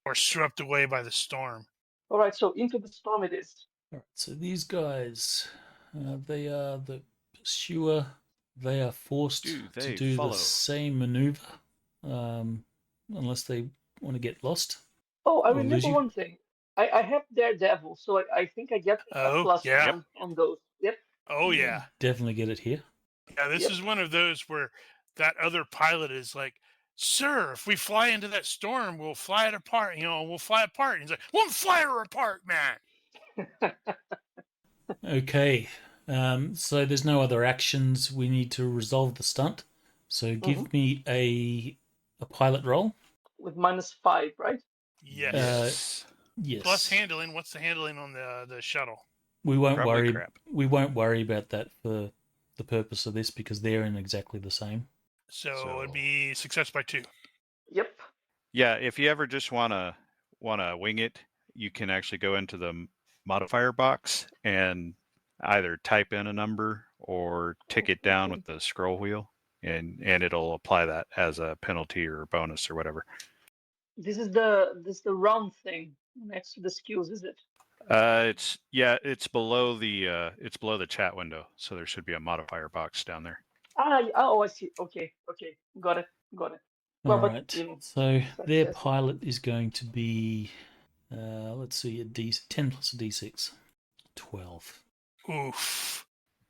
or swept away by the storm. All right, so into the storm it is. All right, so these guys, they are the pursuer. They are forced Do to they do follow? the same maneuver, unless they want to get lost. Oh, I Or lose remember you. one thing. I have Daredevil, so I think I get a Oh, plus yeah. one on those. Yep. Oh yeah. Definitely get it here. Yeah, this Yep. is one of those where that other pilot is like, "Sir, if we fly into that storm, we'll fly it apart. We'll fly apart." And he's like, "We'll fly her apart, man." Okay, so there's no other actions. We need to resolve the stunt. So give me a pilot roll. With -5, right? Yes. Yes. Yes. Plus handling. What's the handling on the shuttle? We won't Probably worry. crap. We won't worry about that for the purpose of this because they're in exactly the same. So it'd be success by 2. Yep. Yeah, if you ever just wanna wing it, you can actually go into the modifier box and either type in a number or tick it down with the scroll wheel, and it'll apply that as a penalty or a bonus or whatever. This is the round thing next to the skills, is it? It's below the chat window, so there should be a modifier box down there. Oh, I see. Okay. Got it. Well, All but right. in So their success- pilot is going to be, let's see, a D10 plus a D6, 12. Oof.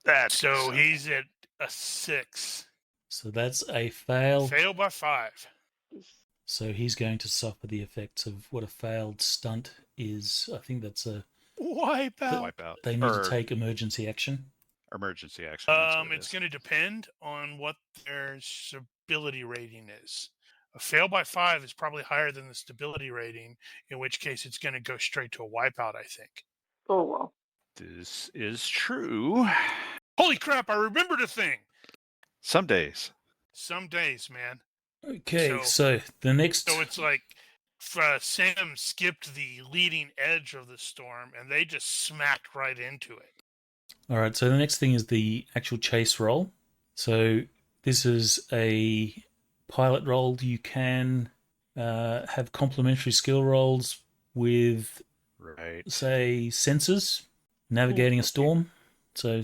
That so he's at a 6. So that's a fail. Fail by 5. So he's going to suffer the effects of what a failed stunt is. I think that's a. Wipe out. Wipe out. They need Or to take emergency action. emergency action. that's what it It's is. going to depend on what their stability rating is. A fail by 5 is probably higher than the stability rating, in which case it's going to go straight to a wipeout, I think. Oh wow. This is true. Holy crap, I remembered a thing. Some days. Some days, man. Okay, so the next. So it's like Sam skipped the leading edge of the storm, and they just smacked right into it. All right, so the next thing is the actual chase roll. So this is a pilot roll. You can have complementary skill rolls with, Right. say, sensors, navigating a storm. So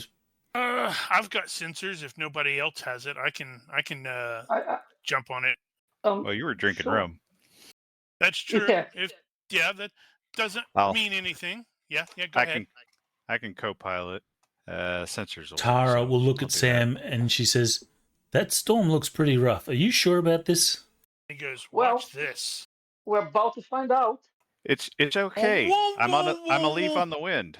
I've got sensors. If nobody else has it, I can I jump on it. Well, you were drinking sure. rum. That's true. Yeah. That doesn't I'll- mean anything. Yeah, go ahead. I can co-pilot. Sensors. Tara will look I'll at do Sam and she says, "That storm looks pretty rough. Are you sure about this?" He goes, Well- "Watch this." We're about to find out. that. It's okay. I'm a leaf on the wind.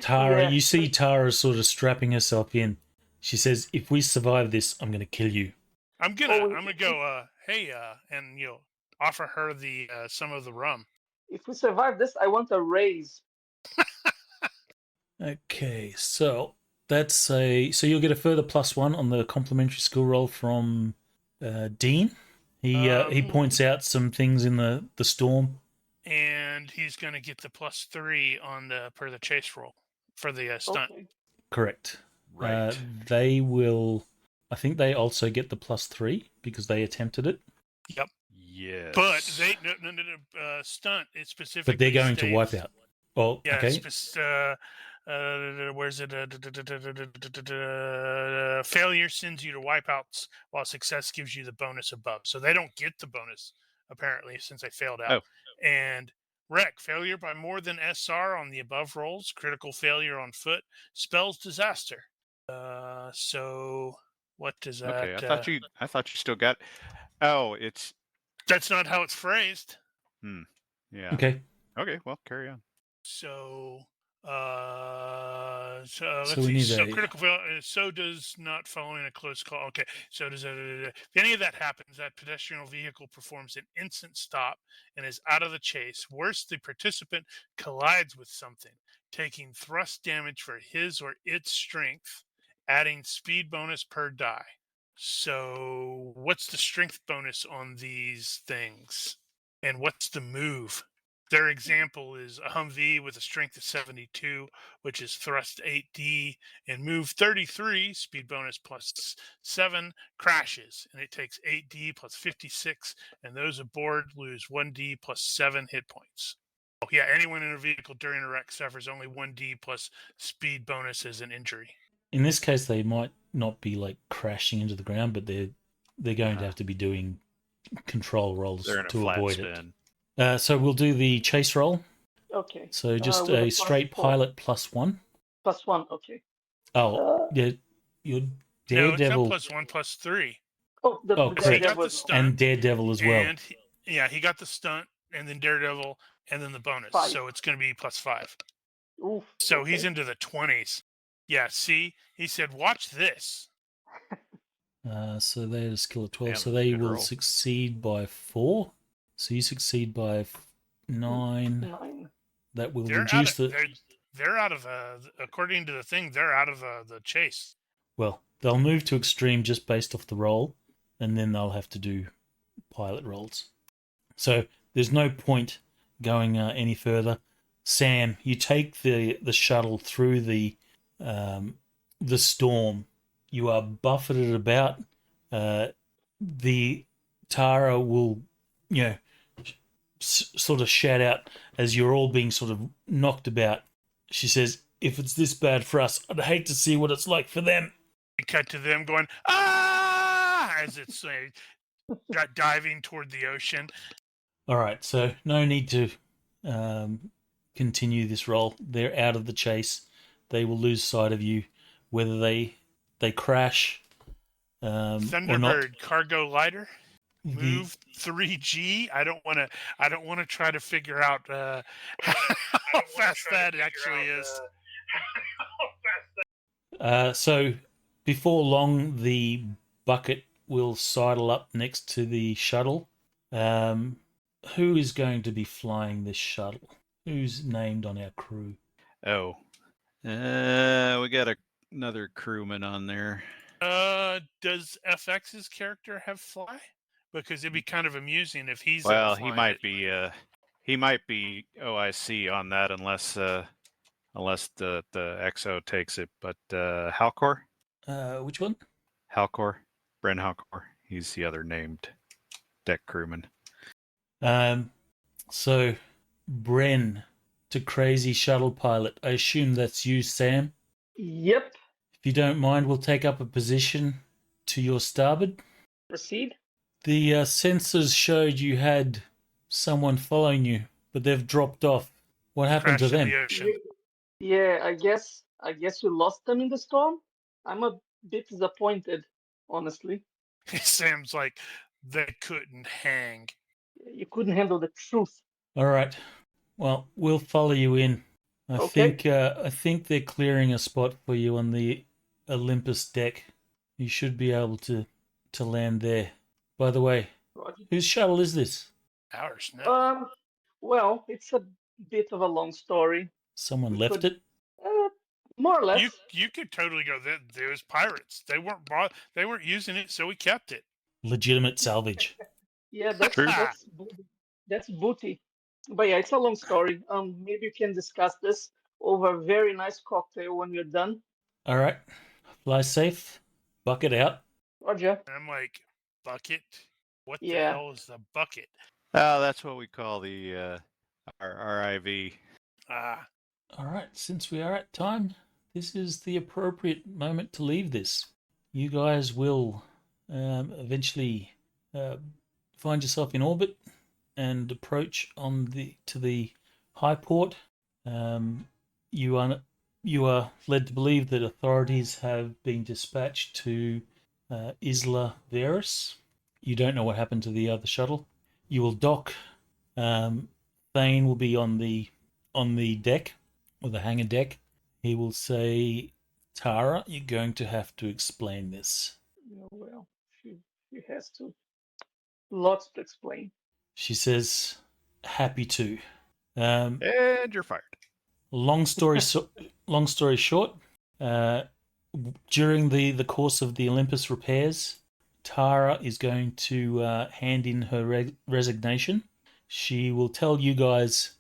Tara, Yeah. you see Tara sort of strapping herself in. She says, "If we survive this, I'm going to kill you." I'm gonna go. Hey, and offer her the some of the rum. If we survive this, I want a raise. Okay, so that's so you'll get a further +1 on the complementary skill roll from Dean. He points out some things in the storm. And he's gonna get the +3 on the chase roll for the stunt. Okay. Correct. Right. they will. I think they also get the +3 because they attempted it. Yep. Yes. But they no stunt. It specifically. But they're going to wipe states- out. Oh, Yeah. okay. Where's it? Failure sends you to wipeouts, while success gives you the bonus above. So they don't get the bonus apparently since they failed out. Oh. And wreck failure by more than SR on the above rolls. Critical failure on foot spells disaster. So what does that? Okay. I thought you still got. Oh, it's. That's not how it's phrased. Yeah. Okay. Okay. Well, carry on. So, let's we see. need So a- critical fail. So does not following a close call. Okay. So does if any of that happens, that pedestrian vehicle performs an instant stop and is out of the chase. Worse, the participant collides with something, taking thrust damage for his or its strength, adding speed bonus per die. So, what's the strength bonus on these things, and what's the move? Their example is a Humvee with a strength of 72, which is thrust 8D, and move 33, speed bonus +7, crashes, and it takes 8D plus 56, and those aboard lose 1D plus 7 hit points. Oh, yeah, anyone in a vehicle during a wreck suffers only 1D plus speed bonus as an injury. In this case, they might not be like crashing into the ground, but they're going to have to be doing control rolls They're in a to flat avoid spin. it. So we'll do the chase roll. Okay. So just with a plus straight 4. pilot +1. +1. Okay. Oh, yeah, your No, Daredevil. it's not +1, +3. Oh, the Oh, Because he correct. got Daredevil the as well. stunt, And Daredevil as well. and he got the stunt, and then Daredevil, and then the bonus. 5. So it's going to be +5. Oof. So he's okay. into the 20s. Yeah, see, he said, "Watch this." So they had a skill of 12. Damn, So that's a they good will roll. succeed by 4. So you succeed by 9. 9. That will They're reduce out of, the. they're out of according to the thing, they're out of the chase. Well, they'll move to extreme just based off the roll, and then they'll have to do pilot rolls. So there's no point going any further. Sam, you take the shuttle through the storm. You are buffeted about. The Tara will, sort of shout out as you're all being sort of knocked about. She says, "If it's this bad for us, I'd hate to see what it's like for them." We cut to them going, "Ah!" as it's diving toward the ocean. All right, so no need to continue this roll. They're out of the chase. They will lose sight of you, whether they crash or not. Thunderbird cargo lighter. Move 3G. I don't want to try to figure out how fast that actually is. So before long, the bucket will sidle up next to the shuttle. Who is going to be flying this shuttle? Who's named on our crew? Oh. We got another crewman on there. Does FX's character have fly? Because it'd be kind of amusing if he's Well, flying he might it. be. He might be OIC on that, unless the XO takes it. But Halcor, Which one? Halcor, Bren Halcor. He's the other named deck crewman. So Bren to crazy shuttle pilot. I assume that's you, Sam. Yep. If you don't mind, we'll take up a position to your starboard. Proceed. The sensors showed you had someone following you, but they've dropped off. What happened Crash to in them? the ocean. Yeah, I guess you lost them in the storm. I'm a bit disappointed, honestly. Sam's like, they couldn't hang. You couldn't handle the truth. All right. Well, we'll follow you in. I think they're clearing a spot for you on the Olympus deck. You should be able to land there. By the way, Roger. whose shuttle is this? Ours, no. Well, it's a bit of a long story. Someone We left could- it? More or less. You could totally go. There was pirates. They weren't using it, so we kept it. Legitimate salvage. Yeah, that's True. that's booty. But yeah, it's a long story. Maybe you can discuss this over a very nice cocktail when you're done. All right. Lie safe. Bucket out. Roger. And I'm like, bucket? What the Yeah. hell is a bucket? Oh, that's what we call the our RIV. Ah, All right, since we are at time, this is the appropriate moment to leave this. You guys will eventually find yourself in orbit and approach to the high port. You are led to believe that authorities have been dispatched to Isla Veris. You don't know what happened to the other shuttle. You will dock. Vayne will be on the deck, or the hangar deck. He will say, "Tara, you're going to have to explain this." Oh, well, she has to. Lots to explain. She says, "Happy to." Um, And you're fired. long story long story short, uh, during the course of the Olympus repairs, Tara is going to hand in her resignation. She will tell you guys,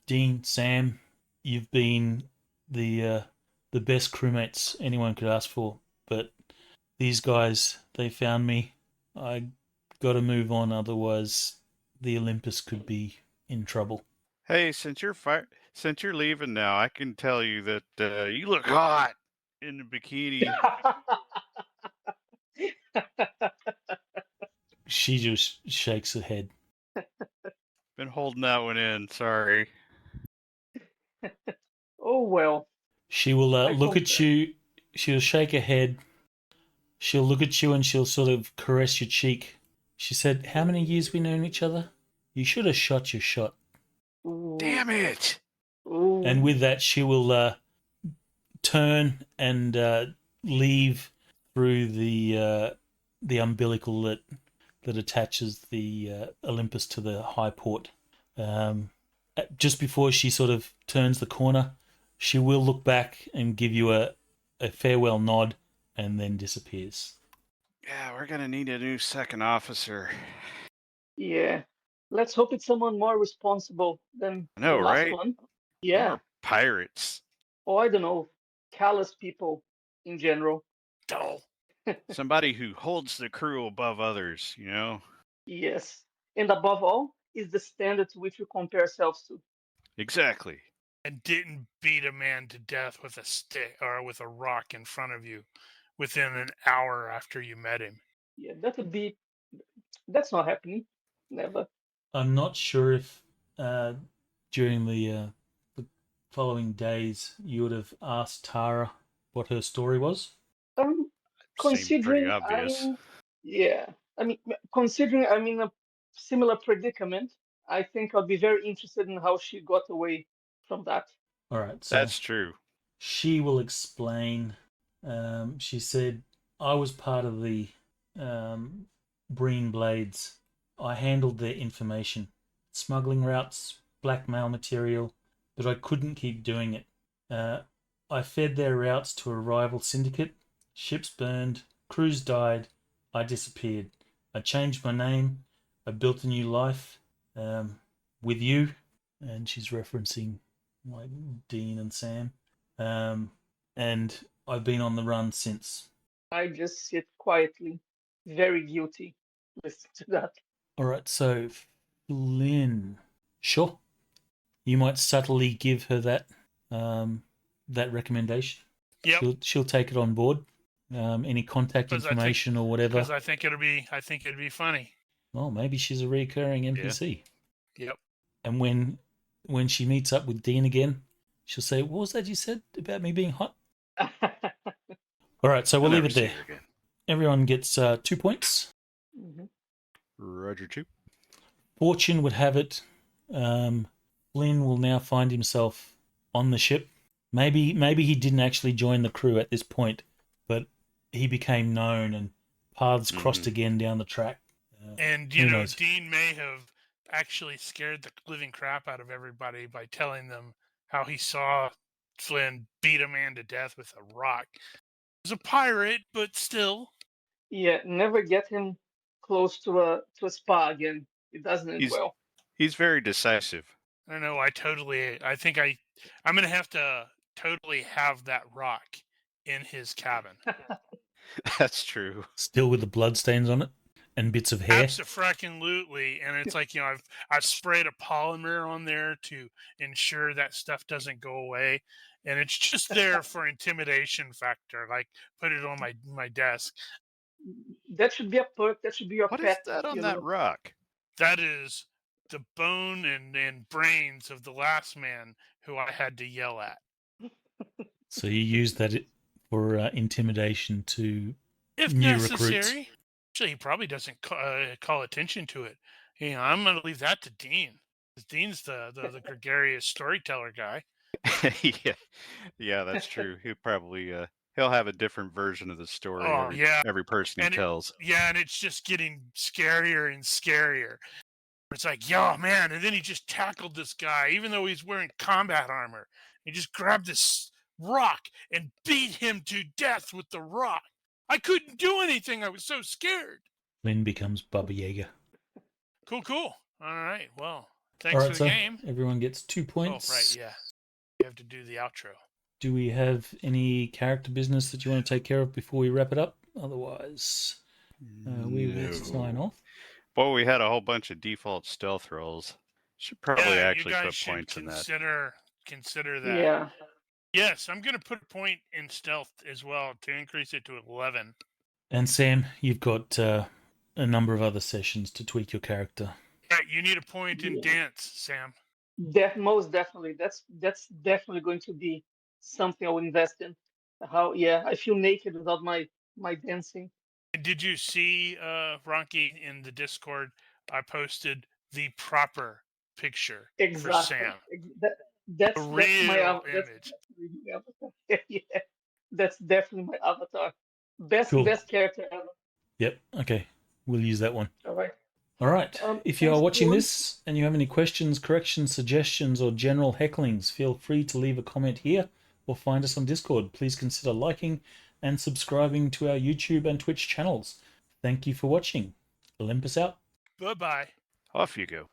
Dean, Sam, you've been the best crewmates anyone could ask for, but these guys, they found me. I got to move on, otherwise the Olympus could be in trouble. Hey, since you're leaving now, I can tell you that you look hot in the bikini. She just shakes her head. Been holding that one in. Sorry. Oh, well. She will I look at concur. you. She'll shake her head. She'll look at you and she'll sort of caress your cheek. She said, "How many years we known each other? You should have shot your shot." Ooh. Damn it! Ooh. And with that, she will turn and leave through the umbilical that attaches the Olympus to the high port. Just before she sort of turns the corner, she will look back and give you a farewell nod, and then disappears. Yeah, we're gonna need a new second officer. Yeah. Let's hope it's someone more responsible than I the know, last right? one. No Yeah. more pirates. Or I don't know, callous people in general. dull. Somebody who holds the crew above others, you know? Yes. And above all, is the standard to which we compare ourselves to. Exactly. And didn't beat a man to death with a stick or with a rock in front of you within an hour after you met him. Yeah, that's not happening. Never. I'm not sure if during the following days you would have asked Tara what her story was. Um, Seemed pretty considering obvious. yeah, I mean, considering I'm in a similar predicament, I think I'll be very interested in how she got away from that. All right, so That's true. she will explain. She said, "I was part of the Breen Blades. I handled their information, smuggling routes, blackmail material, but I couldn't keep doing it. Uh, I fed their routes to a rival syndicate. Ships burned, crews died. I disappeared. I changed my name. I built a new life with you." And she's referencing like Dean and Sam. And I've been on the run since. I just sit quietly, very guilty, listening to that. All right, so Flynn, sure, you might subtly give her that recommendation. Yep. She'll take it on board. Any contact information or whatever. Because I think it'd be funny. Well, maybe she's a recurring NPC. Yep. And when she meets up with Dean again, she'll say, "What was that you said about me being hot?" All right, so we'll You'll leave never it see there. her again. Everyone gets 2 points. Mhm. Roger 2. Fortune would have it. Flynn will now find himself on the ship. Maybe he didn't actually join the crew at this point, but he became known and paths crossed again down the track. And who knows? Dean may have actually scared the living crap out of everybody by telling them how he saw Flynn beat a man to death with a rock. He was a pirate, but still. Yeah, never get him close to a spa again. It doesn't end well. He's very decisive. I don't know. I'm gonna have to totally have that rock in his cabin. That's true. Still with the bloodstains on it and bits of hair. Abso-fracking-lutely. And it's like, I've sprayed a polymer on there to ensure that stuff doesn't go away. And it's just there for intimidation factor. Like, put it on my desk. That should be a perk. That should be your What is pet. that on you that know? rock? That is the bone and brains of the last man who I had to yell at. So you use that for intimidation to If new necessary. recruits. Actually, he probably doesn't call attention to it. I'm going to leave that to Dean. Dean's the gregarious storyteller guy. Yeah, that's true. He'll probably he'll have a different version of the story every person he tells. And it's just getting scarier and scarier. It's like, yo, man, and then he just tackled this guy, even though he's wearing combat armor. He just grabbed this rock and beat him to death with the rock. I couldn't do anything. I was so scared. Lynn becomes Baba Yaga. Cool. All right, well, thanks for the game. Everyone gets 2 points. Oh, right, yeah. You have to do the outro. Do we have any character business that you want to take care of before we wrap it up? Otherwise, we will sign off. Well, we had a whole bunch of default stealth rolls. Should probably actually put points in that. Consider that. Yeah. Yes, I'm going to put a point in stealth as well to increase it to 11. And Sam, you've got a number of other sessions to tweak your character. Yeah, you need a point in dance, Sam. Most definitely. That's definitely going to be something I'll invest in. I feel naked without my dancing. Did you see, Ronky, in the Discord, I posted the proper picture for Sam. That's the real my image. Yeah, that's definitely my avatar. Best character ever. Yep. Okay. We'll use that one. All right. All right. If you are watching this and you have any questions, corrections, suggestions, or general hecklings, feel free to leave a comment here or find us on Discord. Please consider liking and subscribing to our YouTube and Twitch channels. Thank you for watching. Olympus out. Bye-bye. Off you go.